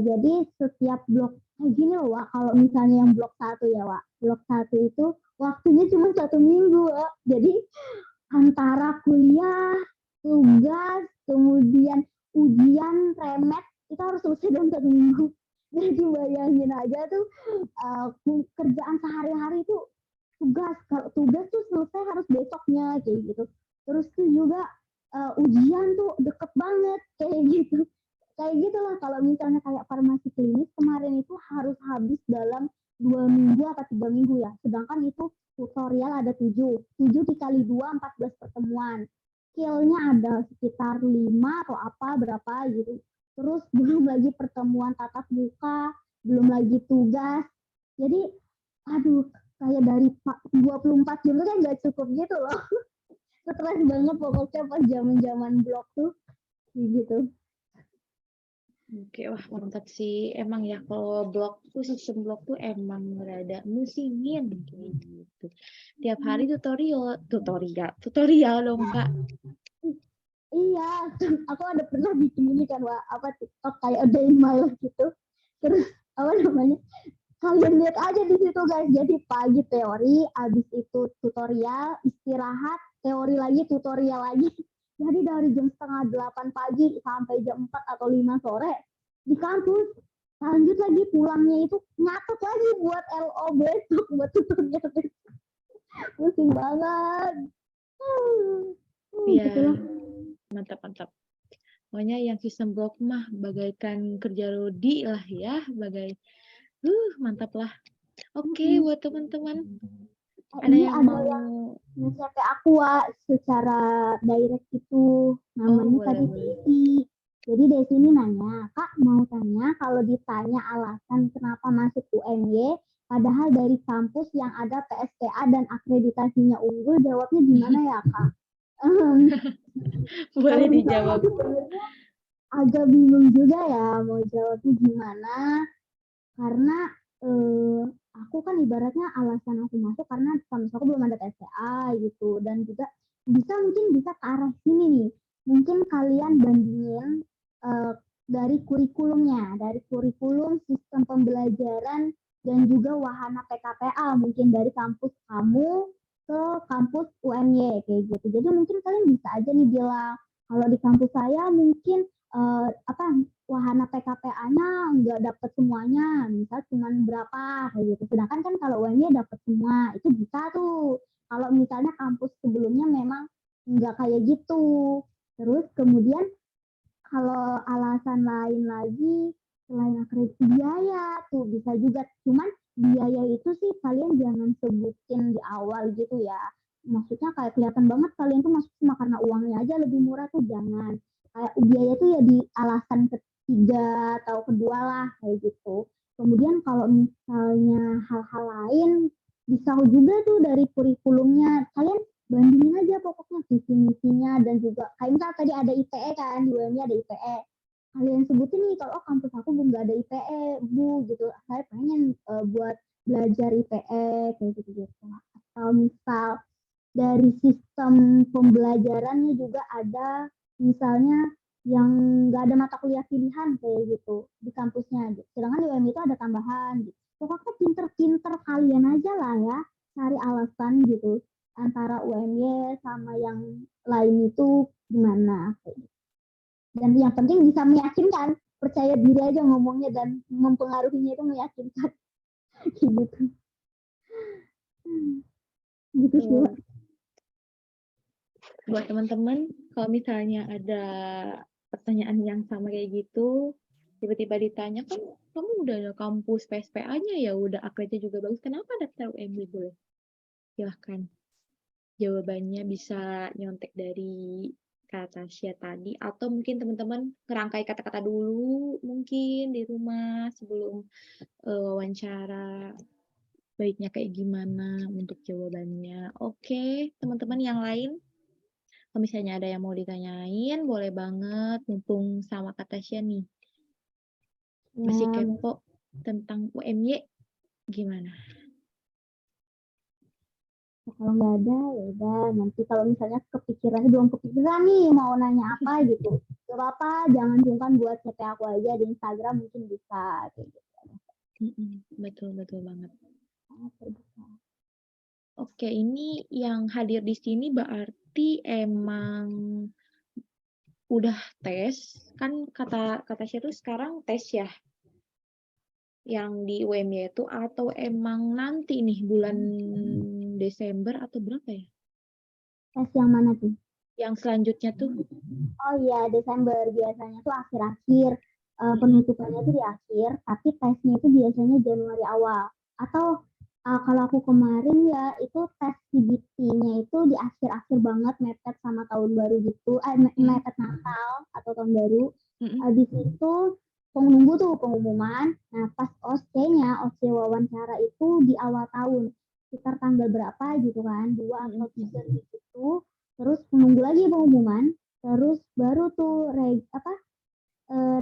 S3: Jadi setiap blok kayak gini loh, Wak. Kalau misalnya yang blok 1 ya, Wak. Blok 1 itu waktunya cuma 1 minggu, Wak. Jadi antara kuliah, tugas, kemudian ujian, remet, itu harus selesai dalam 1 minggu. Jadi bayangin aja tuh kerjaan sehari-hari itu tugas. Kalau tugas tuh selesai harus besoknya kayak gitu. Terus tuh juga ujian tuh deket banget kayak gitu. Kayak gitulah kalau misalnya kayak farmasi klinis kemarin itu harus habis dalam 2 minggu atau 3 minggu ya. Sedangkan itu tutorial ada 7 dikali 2, 14 pertemuan. Skillnya ada sekitar 5 atau apa berapa gitu. Terus belum lagi pertemuan tatap muka, belum lagi tugas. Jadi aduh kayak dari 24 jam itu kan nggak cukup gitu loh. Stres banget pokoknya pas zaman blog tuh gitu.
S1: Oke, wah mantap sih. Emang ya kalau blog tuh sistem blog tuh emang rada musingin kayak gitu. Tiap hari tutorial dong Kak.
S3: Iya, aku ada pernah bikin ini kan, Wak, apa TikTok kayak day in my life gitu. Terus apa namanya? Kalian lihat aja di situ guys. Jadi pagi teori, habis itu tutorial, istirahat, teori lagi, tutorial lagi. Jadi dari jam 7:30 pagi sampai jam 4 atau 5 sore di kampus. Lanjut lagi pulangnya itu nyatet lagi buat LO besok, buat tutorial besok. Pusing banget.
S1: Iya,
S3: Gitu lah.
S1: mantap. Pokoknya yang sistem blog mah bagaikan kerja Rodi lah ya, mantap lah. Oke, buat teman-teman ada
S3: Ini
S1: yang
S3: ada
S1: mau
S3: yang nge-chat aku, Wak, secara direct itu. Namanya tadi
S1: boleh.
S3: Desi. Jadi Desi ini nanya, Kak mau tanya kalau ditanya alasan kenapa masuk UNY, padahal dari kampus yang ada PSPA dan akreditasinya unggul, jawabnya gimana ya, Kak?
S1: Boleh
S3: Kalau misalnya
S1: dijawab.
S3: aku sebenarnya agak bingung juga ya mau jawabnya gimana, karena aku kan ibaratnya alasan aku masuk karena kampus aku belum ada PSPA gitu, dan juga mungkin bisa ke arah sini nih, mungkin kalian bandingin dari kurikulum sistem pembelajaran dan juga wahana PKPA mungkin dari kampus kamu ke kampus UNY kayak gitu. Jadi mungkin kalian bisa aja nih bilang kalau di kampus saya mungkin wahana PKPA-nya nggak dapat semuanya, misal cuma berapa kayak gitu. Sedangkan kan kalau UNY dapat semua, itu bisa tuh. Kalau misalnya kampus sebelumnya memang nggak kayak gitu. Terus kemudian kalau alasan lain lagi selain akreditasi biaya tuh bisa juga. Cuman biaya itu sih kalian jangan sebutin di awal gitu ya. Maksudnya kayak kelihatan banget kalian tuh masuk cuma karena uangnya aja lebih murah tuh jangan. Kayak biaya itu ya di alasan ketiga atau kedua lah kayak gitu. Kemudian kalau misalnya hal-hal lain bisa juga tuh dari kurikulumnya. Kalian bandingin aja pokoknya visi misinya dan juga kayak misal tadi ada IPE kan, di UMY ada IPE. Kalian sebutin nih kalau kampus aku belum nggak ada IPE, Bu gitu. Saya pengen buat belajar IPE kayak gitu. Atau misal dari sistem pembelajarannya juga ada misalnya yang nggak ada mata kuliah pilihan kayak gitu di kampusnya. Sedangkan di UMY itu ada tambahan gitu. Pokoknya pinter-pinter kalian aja lah ya cari alasan gitu antara UMY sama yang lain itu gimana. Dan yang penting bisa meyakinkan, percaya diri aja ngomongnya dan mempengaruhinya itu meyakinkan. Gitu. Gitu sih.
S1: Buat teman-teman, kalau misalnya ada pertanyaan yang sama kayak gitu, tiba-tiba ditanya, kan kamu udah ada kampus PSPA-nya ya, udah akreditnya juga bagus, kenapa daftar UMY dulu? Silahkan. Jawabannya bisa nyontek dari kata Tasya tadi, atau mungkin teman-teman ngerangkai kata-kata dulu mungkin di rumah sebelum wawancara, baiknya kayak gimana untuk jawabannya. Oke, teman-teman yang lain, kalau misalnya ada yang mau ditanyain, boleh banget, mumpung sama Kak Tasya nih. Masih
S3: Ya,
S1: kepo tentang UMY, gimana?
S3: kalau nggak ada ya udah, nanti kalau misalnya kepikirannya belum kepikiran nih mau nanya apa gitu, gak apa-apa, jangan sungkan buat chat aku aja di Instagram, mungkin bisa kayak gitu.
S1: Betul banget.
S3: Sangat terbuka.
S1: Oke, ini yang hadir di sini berarti emang udah tes, kan kata Tasya tuh sekarang tes ya, yang di UMY itu, atau emang nanti nih bulan Desember atau berapa ya?
S3: Tes yang mana tuh?
S1: Yang selanjutnya tuh.
S3: Oh iya, Desember biasanya tuh akhir-akhir, penutupannya tuh di akhir, tapi tesnya itu biasanya Januari awal. Atau kalau aku kemarin ya itu tes CBT-nya itu di akhir-akhir banget, mepet sama tahun baru gitu, mepet Natal atau tahun baru. Habis itu nunggu tuh pengumuman. Nah pas OC-nya, OC wawancara itu di awal tahun, sekitar tanggal berapa gitu kan, 2 atau 3 gitu. Terus menunggu lagi pengumuman, terus baru tuh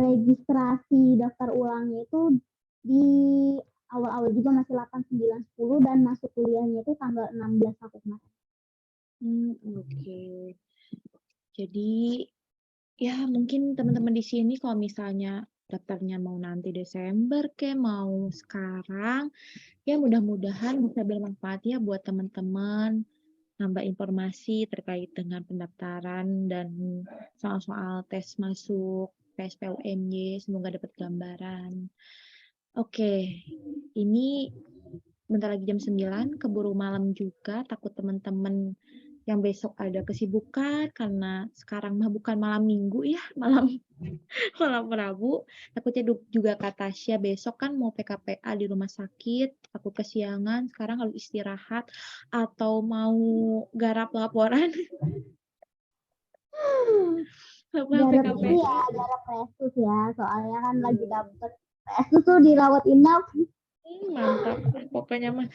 S3: registrasi daftar ulangnya itu di awal-awal juga, masih 8, 9, 10, dan masuk kuliahnya itu tanggal 16 aku kemarin.
S1: Oke. Jadi ya mungkin teman-teman di sini kalau misalnya daftarnya mau nanti Desember mau sekarang, ya mudah-mudahan bisa bermanfaat ya buat teman-teman, nambah informasi terkait dengan pendaftaran dan soal-soal tes masuk PSPUMY, semoga dapat gambaran. Oke, ini bentar lagi jam 9, keburu malam juga, takut teman-teman yang besok ada kesibukan karena sekarang mah bukan malam minggu ya, malam Rabu. Takutnya juga kata Tasya besok kan mau PKPA di rumah sakit, takut kesiangan, sekarang harus istirahat atau mau garap laporan.
S3: Garap ini ya, garap Resus ya, soalnya kan lagi dapet Resus tuh dirawat inap.
S1: Mantap, pokoknya mah.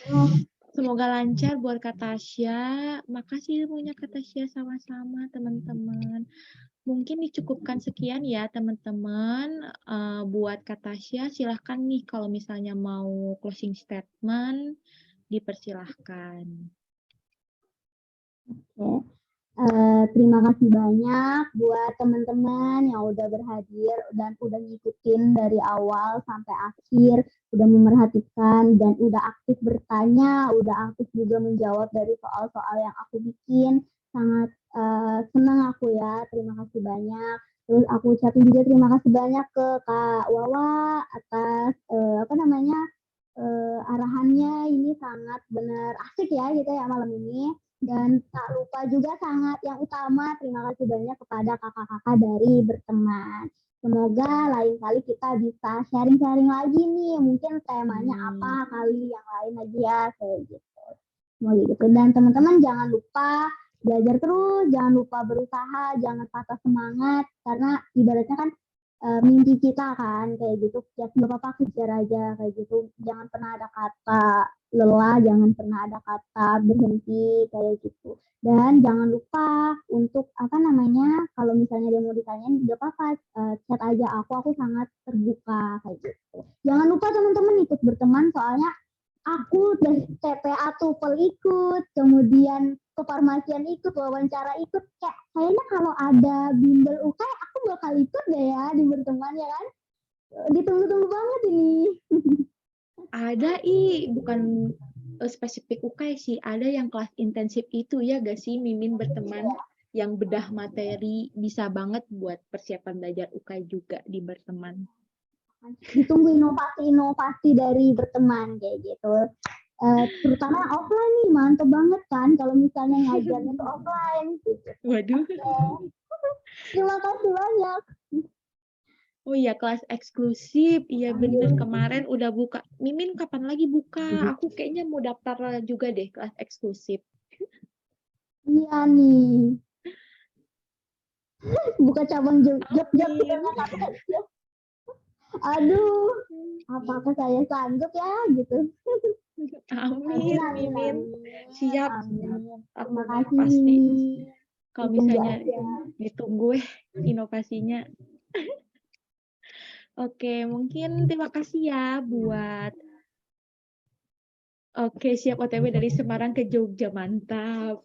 S1: Semoga lancar buat Kak Tasya. Makasih ilmunya Kak Tasya, sama-sama teman-teman. Mungkin dicukupkan sekian ya teman-teman. Buat Kak Tasya, silahkan nih kalau misalnya mau closing statement, dipersilahkan.
S3: Oke. Terima kasih banyak buat teman-teman yang udah berhadir dan udah ngikutin dari awal sampai akhir, udah memerhatikan dan udah aktif bertanya, udah aktif juga menjawab dari soal-soal yang aku bikin. Sangat senang aku ya, terima kasih banyak. Terus aku ucapin juga terima kasih banyak ke Kak Wawa atas arahannya, ini sangat benar asik ya gitu ya malam ini. Dan tak lupa juga sangat yang utama, terima kasih banyak kepada kakak-kakak dari berteman. Semoga lain kali kita bisa sharing-sharing lagi nih, mungkin temanya apa kali yang lain lagi ya, kayak gitu. Semoga gitu. Dan teman-teman jangan lupa belajar terus, jangan lupa berusaha, jangan patah semangat, karena ibaratnya kan mimpi kita kan kayak gitu, ya nggak apa-apa, kejar aja kayak gitu, jangan pernah ada kata lelah, jangan pernah ada kata berhenti kayak gitu. Dan jangan lupa untuk kalau misalnya dia mau ditanyain nggak apa-apa, chat aja aku sangat terbuka kayak gitu. Jangan lupa teman-teman ikut berteman, soalnya aku dari TPA TUPEL ikut, kemudian kefarmasian ikut, wawancara ikut, kayaknya kalau ada bimbel UKAI aku bakal ikut deh ya di berteman ya kan. Ditunggu-tunggu banget ini.
S1: Ada bukan spesifik UKAI sih, ada yang kelas intensif itu ya gak sih Mimin berteman, yang bedah materi, bisa banget buat persiapan belajar UKAI juga di berteman.
S3: Ditunggu inovasi-inovasi dari berteman kayak gitu. Terutama offline nih, mantep banget kan kalau misalnya ngajarnya tuh offline gitu.
S1: Waduh.
S3: Terima kasih banyak.
S1: Oh iya, kelas eksklusif. Iya bener, kemarin udah buka. Mimin kapan lagi buka? Aku kayaknya mau daftar juga deh kelas eksklusif.
S3: Iya nih. buka cabang Jogja gitu
S1: Amin.
S3: kan Katasya. Aduh, apakah saya sanggup ya gitu.
S1: Amin,
S3: Amin,
S1: Mimin.
S3: amin,
S1: Siap.
S3: amin.
S1: Aku
S3: Terima
S1: mah
S3: kasih
S1: pasti.
S3: Mimi.
S1: Kalau
S3: Ditunggu
S1: misalnya
S3: aja.
S1: ditunggu inovasinya. Oke, mungkin terima kasih ya buat Oke, siap OTW dari Semarang ke Jogja, mantap.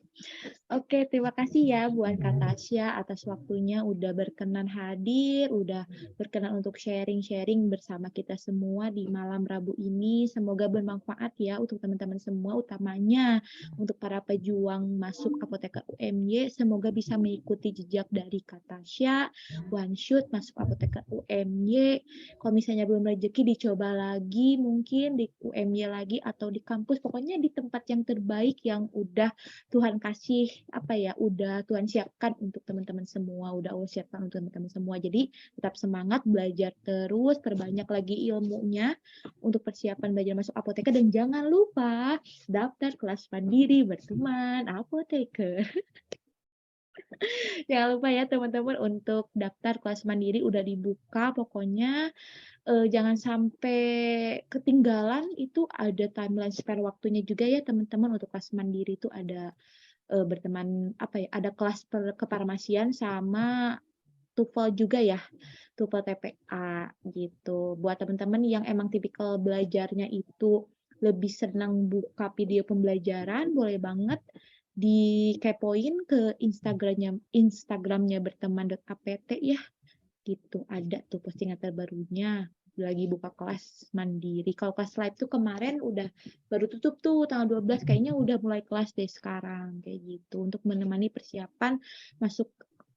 S1: Oke, terima kasih ya buat Kak Tasya atas waktunya udah berkenan hadir, udah berkenan untuk sharing-sharing bersama kita semua di malam Rabu ini. Semoga bermanfaat ya untuk teman-teman semua, utamanya untuk para pejuang masuk apoteker UMY. Semoga bisa mengikuti jejak dari Kak Tasya, one shoot masuk apoteker UMY. Kalau misalnya belum rezeki, dicoba lagi mungkin di UMY lagi atau di kampus, pokoknya di tempat yang terbaik yang udah Tuhan kasih apa ya, udah Tuhan siapkan untuk teman-teman semua, udah Allah siapkan untuk teman-teman semua. Jadi tetap semangat, belajar terus, perbanyak lagi ilmunya untuk persiapan belajar masuk apoteker, dan jangan lupa daftar kelas mandiri berteman apoteker. Jangan lupa ya teman-teman untuk daftar kelas mandiri udah dibuka, pokoknya jangan sampai ketinggalan. Itu ada timeline spare waktunya juga ya teman-teman. Untuk kelas mandiri itu ada berteman apa ya, ada kelas kefarmasian sama TOEFL juga ya, TOEFL TPA gitu. Buat teman-teman yang emang tipikal belajarnya itu lebih senang buka video pembelajaran, boleh banget dikepoin ke Instagramnya berteman.apt ya, gitu. Ada tuh postingan terbarunya lagi buka kelas mandiri. Kalau kelas live tuh kemarin udah baru tutup tuh tanggal 12, kayaknya udah mulai kelas deh sekarang kayak gitu, untuk menemani persiapan masuk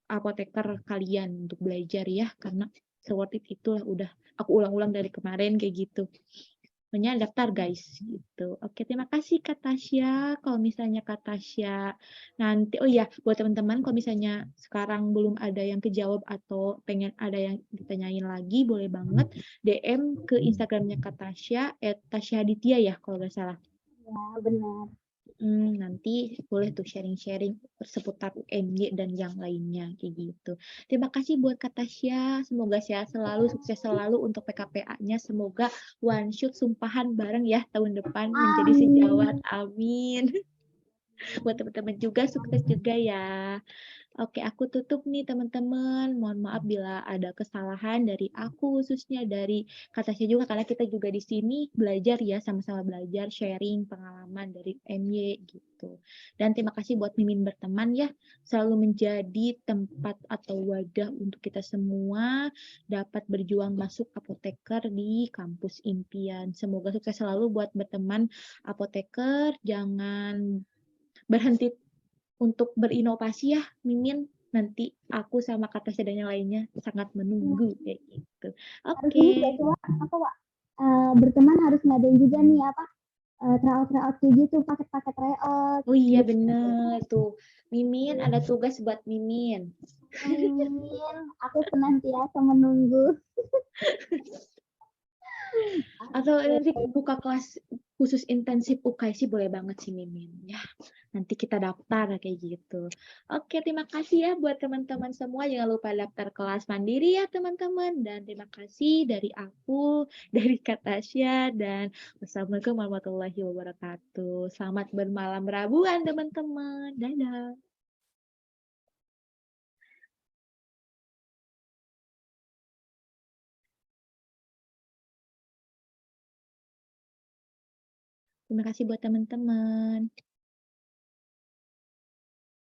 S1: apoteker kalian untuk belajar ya, karena se-worth it itulah, udah aku ulang-ulang dari kemarin kayak gitu. Pokoknya daftar guys gitu. Oke, terima kasih Kak Tasya. Kalau misalnya Kak Tasya nanti, oh ya, buat teman-teman kalau misalnya sekarang belum ada yang kejawab atau pengen ada yang ditanyain lagi, boleh banget DM ke Instagramnya Kak Tasya @tasyaditya ya kalau nggak salah.
S3: Ya, benar.
S1: Nanti boleh tuh sharing-sharing seputar UMY dan yang lainnya kayak gitu. Terima kasih buat Kak Tasya. Semoga sehat selalu, sukses selalu untuk PKPA-nya. Semoga one shoot sumpahan bareng ya tahun depan menjadi sejawat. Amin. Buat teman-teman juga sukses juga ya. Oke, aku tutup nih teman-teman. Mohon maaf bila ada kesalahan dari aku, khususnya dari Kak Tasya juga, karena kita juga di sini belajar ya, sama-sama belajar, sharing pengalaman dari MY gitu. Dan terima kasih buat Mimin berteman ya, selalu menjadi tempat atau wadah untuk kita semua dapat berjuang masuk apoteker di kampus impian. Semoga sukses selalu buat berteman apoteker, jangan berhenti untuk berinovasi ya, Mimin. Nanti aku sama Kak Tasya dan yang lainnya sangat menunggu kayak gitu.
S3: Harus ini
S1: Oke.
S3: gak cuma apa Pak? Berteman harus ngadain juga nih apa? Tryout kayak gitu, paket-paket tryout.
S1: Oh iya
S3: Gitu.
S1: bener tuh. Mimin ada tugas buat Mimin.
S3: Amin. Aku senantiasa menunggu.
S1: Atau nanti buka kelas khusus intensif UKSI boleh banget sih Mimin ya. Nanti kita daftar kayak gitu. Oke, terima kasih ya buat teman-teman semua. Jangan lupa daftar kelas mandiri ya teman-teman. Dan terima kasih dari aku, dari Kak Tasya, dan wassalamualaikum warahmatullahi wabarakatuh. Selamat bermalam Rabuan teman-teman. Dadah. Terima kasih buat teman-teman.